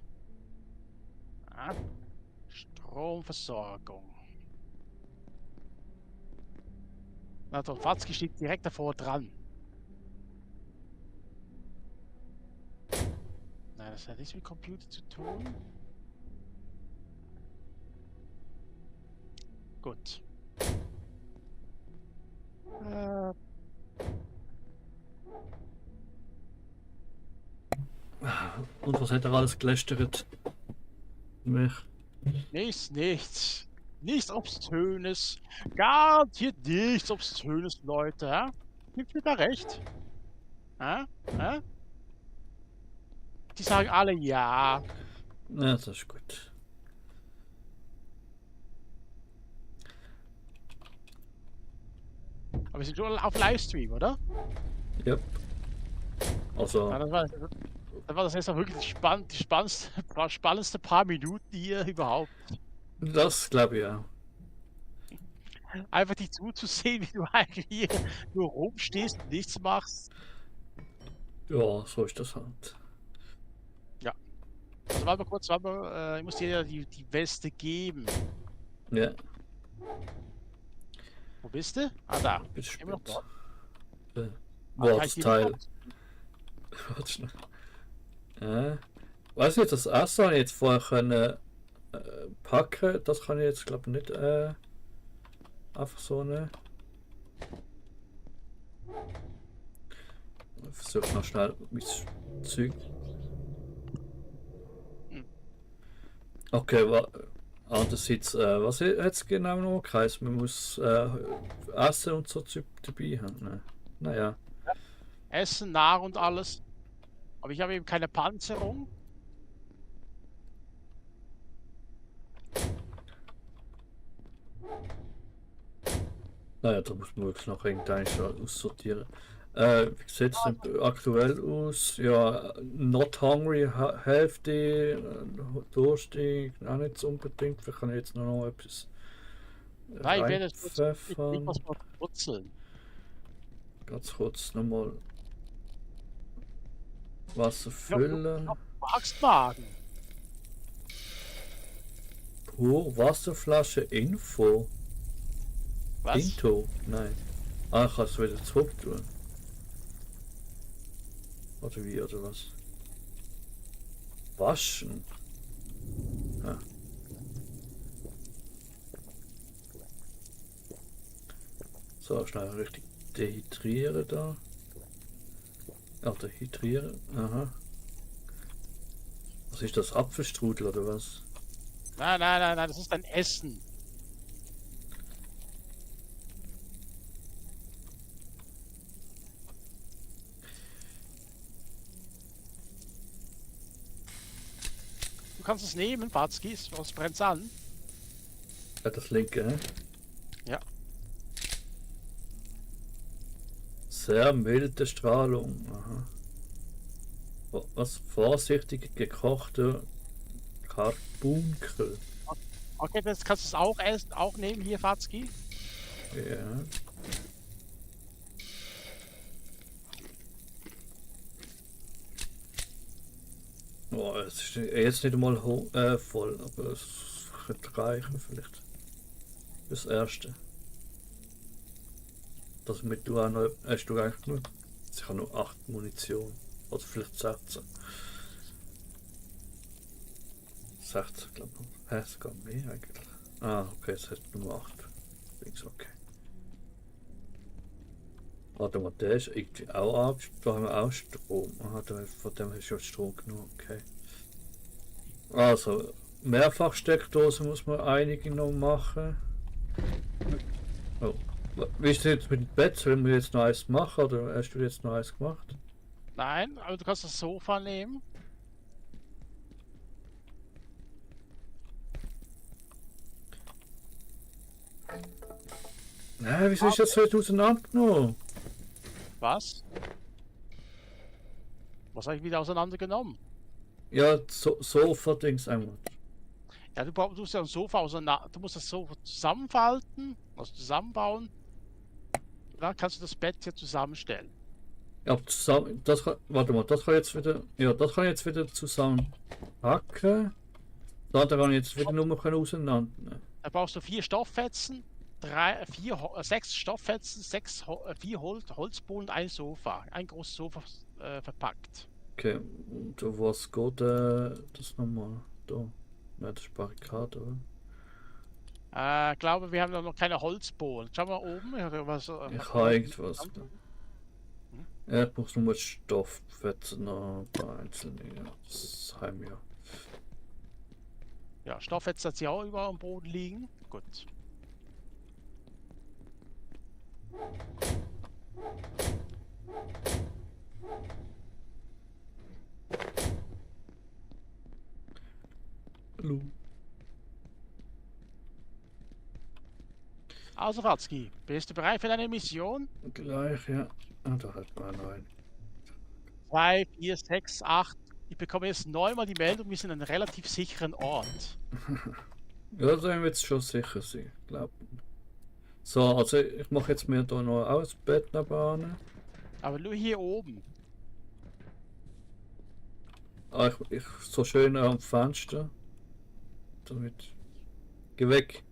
Ja. Stromversorgung. Na, der Watzki steht direkt davor dran. Nein, das hat nichts mit Computer zu tun. Gut. Und was hat er alles gelästert? Mich. Nichts. Nichts Obszönes. Garantiert nichts Obszönes, Leute. Ja? Gibt mir da recht? Ja? Ja? Die sagen alle ja. Ja, das ist gut. Aber wir sind schon auf Livestream, oder? Ja. Also. Ja, das war das jetzt auch wirklich die spannendste paar Minuten hier überhaupt. Das glaube ich ja. Einfach dich zuzusehen, wie du eigentlich hier nur rumstehst und nichts machst. Ja, so ist das halt. Ja. Also warte mal kurz, ich muss dir ja die Weste geben. Ja. Wo bist du? Ah, da. Bis Immer noch spät. dort. Boah, kann das ich die Teil. nicht Warte schnell. Weiß ich, das Essen habe ich jetzt vorher können packen. Das kann ich jetzt glaube ich nicht einfach so nehmen. Ich versuche noch schnell mein Zeug. Okay, andererseits, was jetzt genau noch geheißen? Man muss Essen und so Zeug dabei haben. Ne? Naja. Essen, Nahrung und alles. Aber ich habe eben keine Panzerung. Naja, da muss man wirklich noch irgendeinen aussortieren. Wie sieht es denn aktuell aus? Ja, not hungry, Hälfte, durstig, auch nicht so unbedingt. Vielleicht kann ich jetzt noch etwas Nein, ich werde jetzt reinpfeffern. was mal putzeln. Ganz kurz nochmal Wasser füllen. Axtmagen. Pur Wasserflasche Info. Was? Into? Nein. Ah, ich kann es wieder zurück tun. Oder wie, oder was? Waschen. Ja. So, schnell richtig dehydrieren da. Ja, dehydrieren. Aha. Was ist das? Apfelstrudel oder was? Nein, nein, nein, nein, das ist ein Essen. Du kannst es nehmen, Batzkis, was brennt's an? Ja, das linke, hä? Ja. Sehr milde Strahlung. Aha. Was? Vorsichtig gekochte Karbunkel. Okay, jetzt kannst du es auch essen, auch nehmen hier, Fatzki. Ja. Oh, es ist jetzt nicht einmal voll, aber es könnte reichen vielleicht. Das erste. Das mit du auch noch, hast du eigentlich nur? Ich habe noch 8 Munition. Oder vielleicht 16. 16 glaube ich. Hä, es geht mehr eigentlich. Ah, okay, es hat nur 8. Links, okay. Warte mal, der ist irgendwie auch ab. Da haben wir auch Strom. Aha, von dem hast du ja Strom genug, okay. Also, Mehrfachsteckdosen muss man einige noch machen. Oh. Wie ist es jetzt mit dem Bett? Sollen wir jetzt noch eins machen oder hast du jetzt noch eins gemacht? Nein, aber du kannst das Sofa nehmen. Wieso ist das so auseinandergenommen? Was? Was habe ich wieder auseinandergenommen? Ja, Sofa-Dings einmal. Ja, du musst ja ein Sofa auseinander. Du musst das Sofa zusammenfalten, also zusammenbauen. Dann kannst du das Bett hier zusammenstellen. Ja, zusammen. Das kann, warte mal, das kann jetzt wieder. Ja, das kann jetzt wieder zusammen hacken. Da kann ich jetzt wieder nur noch auseinandernehmen. Da brauchst du 4 Stofffetzen, 6 Stofffetzen, 4 Holzbohlen und ein Sofa. Ein großes Sofa verpackt. Okay, und was geht das nochmal? Da. Nein, das ist Barrikade, oder? Ich glaube, wir haben noch keine Holzbohlen. Schau mal oben. Was, ich habe irgendwas. Er braucht nur Stofffetzen, noch ein paar einzelne. Ja, das haben wir. Ja, Stofffetzen hat sie auch überall am Boden liegen. Gut. Hallo. Also, Watzki, bist du bereit für deine Mission? Gleich, ja. Ah, da hat man einen. 2, 4, 6, 8. Ich bekomme jetzt 9-mal die Meldung, wir sind an einem relativ sicheren Ort. Ja, da werden wir jetzt schon sicher sein, glaube ich. So, also ich mache jetzt mir da noch aus Bett nebenan. Aber nur hier oben. Ah, ich so schön am Fenster. Damit. Geh weg.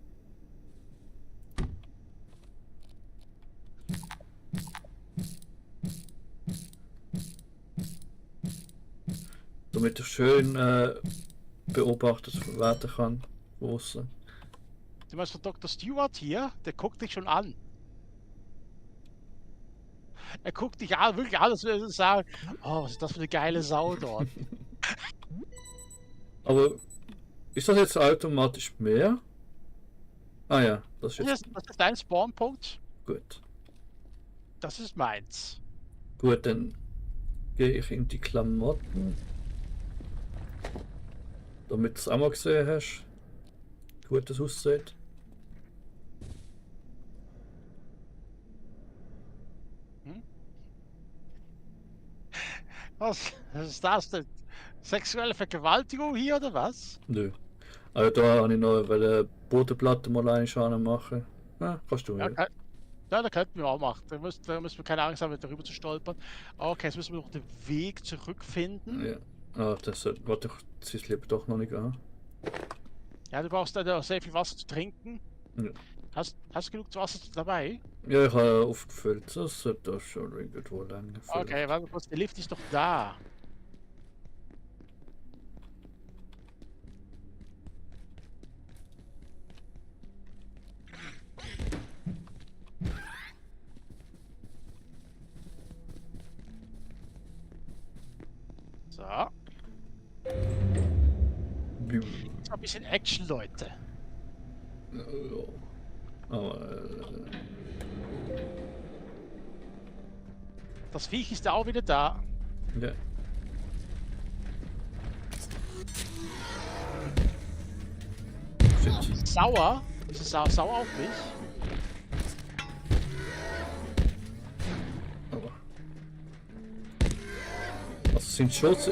Damit ich schön beobachtet werden kann. Draußen. Du meinst von Dr. Stewart hier? Der guckt dich schon an. Er guckt dich an, wirklich an, als würde er sagen, oh, was ist das für eine geile Sau dort. Aber ist das jetzt automatisch mehr? Ah ja, das ist jetzt... Das ist dein Spawnpunkt. Gut. Das ist meins. Gut, dann gehe ich in die Klamotten. Damit du es auch mal gesehen hast. Gut, das aussieht. Was ist das denn? Sexuelle Vergewaltigung hier oder was? Nö. Also da habe ich noch eine Bodenplatte mal einschauen machen. Ja, kannst du Ja, ja. ja, da könnten wir auch machen. Da müssen wir keine Angst haben, darüber zu stolpern. Okay, jetzt müssen wir noch den Weg zurückfinden. Ja. Ah, das warte, ich zieh's lieber doch noch nicht an. Ja, du brauchst da sehr viel Wasser zu trinken. Ja. Hast du genug Wasser dabei? Ja, ich habe aufgefüllt. Das sollte doch schon irgendwo lang. Okay, warte kurz, der Lift ist doch da. So. Jetzt ein bisschen Action, Leute. Aber, Das Viech ist ja auch wieder da. ja. Shit. Sauer. Ist es sauer auf mich? Aber. Also sind Schuss.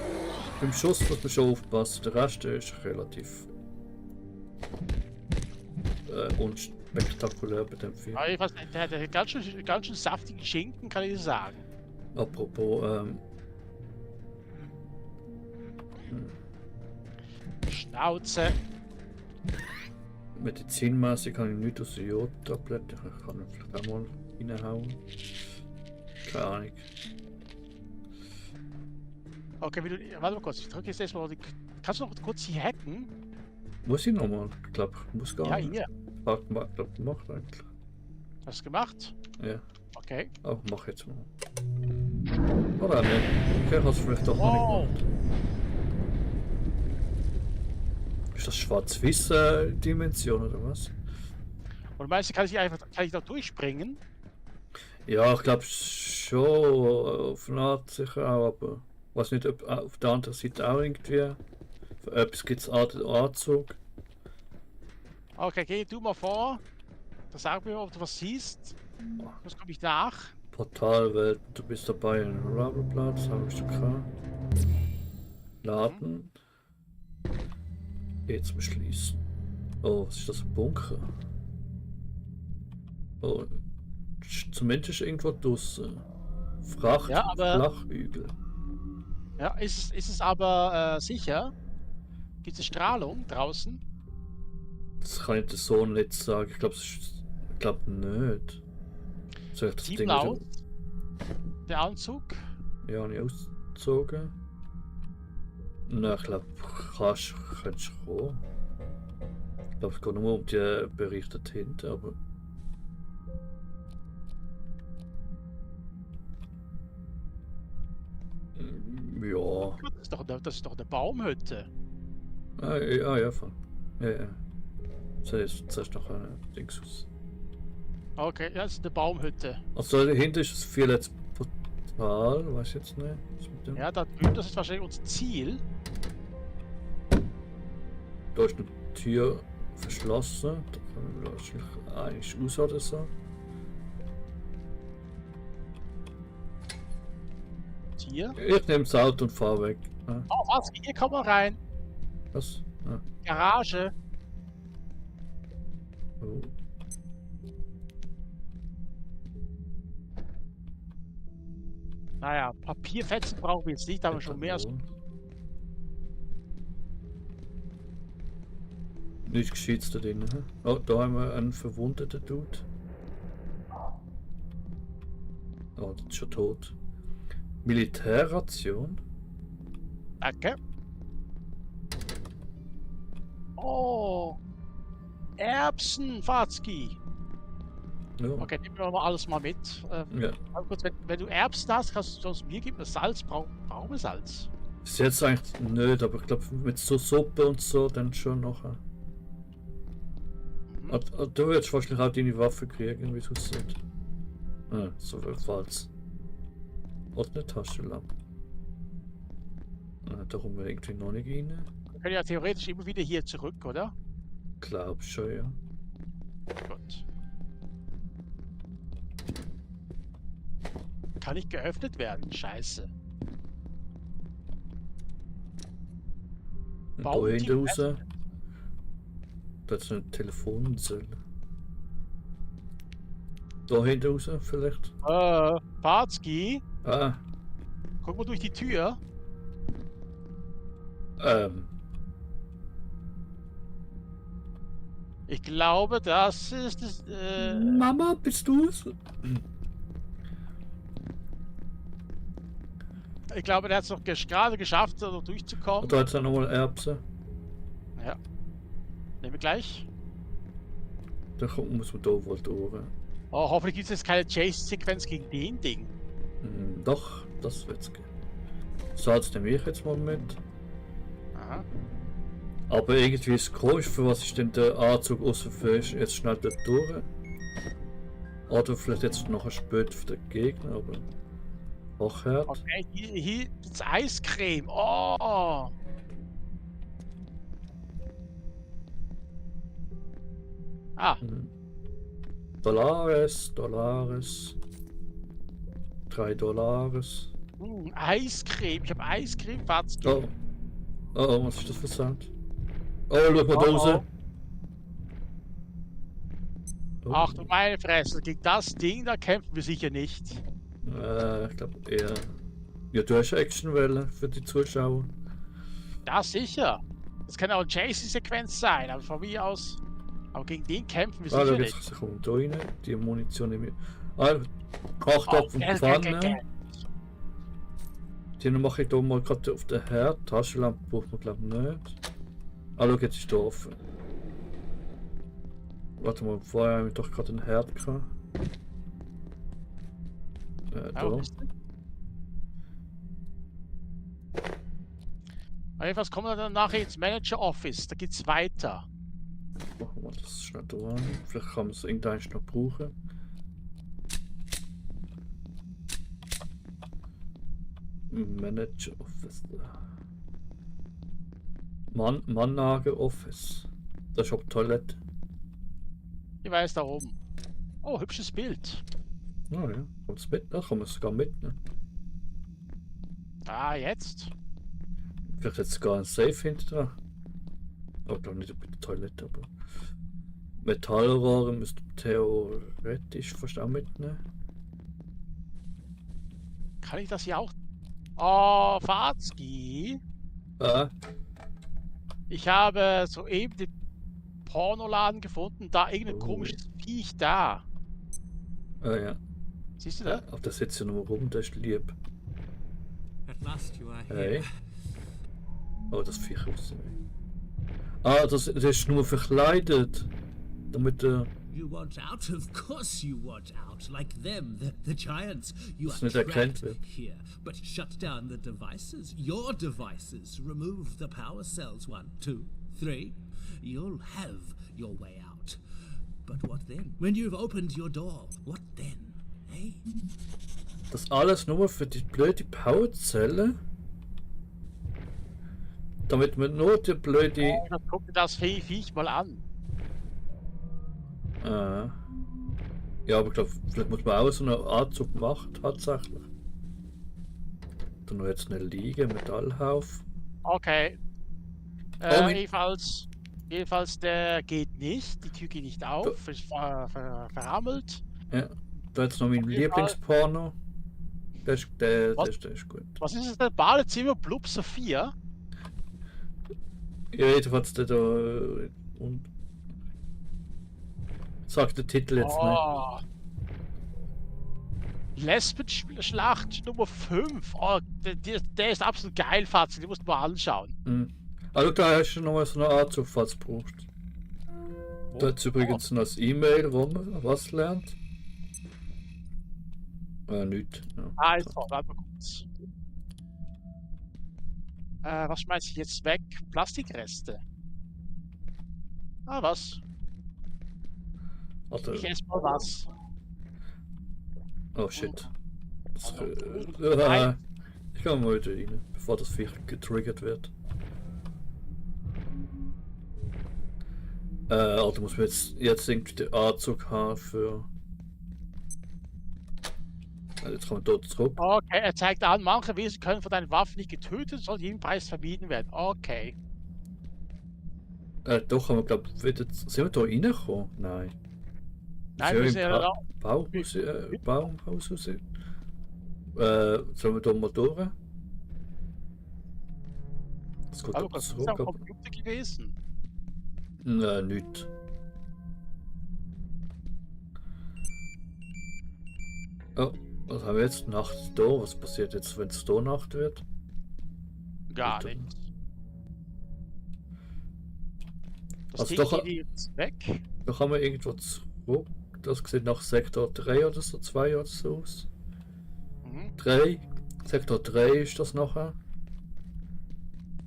Beim Schuss muss man schon aufpassen. Der Rest ist relativ unspektakulär bei dem Film. Ja, ich weiß nicht, der hat ganz schön saftigen Schinken, kann ich sagen. Apropos, Schnauze. medizinmäßig habe ich nichts aus der Jodtablette. Ich kann ihn vielleicht auch mal reinhauen. Keine Ahnung. Okay, warte mal kurz, ich drücke jetzt erstmal. Kannst du noch kurz hier hacken? Muss ich nochmal? Ich glaube, ich muss gar Ja, nicht. hier. Gemacht eigentlich. Hast du gemacht? Ja. Okay. Oh, mach jetzt mal. Oder nicht? Okay, ich habe es vielleicht doch noch nicht gemacht. Ist das Schwarz-Weiß-Dimension oder was? Und meinst du, kann ich da durchspringen? Ja, ich glaube schon auf eine Art sicher auch, aber ich weiß nicht, ob auf der anderen Seite auch irgendwie für etwas gibt es Anzug. Okay, geh du mal vor. Da sag mir, ob du was siehst. Das komme ich nach. Portalwelt, du bist dabei in Rabelplatz, habe ich schon gehabt. Laden. Jetzt beschließen. Oh, was ist das, ein Bunker? Oh, zumindest irgendwo draussen. Fracht, Ja, aber- Flachhügel. Ja, ist es aber sicher? Gibt es Strahlung draußen? Das kann ich der Sohn nicht sagen. Ich glaube nicht. Soll ich das Sieht Ding aus. wieder... Der Anzug? Ja, nicht ausgezogen. Nein, ich glaube, könntest du kommen. Ich glaube, es geht nur um die Berichte hinten, aber... Ja. Das ist doch eine Baumhütte. Ja, voll. Ja. Zuerst noch ein Dings aus. Okay, ja, das ist eine Baumhütte. Also dahinter ist das vierletzte Portal, weiß ich jetzt nicht. Was mit dem? Ja, da drüben, das ist wahrscheinlich unser Ziel. Da ist eine Tür verschlossen. Da kann man wahrscheinlich eigentlich raus oder so. Hier. Ich nehme das Auto und fahre weg. Ja. Oh, was? Hier kommen wir rein. Was? Ja. Garage. Oh. Naja, Papierfetzen brauchen wir jetzt nicht, aber schon mehr als. Nichts Gescheites da drin. He? Oh, da haben wir einen verwundeten Dude. Oh, das ist schon tot. Militärration? Danke. Oh. Erbsen, Fatzki. Ja. Okay, nehmen wir mal alles mal mit. Ja. Aber kurz, wenn du Erbsen hast, kannst du sonst mir geben. Salz, brauchen wir Salz. Bis jetzt eigentlich nicht, aber ich glaube mit so Suppe und so dann schon nachher. Du wirst wahrscheinlich auch deine Waffe kriegen, wie es aussieht. Ah, so falls. Oder eine Taschenlampe. Da kommen wir irgendwie noch nicht rein. Wir können ja theoretisch immer wieder hier zurück, oder? Glaub schon, ja. Gut. Kann nicht geöffnet werden, scheiße. Und da Bauen hinten die raus. Da ist eine Telefonzelle. Da hinten raus vielleicht. Fatzki, Ah, guck mal durch die Tür. Ich glaube, das ist das. Mama, bist du es? Ich glaube, der hat es noch gerade geschafft, da durchzukommen. Da hat es nochmal Erbsen. Ja. Nehmen wir gleich. Da muss man da wohl durch. Oh, hoffentlich gibt es jetzt keine Chase-Sequenz gegen den Ding. Doch, das wird's gehen. Salz nehme ich jetzt mal mit. Aha. Aber irgendwie ist es komisch, für was ist denn der Anzug außer für jetzt schnell dort durch? Oder vielleicht jetzt noch später für den Gegner, aber Kochherd. Okay, hier gibt's Eiscreme. Oh! Ah, Dollares. 3 Dollares. Eiscreme. Ich habe Eiscreme, Watzki. Oh. Oh, was ist das für Sound? Oh, schau mal da raus. Oh. Ach du meine Fresse, gegen das Ding, da kämpfen wir sicher nicht. Ich glaube eher. Ja, du hast Actionwelle für die Zuschauer. Ja, sicher. Das kann auch eine Chasing-Sequenz sein, aber von mir aus. Aber gegen den kämpfen wir Ah, sicher schau, nicht. jetzt kommt da rein. Die Munition nehme ich. Ah, 8 Topf und Pfanne. Die mache ich da mal gerade auf den Herd. Taschenlampe braucht man glaube ich nicht. Ah, schau, jetzt ist da offen. Warte mal, vorher haben wir doch gerade einen Herd gehabt. Da. Was kommt dann nachher ins Manager Office? Da geht's weiter. Machen wir das schnell da an. Vielleicht kann man es irgendwann noch brauchen. Manager Office. Mannlager Office. Das ist auch die Toilette. Ich weiß, da oben. Oh, hübsches Bild. Ah ja, kommt es mit? Da kann man es sogar mitnehmen. Ah, jetzt? Vielleicht jetzt sogar ein Safe hinter dran. Oh, ich glaube nicht bei der Toilette, aber. Metallrohre müsste theoretisch fast auch mitnehmen. Kann ich das hier auch? Oh, Fatzki. Ich habe soeben den Pornoladen gefunden, da irgendein komisches Viech da. Ah ja. Siehst du das? Auf der sitzt ja noch rum, das ist lieb. At last you are Hey. here. Oh, das Viech raus. Ah, das ist nur verkleidet. Damit You want out? Of course you want out. Like them, the giants. You Das are nicht erkannt trapped wird. here. But shut down the devices. Your devices. Remove the power cells. 1, 2, 3. You'll have your way out. But what then? When you've opened your door, what then? Eh? das alles nur für die blöde Powerzelle? Damit man nur die blöde. Oh, dann guck dir das Viech mal an. Ja, aber ich glaube, vielleicht muss man auch so einen Anzug machen, tatsächlich. Dann noch jetzt eine Liege, Metallhaufen. Okay. Oh, jedenfalls, der geht nicht. Die Tür geht nicht auf. Ist verrammelt. Ja, da jetzt noch mein Lieblingsporno. Der ist gut. Was ist das denn? Badezimmer Blub Sophia? Ja, jedenfalls der da. Und. Sagt der Titel jetzt nicht. Lesbenschlacht Nummer 5. Oh, der ist absolut geil, Fazit. Den musst du mal anschauen. Also da hast du noch mal so eine Anzug, falls du brauchst. Da hat übrigens noch das E-Mail, wo man was lernt. Nicht. Ja. Also, warte mal kurz. Was schmeiß ich jetzt weg? Plastikreste. Ah, was? Warte. Ich esse mal was. Oh shit. Das, ich kann mal wieder rein, bevor das Viech getriggert wird. Also muss man jetzt irgendwie den Anzug haben für. Jetzt kommen wir dort zurück. Okay, er zeigt an, manche Wesen können von deinen Waffen nicht getötet, soll jeden Preis vermieden werden. Okay. Doch, haben wir glaube wieder. Sind wir da reingekommen? Nein. Nein, wir sind ja Baumhaus raus. Sollen wir da mal durch? Das geht Hallo, aber das ist zurück. am Computer gewesen. Nein, nicht. Oh, was haben wir jetzt? Nacht da? Was passiert jetzt, wenn es da Nacht wird? Gar nichts. Das Also Ding doch, geht jetzt weg. da haben wir irgendwo zurück. Das sieht nach Sektor 3 oder so, 2 oder so aus. 3. Sektor 3 ist das nachher.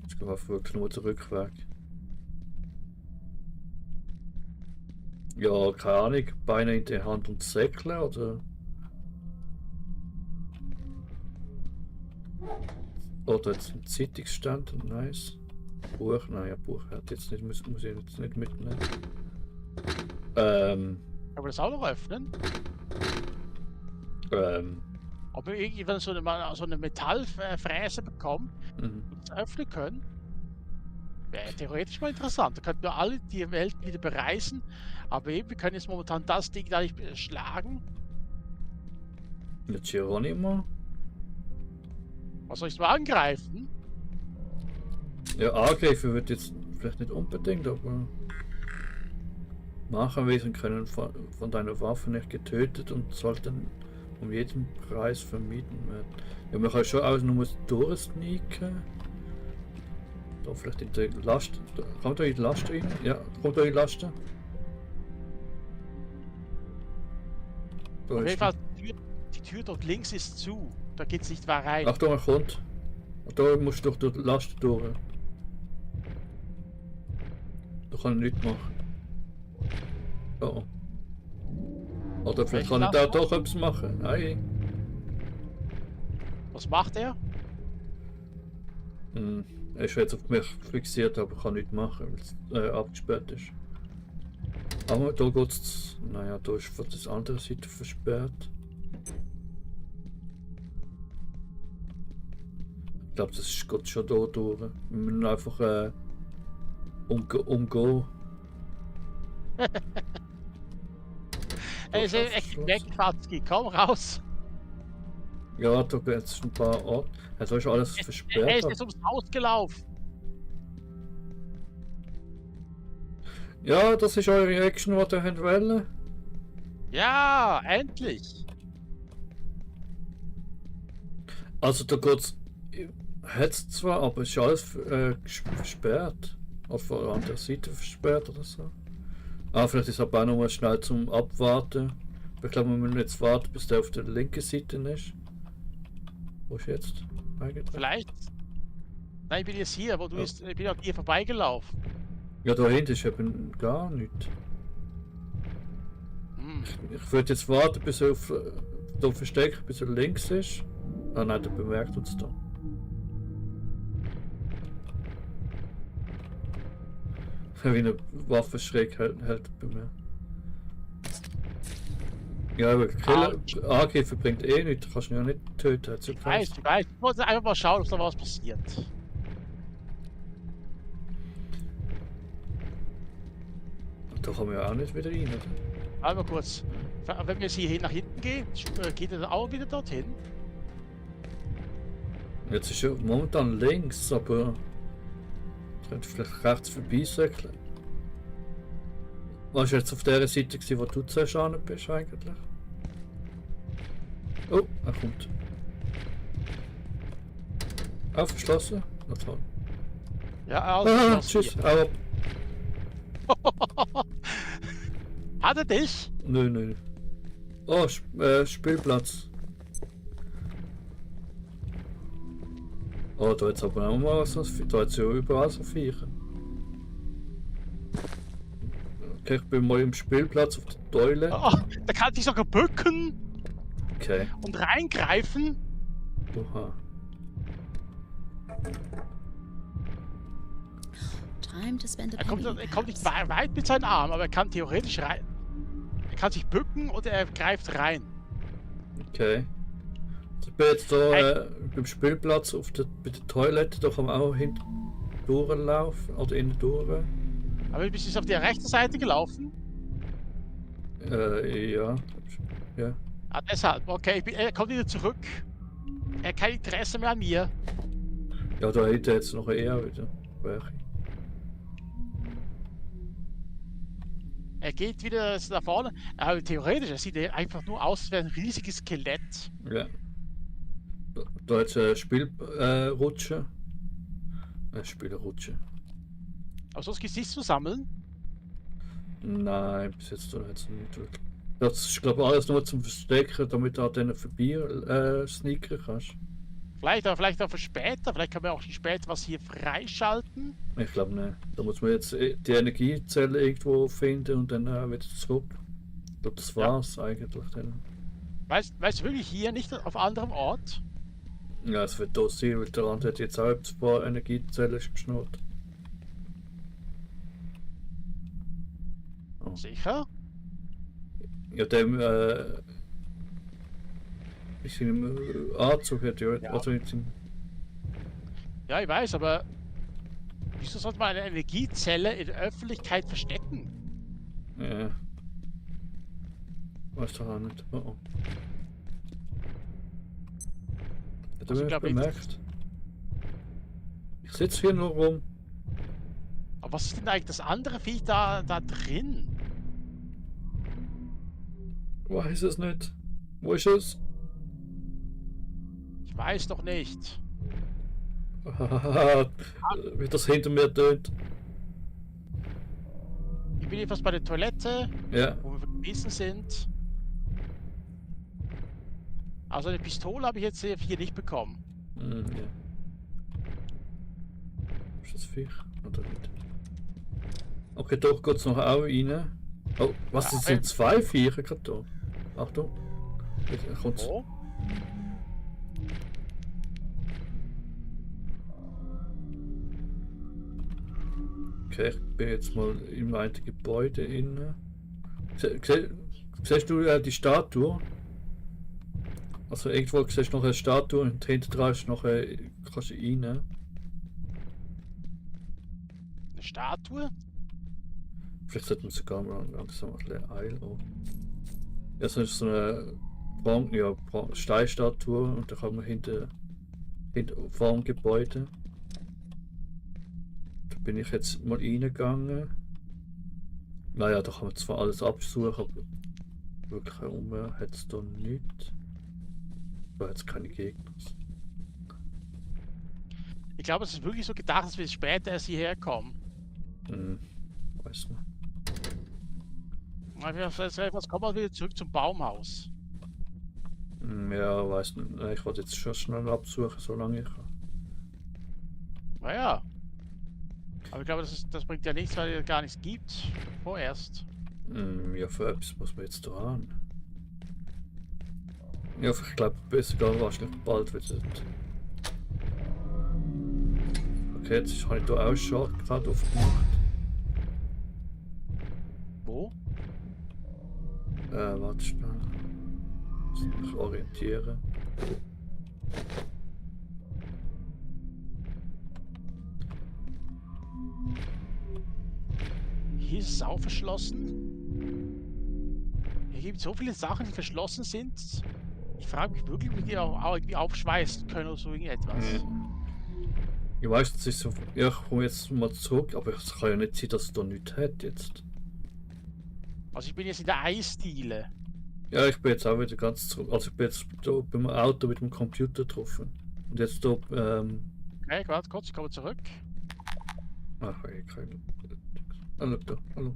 Ich glaube einfach wirklich nur den Rückweg. Ja, keine Ahnung. Beine in die Hand und säckeln oder. Oder jetzt ein Zeitungsstand, nice. Buch, nein, ja, Buch hat jetzt nicht, muss ich jetzt nicht mitnehmen. Aber das auch noch öffnen? Ob wir irgendwann so eine Metallfräse bekommen und das öffnen können? Wäre theoretisch mal interessant. Da könnten wir alle die Welt wieder bereisen. Aber eben, wir können jetzt momentan das Ding da nicht schlagen. Jetzt Geronimo? Was soll ich mal angreifen? Ja, angreifen wird jetzt vielleicht nicht unbedingt, aber Machenwesen können von deiner Waffe nicht getötet und sollten um jeden Preis vermieden werden. Ja, man kann schon auch nur durchsneaken. Da vielleicht in die Last. Kommt da in die Last rein? Ja, kommt da in die Last. Da Auf ist jeden Fall, die Tür dort links ist zu. Da geht's nicht mehr rein. Achtung, er kommt. Und da musst du durch die Last durch. Da kann ich nichts machen. Oh. Oder vielleicht kann ich da doch etwas machen. Nein. Was macht er? Er ist jetzt auf mich fixiert, aber kann nichts machen, weil es abgesperrt ist. Aber da geht's. Naja, da ist von der anderen Seite versperrt. Ich glaube, das geht schon da durch. Wir müssen einfach umgehen. Er ist echt weg, Fatzki. Komm raus. Ja, da gibt es ein paar Orte. Also ist alles versperrt. Er ist jetzt ums Haus gelaufen. Ja, das ist eure Action, die ihr wollt. Ja, endlich. Also da geht's. Hat's zwar, aber es ist alles versperrt. Oder von der anderen Seite versperrt oder so. Ah, vielleicht ist es aber auch noch mal schnell zum Abwarten. Ich glaube, wir müssen jetzt warten, bis der auf der linken Seite ist. Wo ist jetzt? Eigentlich? Vielleicht. Nein, ich bin jetzt hier, wo du bist. Ich bin an dir vorbeigelaufen. Ja, da hinten ist eben gar nichts. Ich würde jetzt warten, bis er auf da versteckt, bis er links ist. Ah nein, der bemerkt uns da. Wie eine Waffe schräg hält bei mir. Ja, aber Angreifen bringt eh nichts, du kannst ihn ja nicht töten. Ich weiß. Ich wollte einfach mal schauen, ob da was passiert. Da kommen wir auch nicht wieder rein, oder? Warte mal kurz. Wenn wir jetzt hier nach hinten gehen, geht er dann auch wieder dorthin? Jetzt ist er momentan links, aber ich könnte vielleicht rechts vorbeisäckeln. Warst du jetzt auf der Seite gewesen, wo du zuerst an bist eigentlich? Oh, er kommt. Auch verschlossen? Na toll. Ja, also tschüss, hau ab. Hat er dich? Nö. Oh, Spielplatz. Oh, da jetzt aber auch mal so viel. Da jetzt ja überall so Viecher. Okay, ich bin mal im Spielplatz auf der Toilette. Oh, da kann ich sogar bücken. Okay. Und reingreifen. Oha. Time to spend a Er penny. kommt nicht weit mit seinen Armen, aber er kann theoretisch rein. Er kann sich bücken oder er greift rein. Okay. Ich bin jetzt da beim Spielplatz bei der Toilette, da kann man auch hinten durchlaufen oder innen durch. Aber du bist jetzt auf der rechten Seite gelaufen? Ja. Ja. Ah, deshalb, okay, er kommt wieder zurück. Er hat kein Interesse mehr an mir. Ja, da hätte jetzt noch eher wieder welche. Er geht wieder nach vorne. Aber theoretisch, er sieht einfach nur aus wie ein riesiges Skelett. Ja. Da jetzt Spielrutsche. Spielrutsche. Aber sonst Gesicht zu sammeln? Nein, bis jetzt hat es nicht wirklich. Das ist glaube ich alles nur zum Verstecken, damit du an denen vorbei sneaken kannst. Vielleicht auch für später. Vielleicht können wir auch später was hier freischalten. Ich glaube nicht. Da muss man jetzt die Energiezelle irgendwo finden und dann wieder zurück. Ich glaube, das war's eigentlich dann. Weißt du wirklich hier, nicht auf anderem Ort? Ja, es wird da sein, weil der andere hat jetzt auch ein paar Energiezellen geschnurrt. Oh. Sicher? Ja, dem ist im Anzug hat ja, also jetzt im, Ja, ich weiß, aber wieso sollte man eine Energiezelle in der Öffentlichkeit verstecken? ja. Weiß doch auch nicht. Oh oh. Hat Also, er glaub mich ich- bemerkt? Ich sitze hier nur rum. Aber was ist denn eigentlich das andere Viech da drin? Weiß es nicht. Wo ist es? Ich weiß doch nicht. Wie das hinter mir tönt. Ich bin jedenfalls bei der Toilette, Ja. wo wir gewesen sind. Also eine Pistole habe ich jetzt hier nicht bekommen. Ja. Ist das Viech? Oder nicht? Okay, doch geht's noch auch rein. Oh, was? Ja, Es sind zwei Viecher gerade da. Achtung. Jetzt kommt's. Wo? Okay, ich bin jetzt mal im einen Gebäude innen. Siehst du die Statue? Also irgendwo siehst du noch eine Statue und hinter dran ist noch kannst du rein. Eine Statue? Vielleicht sollten wir sogar mal langsam ein bisschen eilen. Ja, so ist so eine Steinstatue und da kann man hinter vor dem Gebäude. Da bin ich jetzt mal reingegangen. Naja, da kann man zwar alles absuchen, aber wirklich hat es da nicht. Da hat es keine Gegner. Ich glaube, es ist wirklich so gedacht, dass wir später erst hierher kommen. Weiß nicht. Was kommen wir wieder zurück zum Baumhaus? Ja, weiß nicht. Ich wollte jetzt schon schnell absuchen, solange ich kann. Naja. Aber ich glaube, das bringt ja nichts, weil es gar nichts gibt. Vorerst. Ja, für etwas muss man jetzt da haben. Ja, ich glaube, besser gar wahrscheinlich bald wieder. Okay, jetzt habe ich da auch schon gerade aufgemacht. Wo? Warte schnell. Muss mich orientieren. Hier ist es auch verschlossen. Hier gibt es so viele Sachen, die verschlossen sind. Ich frage mich wirklich, ob wir die auch irgendwie aufschweißen können oder so irgendetwas. Ich weiß, das ist so. Ja, ich komme jetzt mal zurück, aber es kann ja nicht sein, dass es da nichts hat jetzt. Also ich bin jetzt in der Eisdiele. Ja, ich bin jetzt auch wieder ganz zurück. Also ich bin jetzt da beim Auto mit dem Computer getroffen. Und jetzt da, Okay, warte kurz, ich komme zurück. ach, ich kann. Hallo, da, hallo.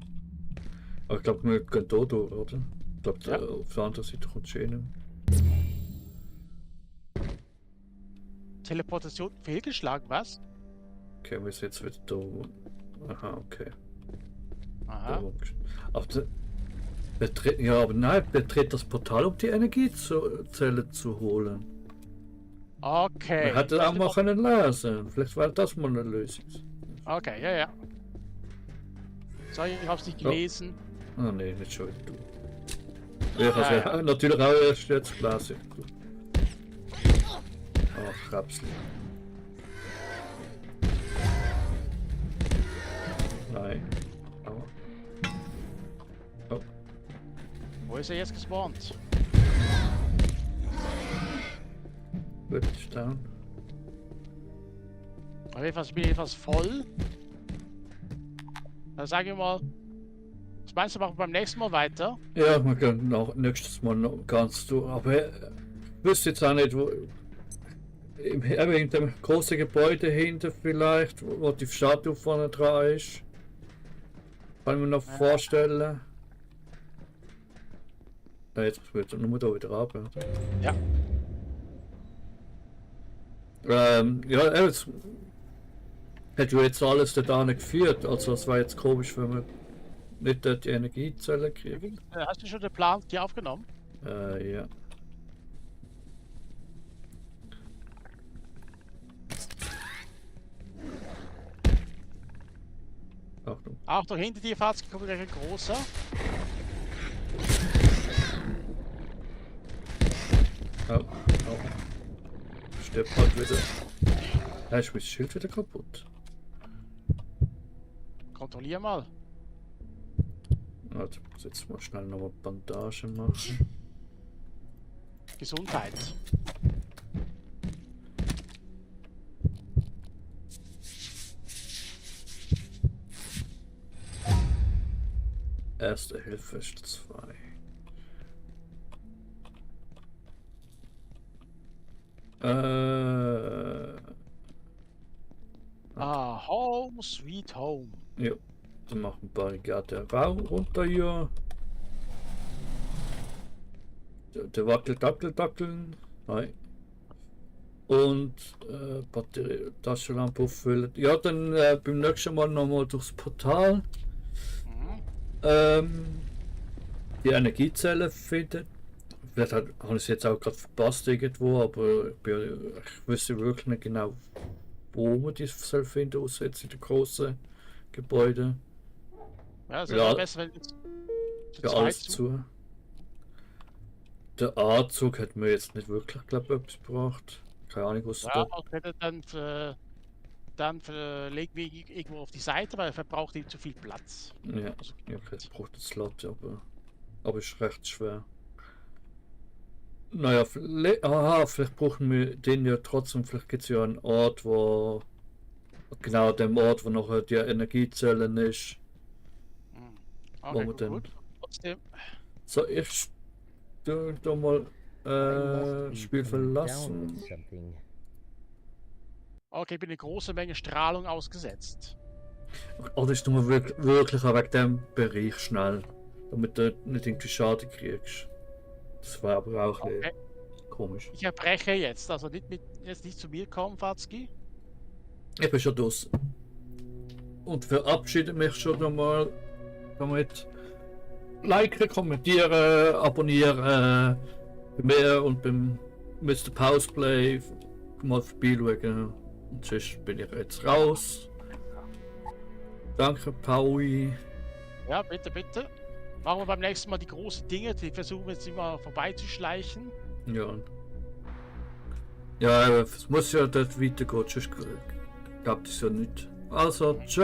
Aber ich glaube, wir gehen da durch, oder? Ich glaube, Ja. auf der anderen Seite kommt es eh nicht. Teleportation fehlgeschlagen, was? Okay, wir sind jetzt wieder da. Aha, okay. Aha. Aber ja, aber nein, betritt das Portal, um die Energiezelle zu holen. Okay. Wir hätten auch mal können lesen. Vielleicht wäre das mal eine Lösung. Okay, ja, ja. So, ich hab's nicht gelesen. Ah nee, nicht schon wieder du. Ich habe ja natürlich auch erst jetzt gelesen. Ach, Rapsli. Nein. Aua. Oh. Wo ist er jetzt gespawnt? Gut, ist down. Auf jeden Fall bin ich etwas voll. Dann sage ich mal, was meinst du, machen wir beim nächsten Mal weiter? Ja, wir können auch nächstes Mal noch ganz durch. Aber ich wüsste jetzt auch nicht, wo. In dem großen Gebäude hinter vielleicht, wo die Statue vorne dran ist. Kann ich mir noch vorstellen. Ja, jetzt wird nur da wieder runter. Oder? Ja. Ja, es hat ja jetzt alles da nicht geführt. Also es war jetzt komisch, wenn man nicht dort die Energiezelle kriegt. Hast du schon den Plan hier aufgenommen? Ja. Achtung. Achtung, hinter dir, Fatzki, kommt gleich ein großer. Oh. Stirbt halt wieder. Ja, ist mein Schild wieder kaputt. Kontrollier mal. Warte, ich muss jetzt mal schnell noch eine Bandage machen. Gesundheit. Erste Hilfe ist 2. Home sweet home. Ja, dann machen Barrikade Raum runter hier. Der Wackeln. Nein. Und Batterie, Taschenlampe auffüllen. Ja, dann beim nächsten Mal nochmal durchs Portal. Die Energiezelle finden. Vielleicht habe ich es jetzt auch gerade verpasst irgendwo, aber ich wüsste wirklich nicht genau, wo man die soll finden, außer jetzt in den großen Gebäuden. Ja, es wäre besser, wenn jetzt ja, alles zu. Der Anzug hat mir jetzt nicht wirklich, glaube ich, etwas gebracht. Keine Ahnung, was ja, okay, dann legen wir ihn irgendwo auf die Seite, weil er verbraucht ihm zu viel Platz. Ja, okay, es braucht einen Slot, aber ist recht schwer. Naja, vielleicht brauchen wir den ja trotzdem, vielleicht gibt es ja einen Ort, wo genau dem Ort, wo noch die Energiezellen ist. Okay, wo wir dann... gut. Trotzdem. So, ich da mal Spiel verlassen. Okay, ich bin eine große Menge Strahlung ausgesetzt. Oder ist nur wirklich auch wegen dem Bereich schnell, damit du nicht irgendwie Schaden kriegst. Das war aber auch ein bisschen komisch. Ich erbreche jetzt, also jetzt nicht zu mir kommen, Fatzki. Ich bin schon draußen. Und verabschiede mich schon einmal damit. Liken, kommentieren, abonnieren bei mir und beim Mr. Pauseplay mal vorbeischauen. Und sonst bin ich jetzt raus. Danke, Paui. Ja, bitte. Machen wir beim nächsten Mal die großen Dinge, die versuchen wir jetzt immer vorbeizuschleichen. Ja. Ja, es muss ja dort weitergehen, sonst klappt es ja nicht. Also, tschüss.